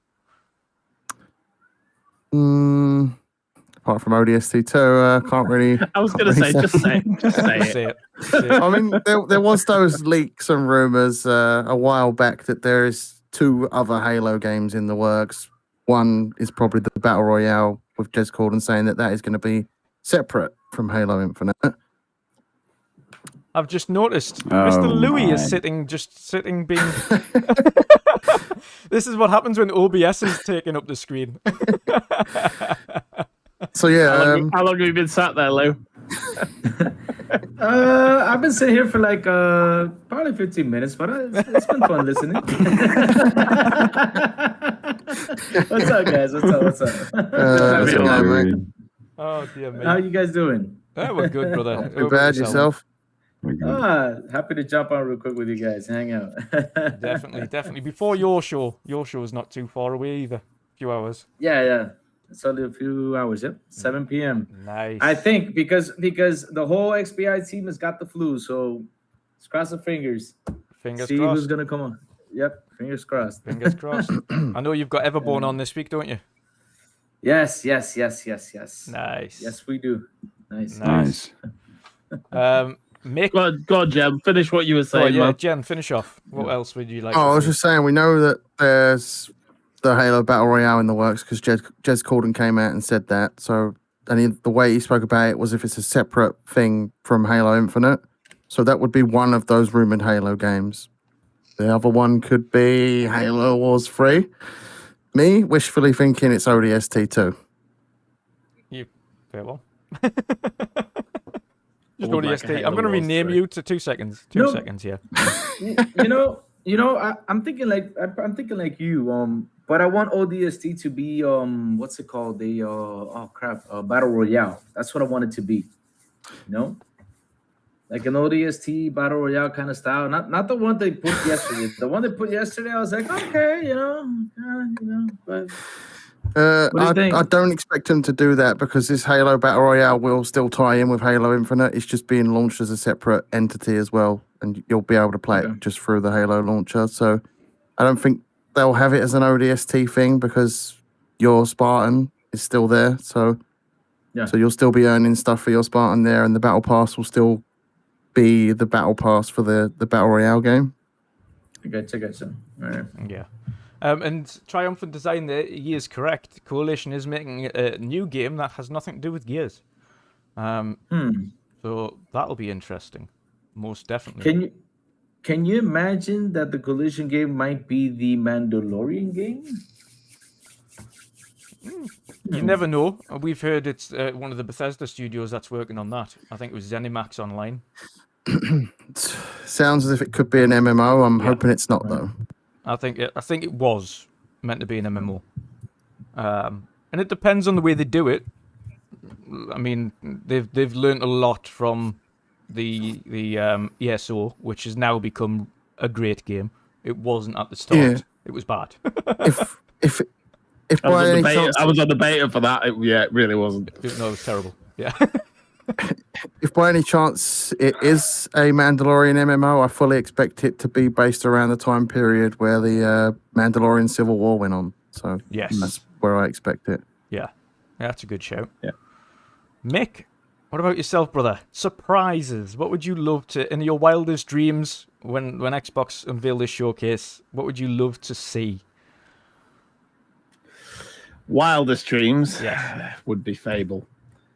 Apart from ODST 2, can't really. I was going to say, just say it. Just say it. Say it. I mean, there was those leaks and rumors a while back that there is 2 other Halo games in the works. One is probably the Battle Royale with Jez Corden saying that is going to be separate from Halo Infinite. I've just noticed Oh Mr. Louis my. is sitting being... This is what happens when OBS is taking up the screen. So yeah, How long have you been sat there, Lou? I've been sitting here for like probably 15 minutes, but it's been fun listening. What's up, guys? What's up? how's it going, mate? Oh, dear me. How you guys doing? Oh, we're good, brother. Too bad yourself. Happy to jump on real quick with you guys. Hang out. Definitely. Before your show is not too far away either. A few hours. Yeah. It's only a few hours. Yep, 7 p.m. Nice. I think because the whole XBI team has got the flu, so let's cross the fingers. Fingers See crossed. who's gonna come on. Yep, fingers crossed. Fingers crossed. I know you've got Everborn on this week, don't you? Yes. Nice. Yes, we do. Nice. Nice. Mick. Go on, Jem. Finish what you were Oh, saying, yeah, man. Jen, finish off. What else would you like Oh, I to was see? just saying, we know that there's the Halo Battle Royale in the works because Jez Corden came out and said that. So, the way he spoke about it was if it's a separate thing from Halo Infinite. So that would be one of those rumored Halo games. The other one could be Halo Wars 3. Me, wishfully thinking it's ODST 2. You fair well. Just would like ODST. a Halo I'm going to Wars rename 3. you to 2 seconds. 2 No. seconds, yeah. I'm thinking like you. But I want ODST to be what's it called? The battle royale. That's what I want it to be. You know, like an ODST battle royale kind of style. Not the one they put yesterday. The one they put yesterday, I was like, okay, but. What do you think? I don't expect them to do that because this Halo Battle Royale will still tie in with Halo Infinite. It's just being launched as a separate entity as well, and you'll be able to play it just through the Halo launcher. So I don't think they'll have it as an ODST thing because your Spartan is still there. So you'll still be earning stuff for your Spartan there, and the Battle Pass will still be the Battle Pass for the Battle Royale game. I got you. All right. Yeah. And Triumphant Design there, he is correct. Coalition is making a new game that has nothing to do with Gears. So that'll be interesting. Most definitely. Can you imagine that the Coalition game might be the Mandalorian game? You never know. We've heard it's one of the Bethesda studios that's working on that. I think it was ZeniMax Online. Sounds as if it could be an MMO. I'm hoping it's not, though. I think it was meant to be an MMO. And it depends on the way they do it. I mean, they've learned a lot from the ESO, which has now become a great game. It wasn't at the start. Yeah. It was bad. if I by any chance, was on the beta for that. It really wasn't. No, it was terrible. Yeah. if by any chance it is a Mandalorian MMO, I fully expect it to be based around the time period where the Mandalorian Civil War went on. So Yes. that's where I expect it. Yeah, that's a good shout. Yeah. Mick, what about yourself, brother? Surprises. What would you love to, in your wildest dreams, when Xbox unveiled this showcase, what would you love to see? Wildest dreams Yes. would be Fable.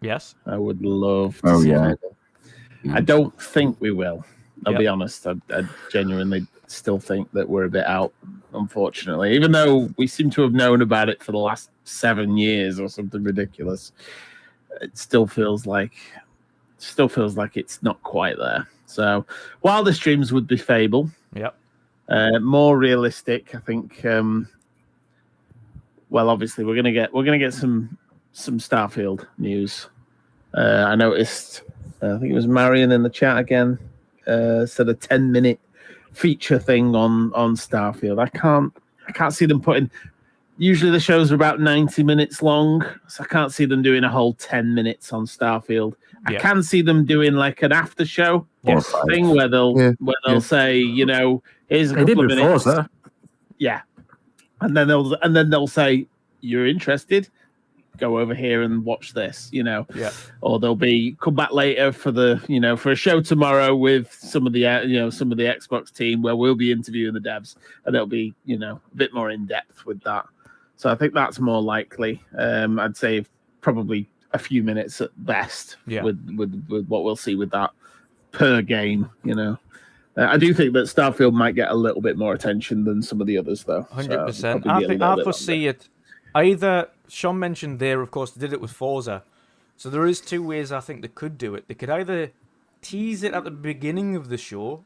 Yes. I would love to see Fable. I don't think we will. I'll be honest. I genuinely still think that we're a bit out, unfortunately. Even though we seem to have known about it for the last 7 years or something ridiculous, it still feels like it's not quite there. So, wildest dreams would be Fable. Yep. More realistic, I think. Well, obviously, we're gonna get some Starfield news. I noticed. I think it was Marion in the chat again. Said a 10-minute feature thing on Starfield. I can't see them putting. Usually the shows are about 90 minutes long, so I can't see them doing a whole 10 minutes on Starfield. I can see them doing like an after show thing where they'll say, here's a couple of minutes. Forza. Yeah, and then they'll say, you're interested, go over here and watch this, or they'll be come back later for the for a show tomorrow with some of the Xbox team where we'll be interviewing the devs, and it'll be a bit more in depth with that. So I think that's more likely. I'd say probably a few minutes at best with what we'll see with that per game. I do think that Starfield might get a little bit more attention than some of the others, though. 100%. I think I foresee it. Either Sean mentioned there, of course, they did it with Forza. So there is two ways I think they could do it. They could either tease it at the beginning of the show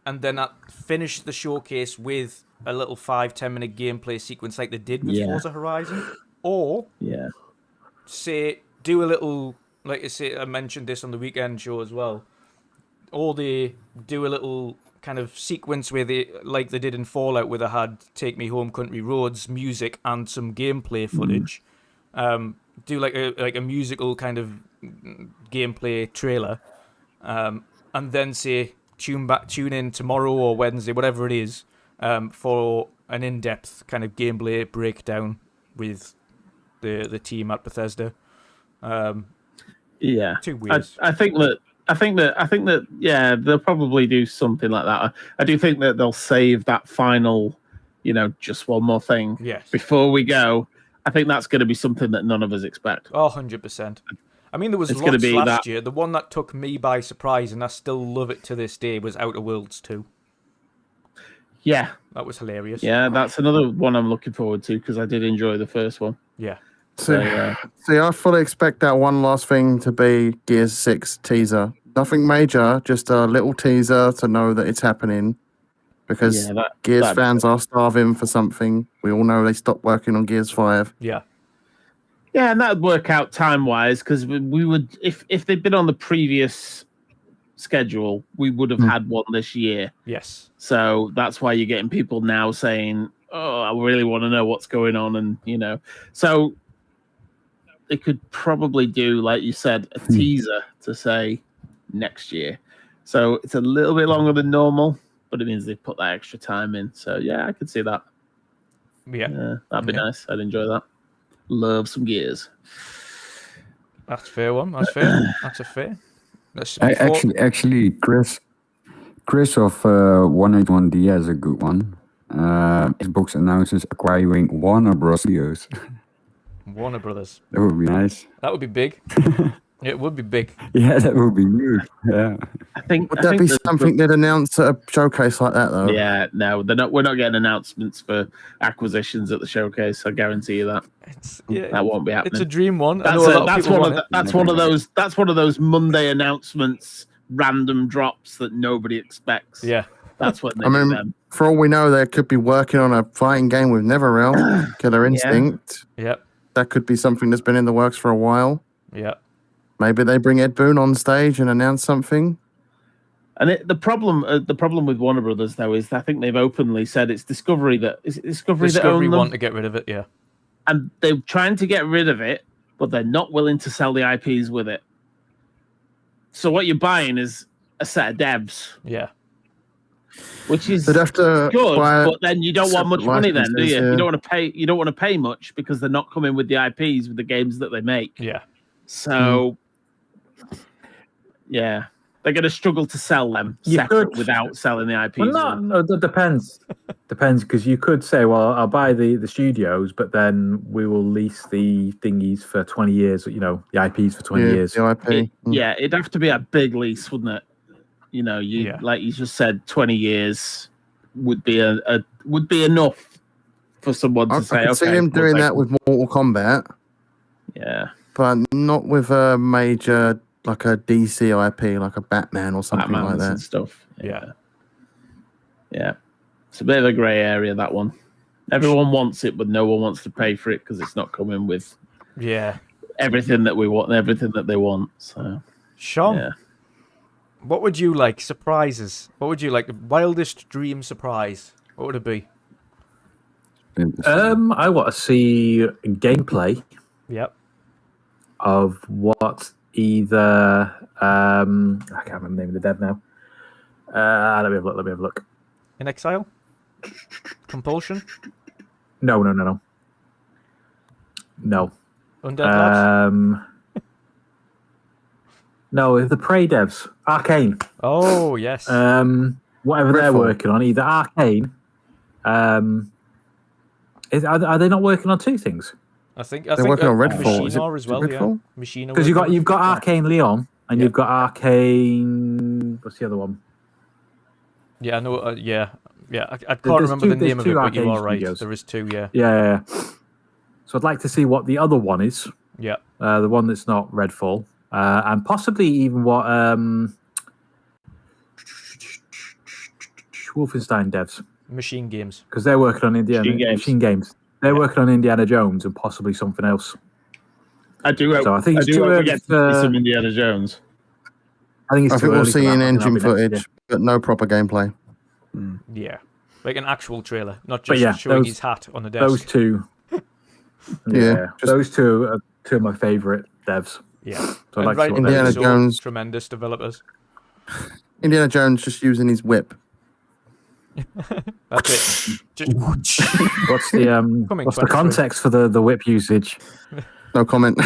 and then finish the showcase with a little 5-10 minute gameplay sequence like they did with Forza Horizon, or say do a little, like I mentioned this on the weekend show as well, or they do a little kind of sequence where they, like they did in Fallout, where they had Take Me Home Country Roads music and some gameplay footage. Do like a musical kind of gameplay trailer, and then say tune in tomorrow or Wednesday, whatever it is, for an in-depth kind of gameplay breakdown with the team at Bethesda. Two ways. I think that they'll probably do something like that. I do think that they'll save that final, just one more thing before we go. I think that's going to be something that none of us expect. 100%. I mean, there was lots last year. The one that took me by surprise, and I still love it to this day, was Outer Worlds 2. Yeah. That was hilarious. Yeah, that's another one I'm looking forward to because I did enjoy the first one. Yeah. See, I fully expect that one last thing to be Gears 6 teaser Nothing major, just a little teaser to know that it's happening. Because Gears fans are starving for something. We all know they stopped working on Gears 5. Yeah. Yeah, and that'd work out time-wise, because we would, if they'd been on the previous schedule, we would have had one this year. Yes. So that's why you're getting people now saying, "Oh, I really want to know what's going on," and so they could probably do, like you said, a teaser to say next year. So it's a little bit longer than normal, but it means they put that extra time in. So yeah, I could see that. Yeah. That'd be nice. I'd enjoy that. Love some Gears. That's a fair one. That's fair. That's a fair. Actually, Chris of 181D has a good one. Xbox announces acquiring Warner Bros. Studios. Warner Brothers. That would be nice. That would be big. It would be big. Yeah, that would be huge. Yeah. Would that be something they'd announce at a showcase like that, though? Yeah, no, they're not. We're not getting announcements for acquisitions at the showcase. I guarantee you that. That won't be happening. It's a dream one. That's one of those Monday announcements, random drops that nobody expects. Yeah, that's what they do. For all we know, they could be working on a fighting game with NetherRealm, Killer Instinct. Yep. That could be something that's been in the works for a while. Yeah. Maybe they bring Ed Boon on stage and announce something. And the problem with Warner Brothers though is I think they've openly said it's Discovery that want to get rid of it. Yeah, and they're trying to get rid of it, but they're not willing to sell the IPs with it. So what you're buying is a set of devs. Yeah, which is they'd have to good, but then you don't want much money, then, do you? Yeah. You don't want to pay. You don't want to pay much because they're not coming with the IPs with the games that they make. Yeah. So. Yeah, they're going to struggle to sell them separate without selling the IPs. Well, no, that depends. Depends, because you could say, well, I'll buy the studios, but then we will lease the thingies for 20 years, the IPs for 20 years. The IP. It'd have to be a big lease, wouldn't it? Like you just said, 20 years would be would be enough for someone to say, I can see them doing that with Mortal Kombat. Yeah. But not with a major... like a DC IP, like a Batman or something like that. And stuff. Yeah. It's a bit of a grey area, that one. Everyone wants it, but no one wants to pay for it because it's not coming with everything that we want and everything that they want. So, Sean, what would you like? Surprises. What would you like? The wildest dream surprise. What would it be? I want to see gameplay. Yep. Of what either I can't remember the name of the dev now. Let me have a look. In Exile? Compulsion? No. Undead Labs? No, the Prey devs. Arcane. Oh, yes. Whatever they're working on, either Arcane. Are they not working on two things? I think they're working on Redfall. Machina as well, yeah. Machina. Because you've got Arcane Leon and you've got Arcane. What's the other one? Yeah, I know. I can't remember the name of it, but you are right. Studios. There is two. Yeah. So I'd like to see what the other one is. Yeah. The one that's not Redfall, and possibly even what Wolfenstein devs. Machine Games. Because they're working on Machine Games. They're working on Indiana Jones and possibly something else. I do hope. So I think it's too early to see some Indiana Jones. I think we'll see in-engine footage, but no proper gameplay. Yeah, like an actual trailer, not just showing his hat on the desk. Those two. Those two are two of my favourite devs. Yeah, so I like Indiana Jones, tremendous developers. Indiana Jones just using his whip. That's it. Just... What's the context for the whip usage? No comment.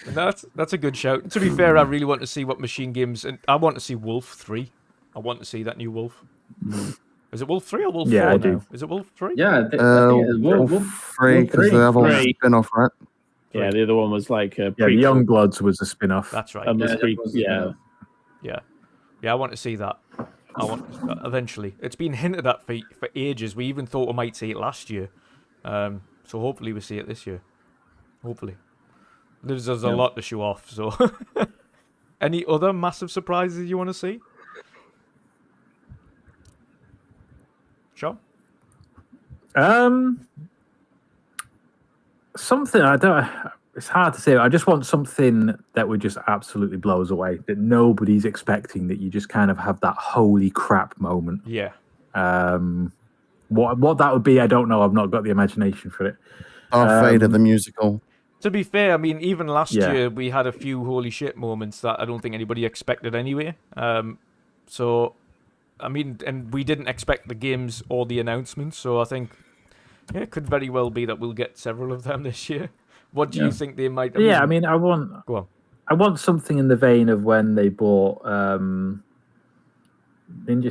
That's a good shout. To be fair, I really want to see what Machine Games, and I want to see Wolf 3. I want to see that new Wolf. Is it Wolf 3 or Wolf 4 I do. now? Is it Wolf 3? Yeah, I think it's Wolf 3, because the other one's a spin-off, right? Yeah, the other one was like a the Youngbloods was a spin-off. That's right. I want to see that. I want eventually. It's been hinted at for ages. We even thought we might see it last year. So hopefully we see it this year. Hopefully. There's a lot to show off, so... Any other massive surprises you want to see? Sure. Something I don't. It's hard to say. I just want something that would just absolutely blow us away, that nobody's expecting. That you just kind of have that holy crap moment. Yeah. What that would be, I don't know. I've not got the imagination for it. Darth Vader the musical. To be fair, I mean, even last Yeah. year we had a few holy shit moments that I don't think anybody expected anyway. So, I mean, and we didn't expect the games or the announcements, so I think it could very well be that we'll get several of them this year. What do you think they might? I mean, I want. Go on. I want something in the vein of when they bought Ninja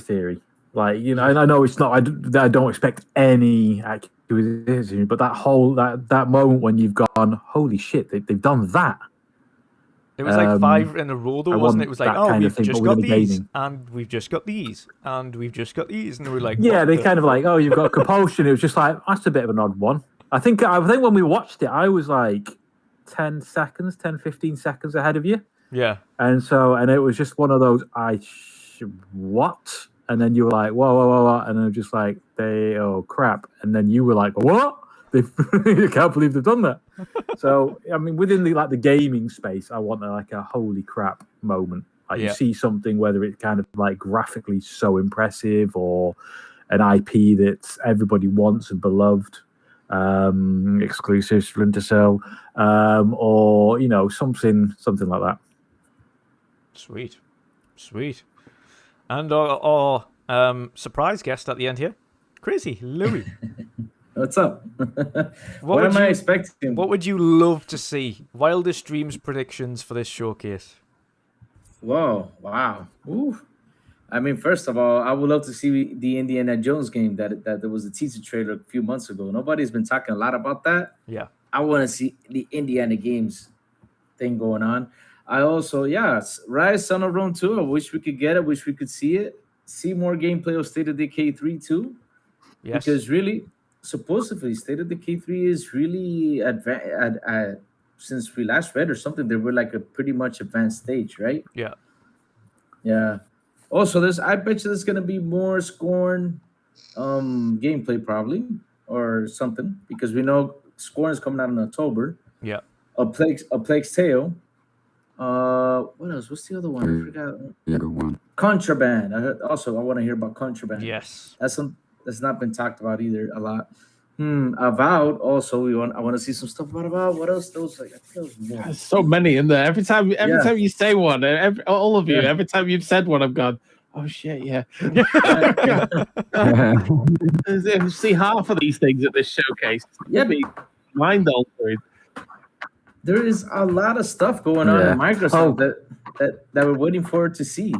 Theory. Like, you know, and I know it's not. I don't expect any accuracy, but that whole that moment when you've gone, holy shit, they've done that. It was like 5 in a row, though, wasn't it? It was like, oh, we've just got these, and we've just got these, and we've just got these, and we're like, yeah, they kind of like, oh, you've got Compulsion. It was just like, that's a bit of an odd one. I think when we watched it, I was like 10, 15 seconds ahead of you. Yeah. And it was just one of those, what? And then you were like, whoa. And I was just like, oh, crap. And then you were like, what? You can't believe they've done that. So, I mean, within the gaming space, I want like a holy crap moment. Like you see something, whether it's kind of like graphically so impressive or an IP that everybody wants and beloved, exclusive Splinter Cell, or, you know, something like that. Sweet. And our surprise guest at the end here, Crazy Louis. What's up? What am I expecting? What would you love to see? Wildest dreams predictions for this showcase. Whoa! Wow! Ooh. I mean, first of all, I would love to see the Indiana Jones game that there was a teaser trailer a few months ago. Nobody's been talking a lot about that. Yeah. I want to see the Indiana Games thing going on. I also, Rise Son of Rome 2. I wish we could get it. Wish we could see it. See more gameplay of State of Decay 3 too. Yes. Because really, supposedly, State of Decay 3 is really advanced. Since we last read or something, they were like a pretty much advanced stage, right? Yeah. Yeah. Also, I bet you there's gonna be more Scorn gameplay probably or something, because we know Scorn is coming out in October. Yeah. A Plague's Tale. What else? What's the other one? I forgot. Yeah, good one. Contraband. I want to hear about Contraband. Yes. That's not been talked about either a lot. Avowed. Also, I want to see some stuff about Avowed. What else? There's so many in there. Every time you say one, all of you, every time you've said one, I've gone, oh shit, yeah. See half of these things at this showcase. Yeah, be mind altering. There is a lot of stuff going on in Microsoft that we're waiting for to see.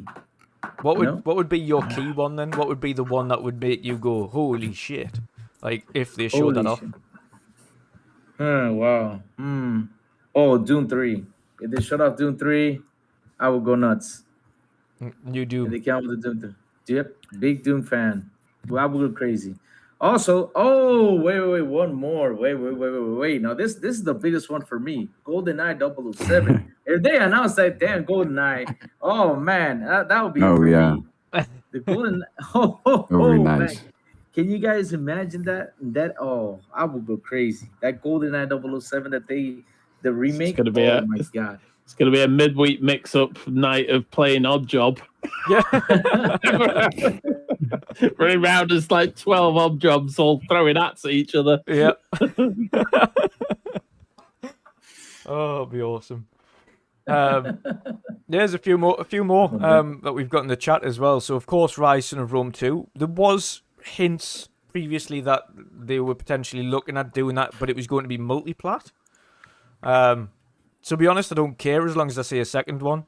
What would be your key one then? What would be the one that would make you go, holy shit? Like if they showed that off. Wow. Oh, Doom 3. If they showed off Doom 3, I would go nuts. You do. If they came out with the Doom 3. Yep. Big Doom fan. Well, I would go crazy. Also, wait, one more. Wait. Now this is the biggest one for me. GoldenEye 007. If they announce that damn GoldenEye, oh man, that would be yeah. The Golden nice. Man. Can you guys imagine that? I would go crazy. That GoldenEye 007 the remake. It's gonna be my god. It's gonna be a midweek mix-up night of playing Odd Job. Yeah. Running around as like 12 odd jobs all throwing hats at each other. Yeah. Oh, it'll be awesome. There's a few more that we've got in the chat as well. So of course, Rise Son of Rome 2. There was hints previously that they were potentially looking at doing that, but it was going to be multi-plat. To be honest, I don't care as long as I see a second one.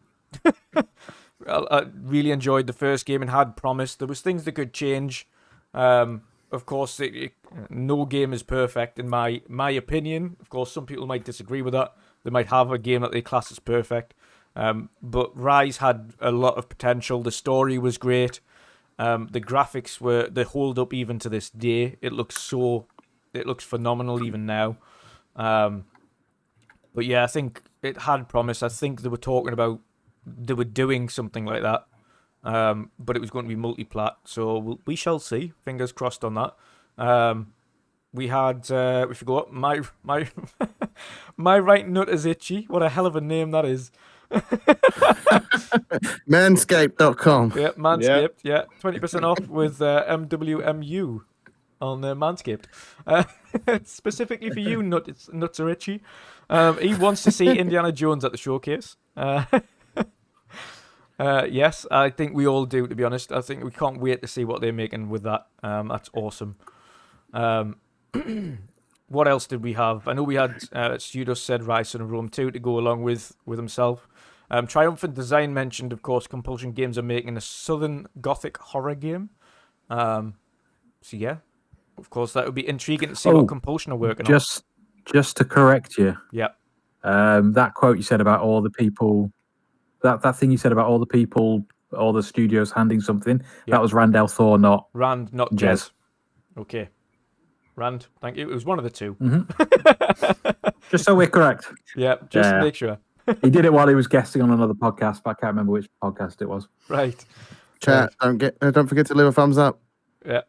I really enjoyed the first game and had promised. There was things that could change. Of course, no game is perfect in my opinion. Of course, some people might disagree with that. They might have a game that they class as perfect. But Rise had a lot of potential. The story was great. The graphics they hold up even to this day. It looks phenomenal even now. But yeah, I think it had promise. I think they were talking about they were doing something like that, but it was going to be multi-plat. So we shall see. Fingers crossed on that. We forgot my my right nut is itchy. What a hell of a name that is. Manscaped.com. Yeah, Manscaped. Yeah, 20% off with MWMU on Manscaped. Specifically for you, nuts are itchy. He wants to see Indiana Jones at the showcase. Yes, I think we all do, to be honest. I think we can't wait to see what they're making with that. That's awesome. What else did we have? I know we had Studios said Rise of Rome 2 to go along with himself. Triumphant Design mentioned, of course, Compulsion Games are making a Southern Gothic horror game. So yeah, of course, that would be intriguing to see what Compulsion are working on. Just to correct you. Yeah. That quote you said about all the people, that thing you said about all the people, all the studios handing something, that was Randall Thor, not Rand, not Jez. Jez. Okay. Rand, thank you. It was one of the two. Just so we're correct. Yeah, just to make sure. He did it while he was guesting on another podcast, but I can't remember which podcast it was. Right. Chat, don't forget to leave a thumbs up. Yeah.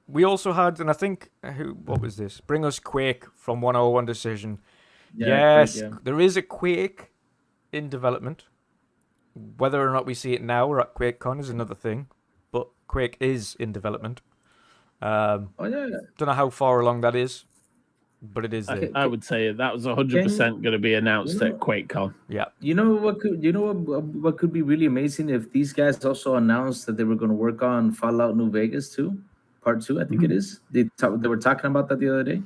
We also had, and I think, what was this? Bring Us Quake from 101 Decision. Yeah, Yes, Quake, yeah. there is a Quake in development. Whether or not we see it now or at QuakeCon is another thing, but Quake is in development. Don't know how far along that is, but it is there. I would say that was 100% going to be announced at QuakeCon. Yeah. You know what could be really amazing if these guys also announced that they were going to work on Fallout New Vegas too, Part 2, I think it is. They were talking about that the other day.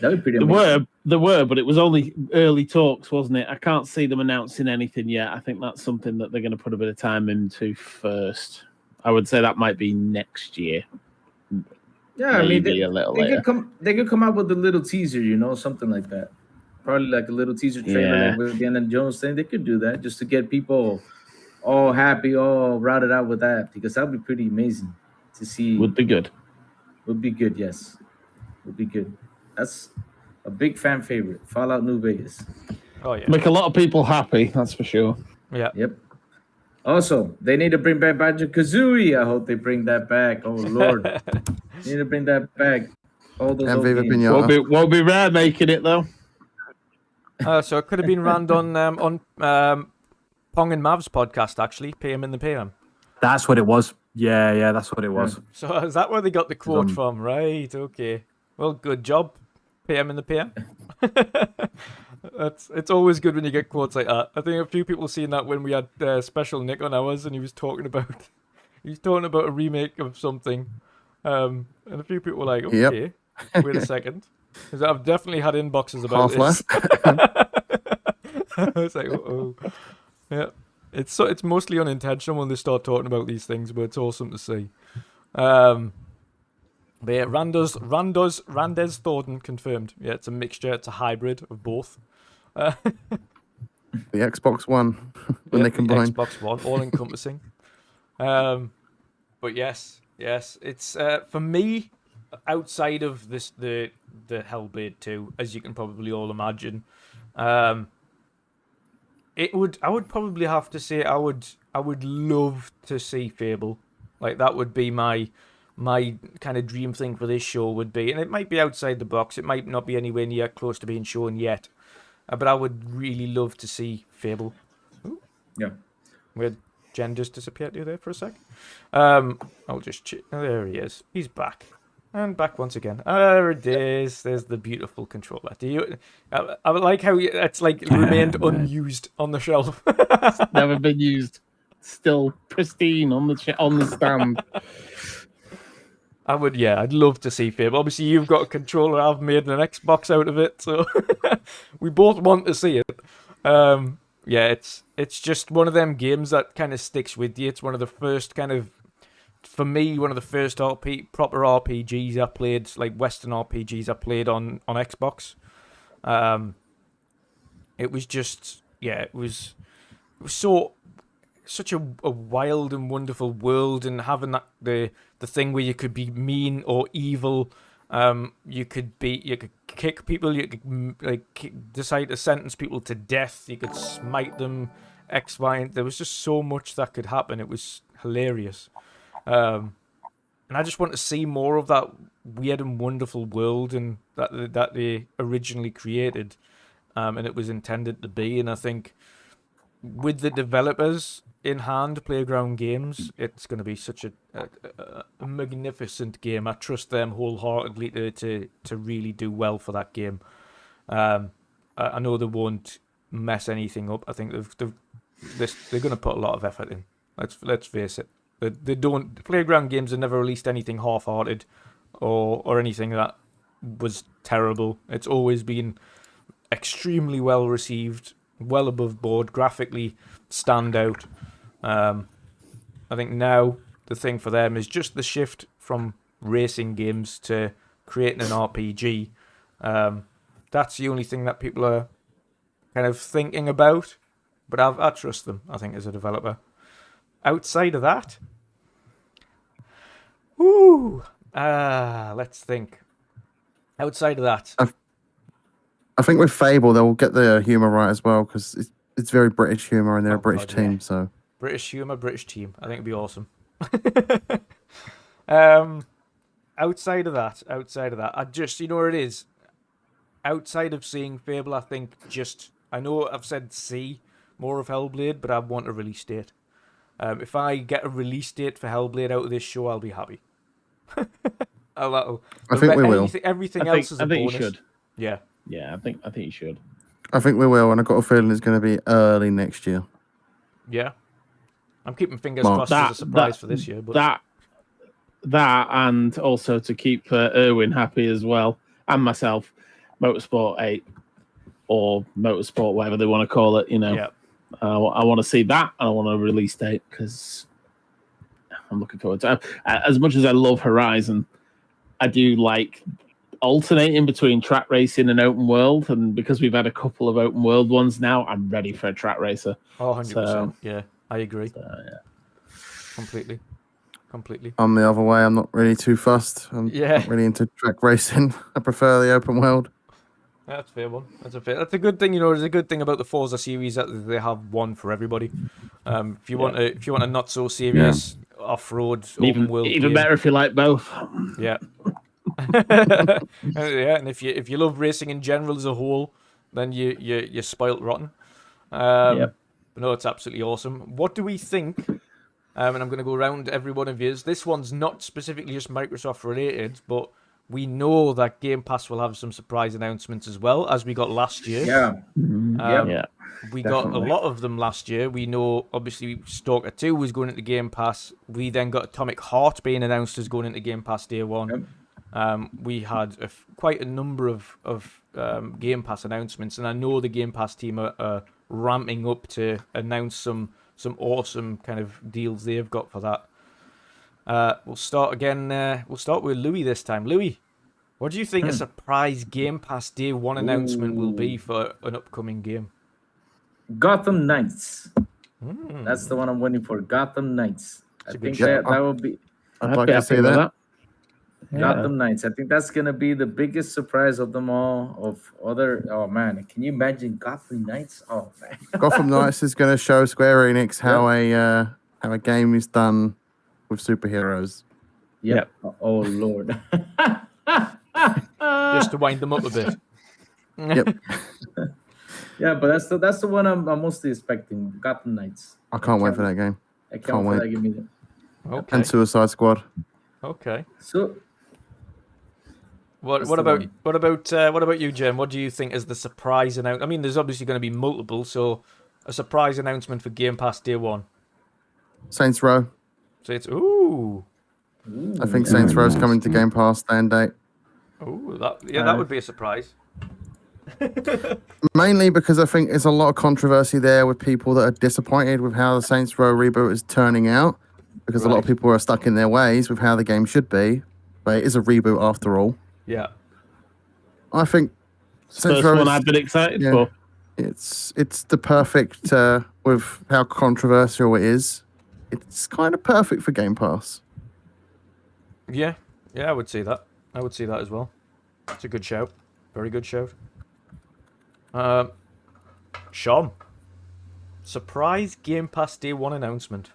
That would be pretty amazing. There were, but it was only early talks, wasn't it? I can't see them announcing anything yet. I think that's something that they're going to put a bit of time into first. I would say that might be next year. Yeah, Maybe I a little mean, later. they could come out with a little teaser, something like that. Probably like a little teaser trailer like with the Indiana Jones thing. They could do that just to get people all happy, all routed out with that, because that would be pretty amazing to see. Would be good. Would be good, yes. Would be good. That's a big fan favorite. Fallout New Vegas. Oh yeah. Make a lot of people happy, that's for sure. Yeah. Yep. Also, they need to bring back Banjo-Kazooie. I hope they bring that back. Oh Lord, they need to bring that back. All those And old Viva games. Pinata. Won't be rare making it though. So it could have been Rand on Pong and Mav's podcast, actually. PM in the PM. That's what it was. Yeah, that's what it was. So is that where they got the quote from? Right, okay. Well, good job, PM in the PM. It's always good when you get quotes like that. I think a few people seen that when we had Special Nick on ours, and he was talking about a remake of something, and a few people were like, okay, wait a second, because I've definitely had inboxes about Half-Life. this. I was like, yeah. It's mostly unintentional when they start talking about these things, but it's awesome to see. But yeah, Randez Thornton confirmed. Yeah, it's a mixture. It's a hybrid of both. The Xbox One when they combine. The Xbox One, all encompassing. But yes, it's for me outside of this the Hellblade 2, as you can probably all imagine. I would probably have to say I would love to see Fable. Like that would be my kind of dream thing for this show would be, and it might be outside the box. It might not be anywhere near close to being shown yet, but I would really love to see Fable. Ooh. Yeah. Where'd Jen just disappeared to there for a sec? I'll just there he is. He's back. And back once again. There it is. There's the beautiful controller. Do you? I like how it's like remained unused on the shelf. Never been used. Still pristine on the stand. I'd love to see Fable. Obviously, you've got a controller. I've made an Xbox out of it, so we both want to see it. Yeah, it's just one of them games that kind of sticks with you. It's one of the first for me, one of the first proper RPGs I played, like Western RPGs I played on Xbox. It was just, it was such a wild and wonderful world, and having that the thing where you could be mean or evil, You could kick people. You could decide to sentence people to death. You could smite them. X, Y, and there was just so much that could happen. It was hilarious. And I just want to see more of that weird and wonderful world and that they originally created, and it was intended to be. And I think with the developers in hand, Playground Games, it's going to be such a magnificent game. I trust them wholeheartedly to really do well for that game. I know they won't mess anything up. I think they're going to put a lot of effort in. Let's face it. They don't. Playground Games have never released anything half-hearted or anything that was terrible. It's always been extremely well received, well above board, graphically stand out. I think now the thing for them is just the shift from racing games to creating an RPG. That's the only thing that people are kind of thinking about, but I trust them, I think, as a developer. Outside of that, let's think. Outside of that, I think with Fable they'll get the humour right as well, because it's very British humour and they're a British team. Yeah. So British humour, British team. I think it'd be awesome. Outside of that, I just, you know where it is. Outside of seeing Fable, I think I know I've said see more of Hellblade, but I want a release date. If I get a release date for Hellblade out of this show, I'll be happy. I think we will. Everything else is a bonus. You should. Yeah. Yeah, I think you should. I think we will, and I've got a feeling it's going to be early next year. Yeah. I'm keeping fingers crossed as a surprise for this year. But that and also to keep Erwin happy as well, and myself, Motorsport 8 or Motorsport, whatever they want to call it, Yeah. I want to see that, and I want a release date because I'm looking forward to it. As much as I love Horizon, I do like alternating between track racing and open world, and because we've had a couple of open world ones now, I'm ready for a track racer. 100%. Yeah, I agree. Yeah. Completely. I'm the other way. I'm not really too fussed. I'm not really into track racing. I prefer the open world. That's a fair one. That's a good thing. There's a good thing about the Forza series that they have one for everybody. If you want a not so serious off-road open world, even game, better if you like both. Yeah. Yeah, and if you love racing in general as a whole, then you're spoilt rotten. But no, it's absolutely awesome. What do we think? And I'm going to go around every one of yours. This one's not specifically just Microsoft related, but we know that Game Pass will have some surprise announcements as well, as we got last year. Yeah. We got a lot of them last year. We know, obviously, Stalker 2 was going into Game Pass. We then got Atomic Heart being announced as going into Game Pass day one. We had quite a number of Game Pass announcements, and I know the Game Pass team are ramping up to announce some awesome kind of deals they've got for that. We'll start again. We'll start with Louis this time. Louis, what do you think a surprise Game Pass day one announcement will be for an upcoming game? Gotham Knights. That's the one I'm waiting for. Gotham Knights. I think that will be. I'd like to see that. Gotham Knights. I think that's gonna be the biggest surprise of them all. Oh man, can you imagine Gotham Knights? Oh man. Gotham Knights is going to show Square Enix how a game is done with superheroes. Yep. Oh Lord. Just to wind them up a bit. Yep. Yeah, but that's the one I'm mostly expecting. Gotham Knights. I can't wait for that game. I can't wait for that game either. Okay. And Suicide Squad. Okay. So. What about you, Jen? What do you think is the surprise announcement? I mean, there's obviously going to be multiple, so a surprise announcement for Game Pass day one. Saints Row. So it's ooh. I think Saints Row is coming to Game Pass day and date. Ooh, that would be a surprise. Mainly because I think there's a lot of controversy there with people that are disappointed with how the Saints Row reboot is turning out, because a lot of people are stuck in their ways with how the game should be, but it is a reboot after all. Yeah. I think Saints Row one I've been excited for. It's the perfect with how controversial it is. It's kind of perfect for Game Pass. Yeah, I would say that. I would see that as well. It's a good shout. Very good shout. Sean. Surprise Game Pass Day 1 announcement.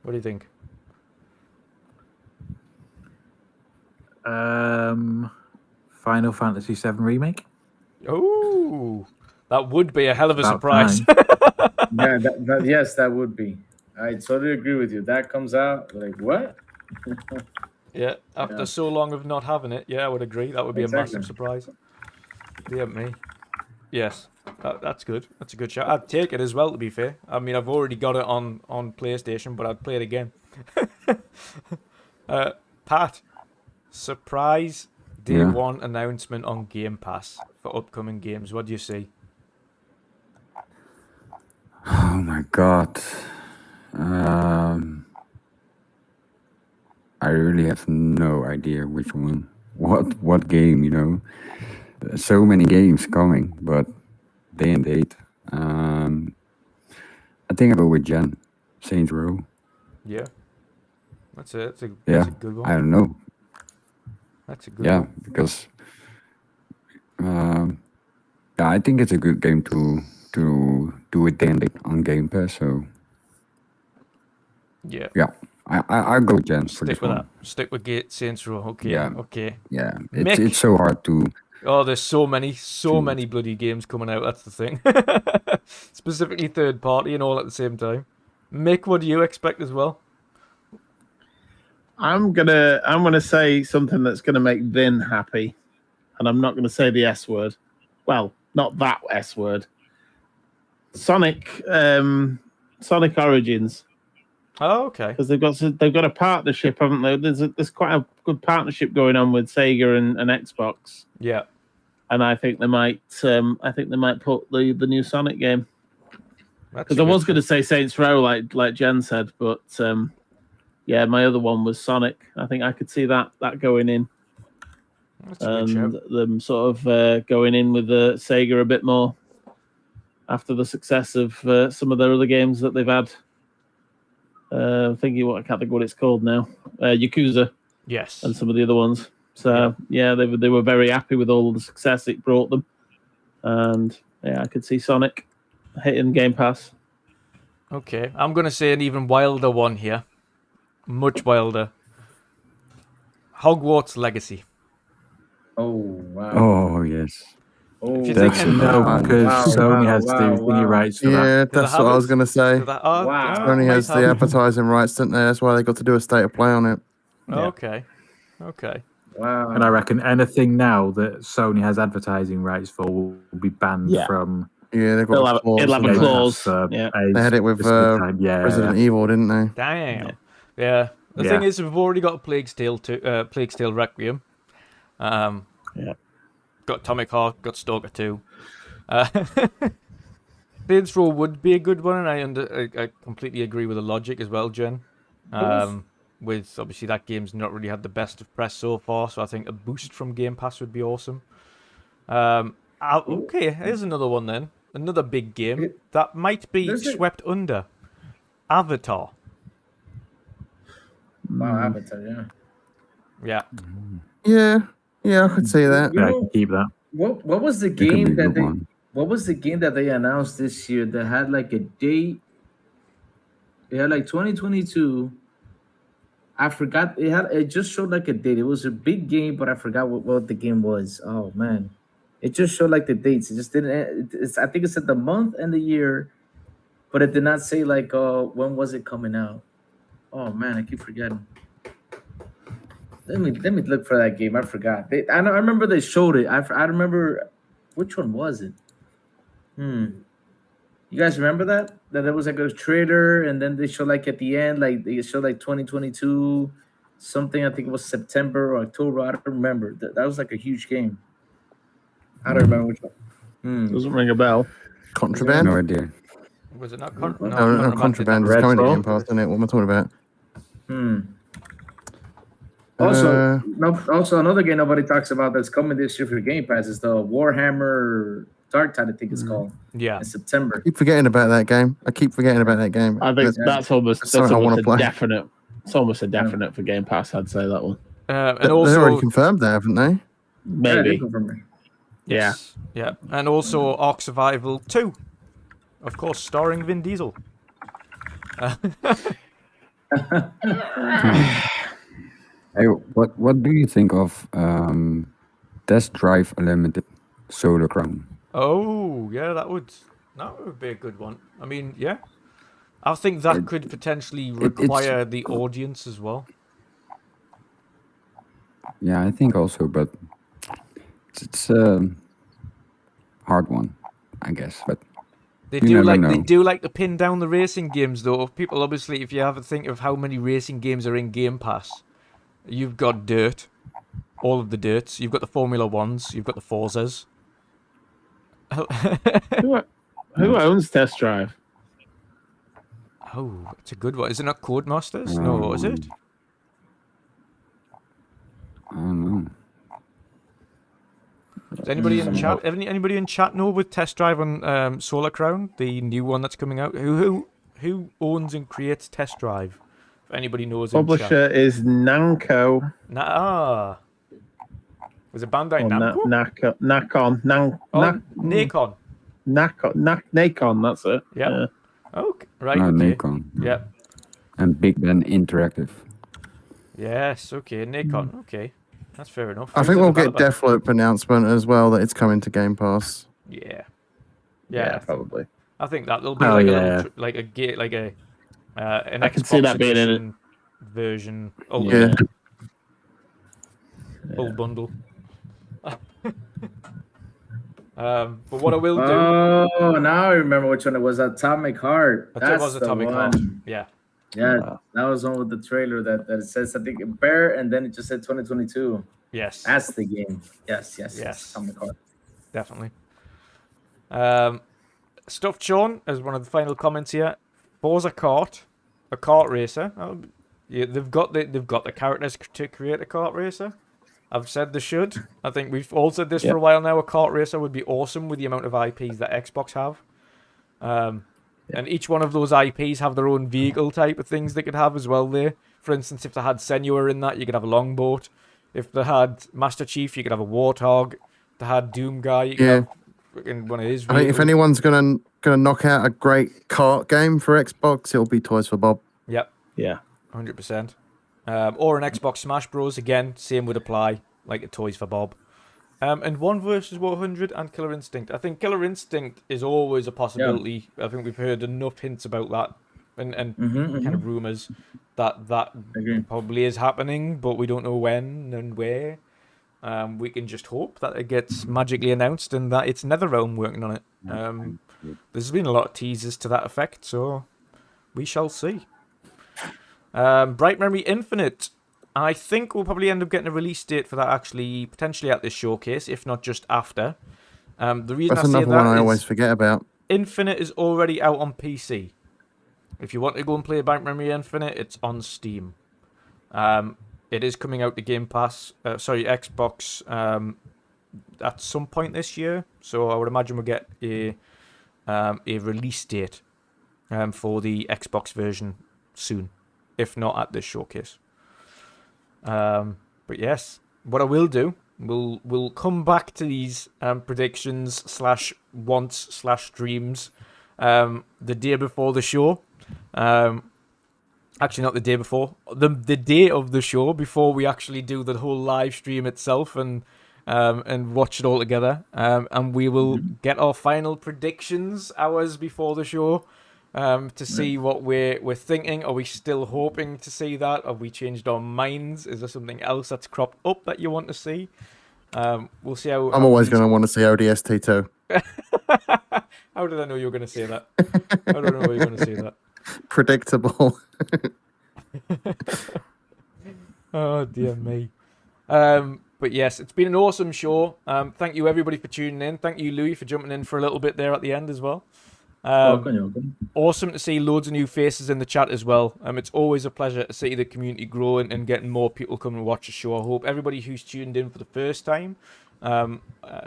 What do you think? Final Fantasy VII Remake. Oh, that would be a hell of a About surprise. Yeah, yes, that would be. I totally agree with you. That comes out like what? Yeah, after so long of not having it, yeah, I would agree. That would be a massive surprise. Yeah, me. Yes, that's good. That's a good shout. I'd take it as well, to be fair. I mean, I've already got it on PlayStation, but I'd play it again. Pat, surprise Day 1 announcement on Game Pass for upcoming games. What do you see? Oh my god. I really have no idea which one. What game, you know? So many games coming, but day and date. I think I'll go with Jen. Saints Row. Yeah. That's a good one. I don't know. That's a good one. Because I think it's a good game to do it day and date on Game Pass, so yeah. I'll go Jen for Stick this with one. that. Stick with Saints Row. Okay. Yeah. Okay. Yeah, Mick. it's so hard to. Oh, there's so many bloody games coming out. That's the thing. Specifically third party and all at the same time. Mick, what do you expect as well? I'm gonna say something that's gonna make Vin happy, and I'm not gonna say the S word. Well, not that S word. Sonic Origins. Oh, okay. Because they've got a partnership, haven't they? There's quite a good partnership going on with Sega and Xbox. Yeah. And I think they might put the new Sonic game. Because I was going to say Saints Row, like Jen said, but yeah, my other one was Sonic. I think I could see that going in, That's a good and shout. them sort of going in with Sega a bit more after the success of some of their other games that they've had. I can't think what it's called now. Yakuza. Yes. And some of the other ones. So yeah, they were very happy with all the success it brought them, and yeah, I could see Sonic hitting Game Pass. Okay, I'm gonna say an even wilder one here, much wilder. Hogwarts Legacy. Oh wow. Oh yes. Oh, If you That's think- no, because Sony has the wow. thingy rights for that. Yeah, they that's have what I was it? going to say. Wow. Sony has the advertising rights, don't they? That's why they got to do a state of play on it. Okay. Wow. And I reckon anything now that Sony has advertising rights for will be banned from. Yeah, they've got a clause. It'll have a Game clause. Pass for Yeah. a They had it with specific time. Resident Evil, didn't they? Damn. Yeah. The thing is, we've already got Plague's Tale Requiem. Got Atomic Heart. Got Stalker 2. Saints Row would be a good one, and I completely agree with the logic as well, Jen. With obviously that game's not really had the best of press so far, so I think a boost from Game Pass would be awesome. Okay, here's another one then. Another big game that might be swept under. Avatar. Wow, Avatar, Yeah. Yeah, I could see that. Yeah, I can keep that. What was the It could game be a that good they one. what was the game that they announced this year that had like a date? It had like 2022. I forgot it just showed like a date. It was a big game, but I forgot what the game was. Oh man. It just showed like the dates. It just didn't I think it said the month and the year, but it did not say like when was it coming out. Oh man, I keep forgetting. Let me look for that game. I forgot. I remember they showed it. I remember which one was it? You guys remember that? That there was like a trailer, and then they showed like at the end, like they showed like 2022 something. I think it was September or October. I don't remember. That was like a huge game. I don't remember which one. Doesn't ring a bell. Contraband? No idea. Was it not? No, Contraband is coming to Game Pass, isn't it? What am I talking about? Also, another game nobody talks about that's coming this year for Game Pass is the Warhammer Dark Tide, I think it's called. Yeah. In September. I keep forgetting about that game. I think that's almost something I wanna a play. definite. It's almost a definite for Game Pass. I'd say that one. And They also, already confirmed that, haven't they? Yeah, they Maybe. confirmed it. yes, yeah, and also Ark Survival 2, of course, starring Vin Diesel. Hey, what do you think of Test Drive Unlimited Solar Crown? Oh, yeah, that would be a good one. I mean, yeah, I think that could potentially require the audience as well. Yeah, I think also, but it's a hard one, I guess. But They you do never like know. they do like to pin down the racing games, though. People, obviously, if you have a think of how many racing games are in Game Pass, you've got Dirt, all of the Dirts. You've got the Formula Ones. You've got the Forzas. Who owns Test Drive? Oh, it's a good one. Is it not Codemasters? No, is it? I don't know. Does anybody in chat? Anybody in chat know with Test Drive on Solar Crown, the new one that's coming out? Who owns and creates Test Drive? If anybody knows in chat. Publisher is Namco. Was it Bandai Or Namco? Nacon. Nacon. Nacon, that's it. Yeah. Okay. Right. No, Okay. Nikon. Yeah. And Big Ben Interactive. Yes. Okay. Nacon. Okay. That's fair enough. I Who's think the we'll get developer? Deathloop announcement as well that it's coming to Game Pass. Yeah. Yeah, probably. I think that'll be Oh, like yeah. an I can Xbox see that being in it. edition version. Yeah. Full bundle. But what I will do. Oh, now I remember which one it was. Atomic Heart. It was the Atomic one. Heart. Yeah. Yeah, that was one with the trailer that it says I think Bear, and then it just said 2022. Yes. That's the game. Yes. Yes. Atomic Heart. Definitely. Stuffed Sean as one of the final comments here. Forza Kart, a kart racer. Yeah, they've got the characters to create a kart racer. I've said they should. I think we've all said this for a while now. A kart racer would be awesome with the amount of IPs that Xbox have. And each one of those IPs have their own vehicle type of things they could have as well there. For instance, if they had Senua in that, you could have a longboat. If they had Master Chief, you could have a Warthog. If they had Doom Guy, you could have in one of his vehicles. I think if anyone's gonna knock out a great kart game for Xbox, it'll be Toys for Bob. Yep. Yeah. 100%. Or an Xbox Smash Bros. Again, same would apply, like a Toys for Bob. And 1 versus 100 and Killer Instinct. I think Killer Instinct is always a possibility. Yeah. I think we've heard enough hints about that and kind of rumors that probably is happening, but we don't know when and where. We can just hope that it gets magically announced and that it's NetherRealm working on it. There's been a lot of teasers to that effect, so we shall see. Bright Memory Infinite. I think we'll probably end up getting a release date for that actually, potentially at this showcase, if not just after. The reason That's I say another that one I is always forget about. Infinite is already out on PC. If you want to go and play Bright Memory Infinite, it's on Steam. It is coming out to Game Pass, Xbox at some point this year. So I would imagine we'll get a release date for the Xbox version soon, if not at this showcase. But yes, what I will do, we'll come back to these predictions / wants / dreams the day before the show. Actually, not the day before, the day of the show, before we actually do the whole live stream itself and watch it all together. And we will get our final predictions hours before the show. To see what we're thinking. Are we still hoping to see that? Have we changed our minds? Is there something else that's cropped up that you want to see? We'll see how... I'm always going to want to see ODST too. How did I know you were going to say that? How did I know you were going to say that? Predictable. Oh, dear me. But yes, it's been an awesome show. Thank you, everybody, for tuning in. Thank you, Louis, for jumping in for a little bit there at the end as well. Welcome. Awesome to see loads of new faces in the chat as well. It's always a pleasure to see the community growing and getting more people coming to watch the show. I hope everybody who's tuned in for the first time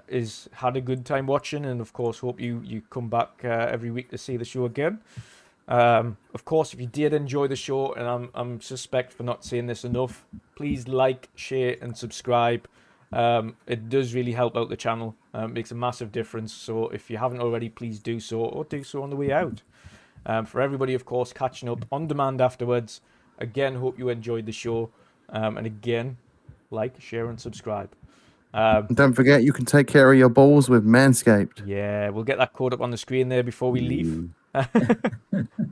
is had a good time watching, and of course hope you come back every week to see the show again. Of course, if you did enjoy the show, and I'm suspect for not saying this enough, please like, share, and subscribe. It does really help out the channel. It makes a massive difference. So if you haven't already, please do so, or do so on the way out. For everybody, of course, catching up on demand afterwards. Again, hope you enjoyed the show. And again, like, share, and subscribe. And don't forget, you can take care of your balls with Manscaped. Yeah, we'll get that code up on the screen there before we leave.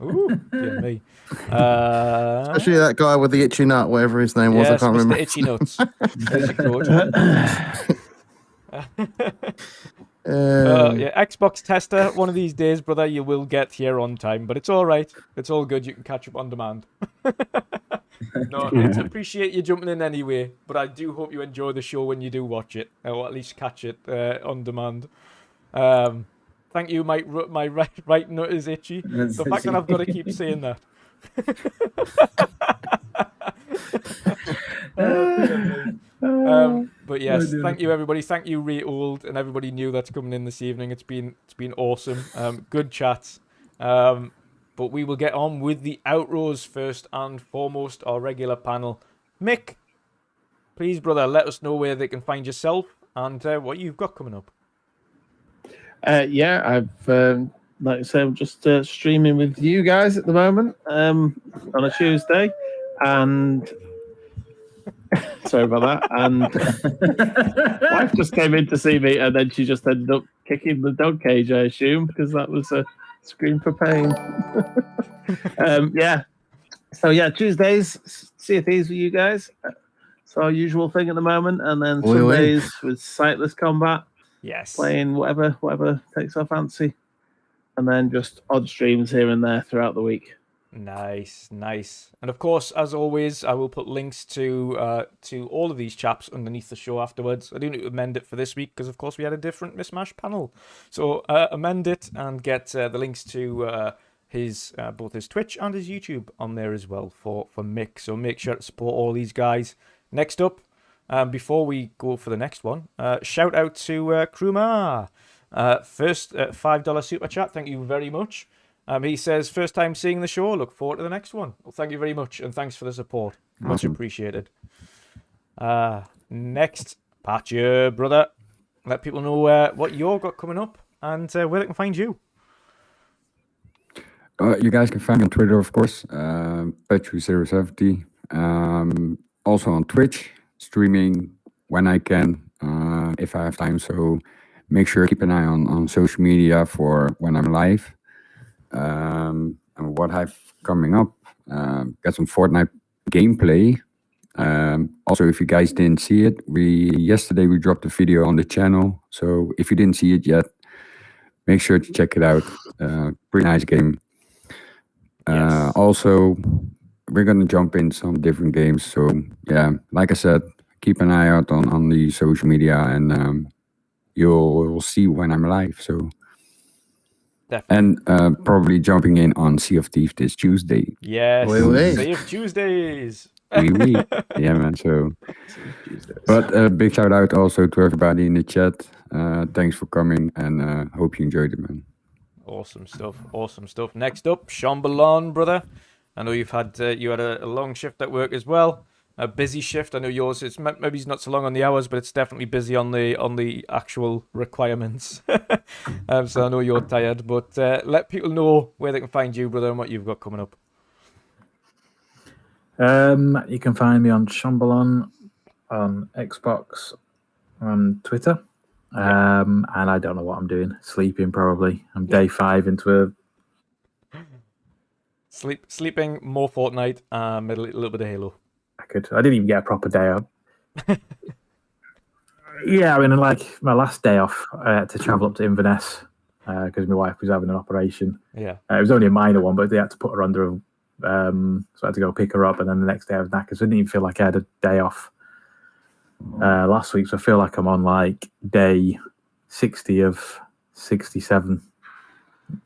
Ooh, dear me. Especially that guy with the itchy nut, whatever his name was. Yes, I can't Mr. remember. Itchy Nuts. There's your code. Yeah, Xbox tester. One of these days, brother, you will get here on time, but it's all right. It's all good. You can catch up on demand. No, I appreciate you jumping in anyway, but I do hope you enjoy the show when you do watch it, or at least catch it on demand. Thank you, my right nut is itchy. The fact that I've got to keep saying that. But yes, thank you everybody. Thank you, Ray Old, and everybody new that's coming in this evening. It's been awesome. Good chats. But we will get on with the outros first and foremost. Our regular panel. Mick, please, brother, let us know where they can find yourself and what you've got coming up. Yeah, I've like I say, I'm just streaming with you guys at the moment on a Tuesday, and sorry about that. And wife just came in to see me, and then she just ended up kicking the dog cage, I assume, because that was a scream for pain. Yeah. So yeah, Tuesdays, Sea of Thieves with you guys. It's our usual thing at the moment, and then Sundays with Sightless Combat. Yes. Playing whatever takes our fancy, and then just odd streams here and there throughout the week. Nice. And of course, as always, I will put links to all of these chaps underneath the show afterwards. I do need to amend it for this week because, of course, we had a different Mismash panel. So amend it and get the links to his both his Twitch and his YouTube on there as well for Mick. So make sure to support all these guys. Next up, before we go for the next one, shout out to Kruma. First $5 super chat. Thank you very much. He says, first time seeing the show. Look forward to the next one. Well, thank you very much, and thanks for the support. Much appreciated. Next, Patcher, brother. Let people know what you've got coming up and where they can find you. You guys can find me on Twitter, of course, Petru070. Also on Twitch, streaming when I can, if I have time. So make sure to keep an eye on social media for when I'm live. And what I've coming up, got some Fortnite gameplay. Also, if you guys didn't see it, yesterday we dropped a video on the channel. So if you didn't see it yet, make sure to check it out. Pretty nice game. Yes. Also, we're gonna jump in some different games. So yeah, like I said, keep an eye out on the social media, and you'll see when I'm live. So. Definitely. And probably jumping in on Sea of Thieves this Tuesday. Yes. Oui. Sea of Tuesdays. Oui. Yeah, man. So, but a big shout out also to everybody in the chat. Thanks for coming, and hope you enjoyed it, man. Awesome stuff. Next up, Shambhalon, brother. I know you've had you had a long shift at work as well. A busy shift. I know yours. It's maybe it's not so long on the hours, but it's definitely busy on the actual requirements. So I know you're tired, but let people know where they can find you, brother, and what you've got coming up. You can find me on Shambhalon on Xbox, on Twitter. And I don't know what I'm doing. Sleeping probably. I'm day 5 into a Sleeping, more Fortnite, a little bit of Halo. I didn't even get a proper day off. Yeah, I mean, like my last day off, I had to travel up to Inverness because my wife was having an operation. Yeah. It was only a minor one, but they had to put her under. So I had to go pick her up, and then the next day I was knackered. So I didn't even feel like I had a day off last week. So I feel like I'm on like day 60 of 67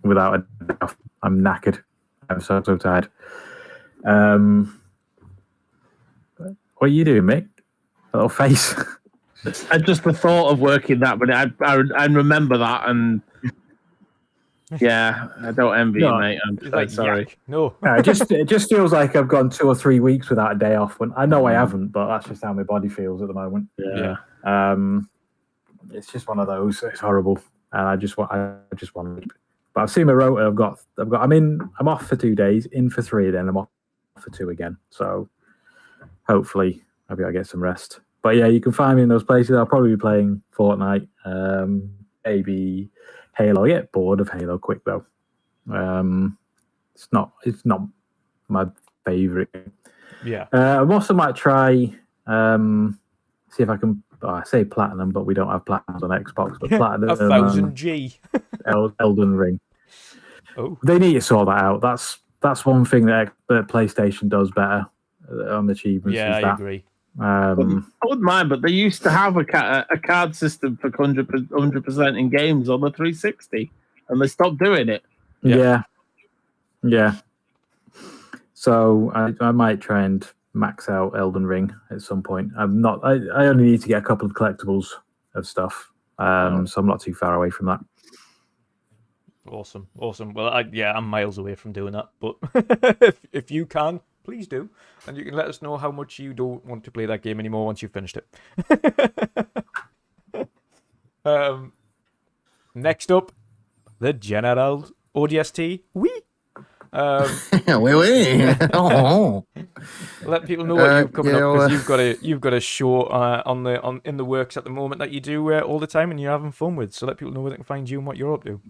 without a day off. I'm knackered. I'm so tired. What are you doing, Mick? A little face. And just the thought of working that, but I remember that, and Yeah, I don't envy you, No. mate. I'm He's like, sorry. "Yuck." No. It just feels like I've gone 2 or 3 weeks without a day off. When I know I haven't, but that's just how my body feels at the moment. Yeah. It's just one of those. It's horrible, and I just want to leave. But I've seen my rota. I'm off for 2 days, in for 3, then I'm off for 2 again. So hopefully maybe I get some rest. But yeah, you can find me in those places. I'll probably be playing Fortnite, maybe Halo. I get bored of Halo quick though. It's not my favorite. Yeah. I also might try see if I can. I say platinum, but we don't have platinums on Xbox. But platinum, 1000 G. Elden Ring. Oh. They need to sort that out. That's one thing that PlayStation does better on achievements. Yeah, is I that. agree. I wouldn't mind, but they used to have a card system for 100% in games on the 360, and they stopped doing it. Yeah. So I might try and max out Elden Ring at some point. I only need to get a couple of collectibles of stuff, so I'm not too far away from that. Awesome. Well, I'm miles away from doing that, but if you can, please do, and you can let us know how much you don't want to play that game anymore once you've finished it. Next up, the General ODST. Wee. Oh. Let people know what you've coming up, because you've got a show in the works at the moment that you do all the time and you're having fun with. So let people know where they can find you and what you're up to.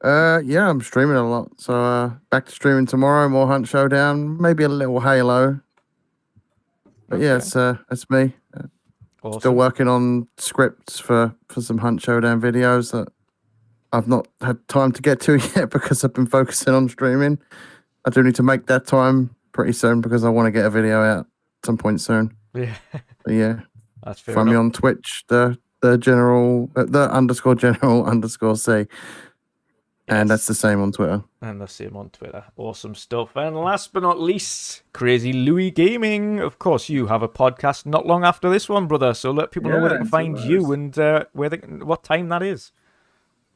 Yeah, I'm streaming a lot. So back to streaming tomorrow. More Hunt Showdown, maybe a little Halo. But yeah, it's me. Awesome. Still working on scripts for some Hunt Showdown videos that I've not had time to get to yet because I've been focusing on streaming. I do need to make that time pretty soon because I want to get a video out at some point soon. Yeah. But yeah. That's fair Find me enough. on Twitch, the _general_C. And that's the same on Twitter. And the same on Twitter. Awesome stuff. And last but not least, Crazy Louis Gaming. Of course, you have a podcast not long after this one, brother. So let people know where they can find you and what time that is.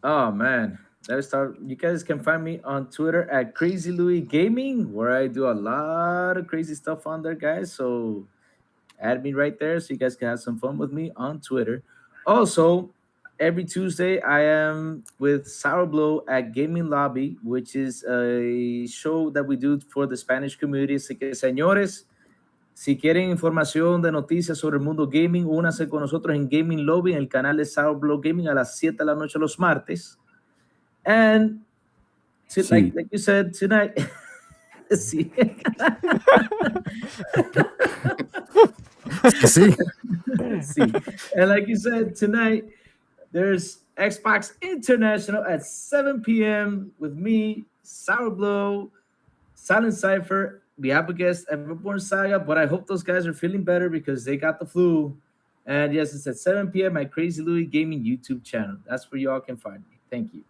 Oh man, let's start. You guys can find me on Twitter at Crazy Louis Gaming, where I do a lot of crazy stuff on there, guys. So add me right there so you guys can have some fun with me on Twitter. Also, every Tuesday I am with Sour Blow at Gaming Lobby, which is a show that we do for the Spanish community. Así que, señores, si quieren información de noticias sobre el mundo gaming, únanse con nosotros en Gaming Lobby, en el canal de Sour Blow Gaming a las 7 de la noche los martes. And like you said tonight, see. See? See. And like you said tonight, there's Xbox International at 7 p.m. with me, Sour Blow, Silent Cypher. We have a guest, Everborn Saga, but I hope those guys are feeling better because they got the flu. And yes, it's at 7 p.m. my Crazy Louis Gaming YouTube channel. That's where y'all can find me. Thank you.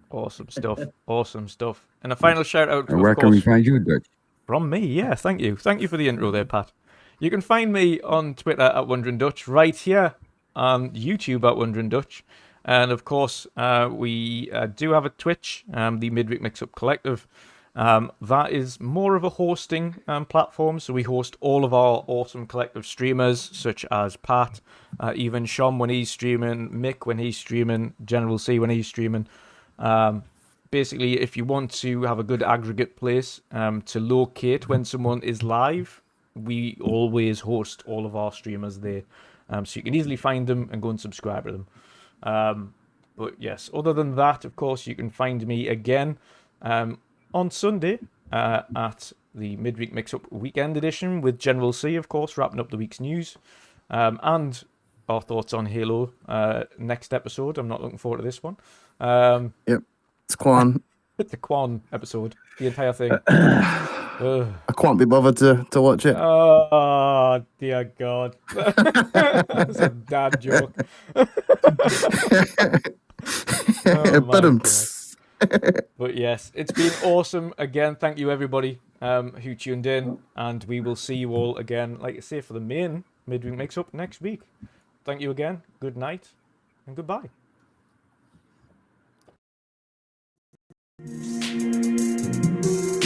Awesome stuff. Awesome stuff. And a final shout out to, And where can we find you, Dutch? from me. Yeah, thank you. Thank you for the intro there, Pat. You can find me on Twitter at WandrinDutch, right here on YouTube at WandrinDutch. And of course, we do have a Twitch, the Midweek Mix-Up Collective. That is more of a hosting platform. So we host all of our awesome collective streamers, such as Pat, even Shom when he's streaming, Mick when he's streaming, General C when he's streaming. Basically, if you want to have a good aggregate place to locate when someone is live, we always host all of our streamers there. So you can easily find them and go and subscribe to them. But yes, other than that, of course, you can find me again on Sunday at the Midweek Mix-Up Weekend Edition with General C, of course, wrapping up the week's news. And our thoughts on Halo next episode. I'm not looking forward to this one. Yep. It's Quan. The Quan episode, the entire thing. I can't be bothered to watch it. Oh, dear God. That's a dad joke. Oh, my God. But yes, it's been awesome. Again, thank you, everybody who tuned in. And we will see you all again, like I say, for the main Midweek Mix-Up next week. Thank you again. Good night and goodbye. Bye.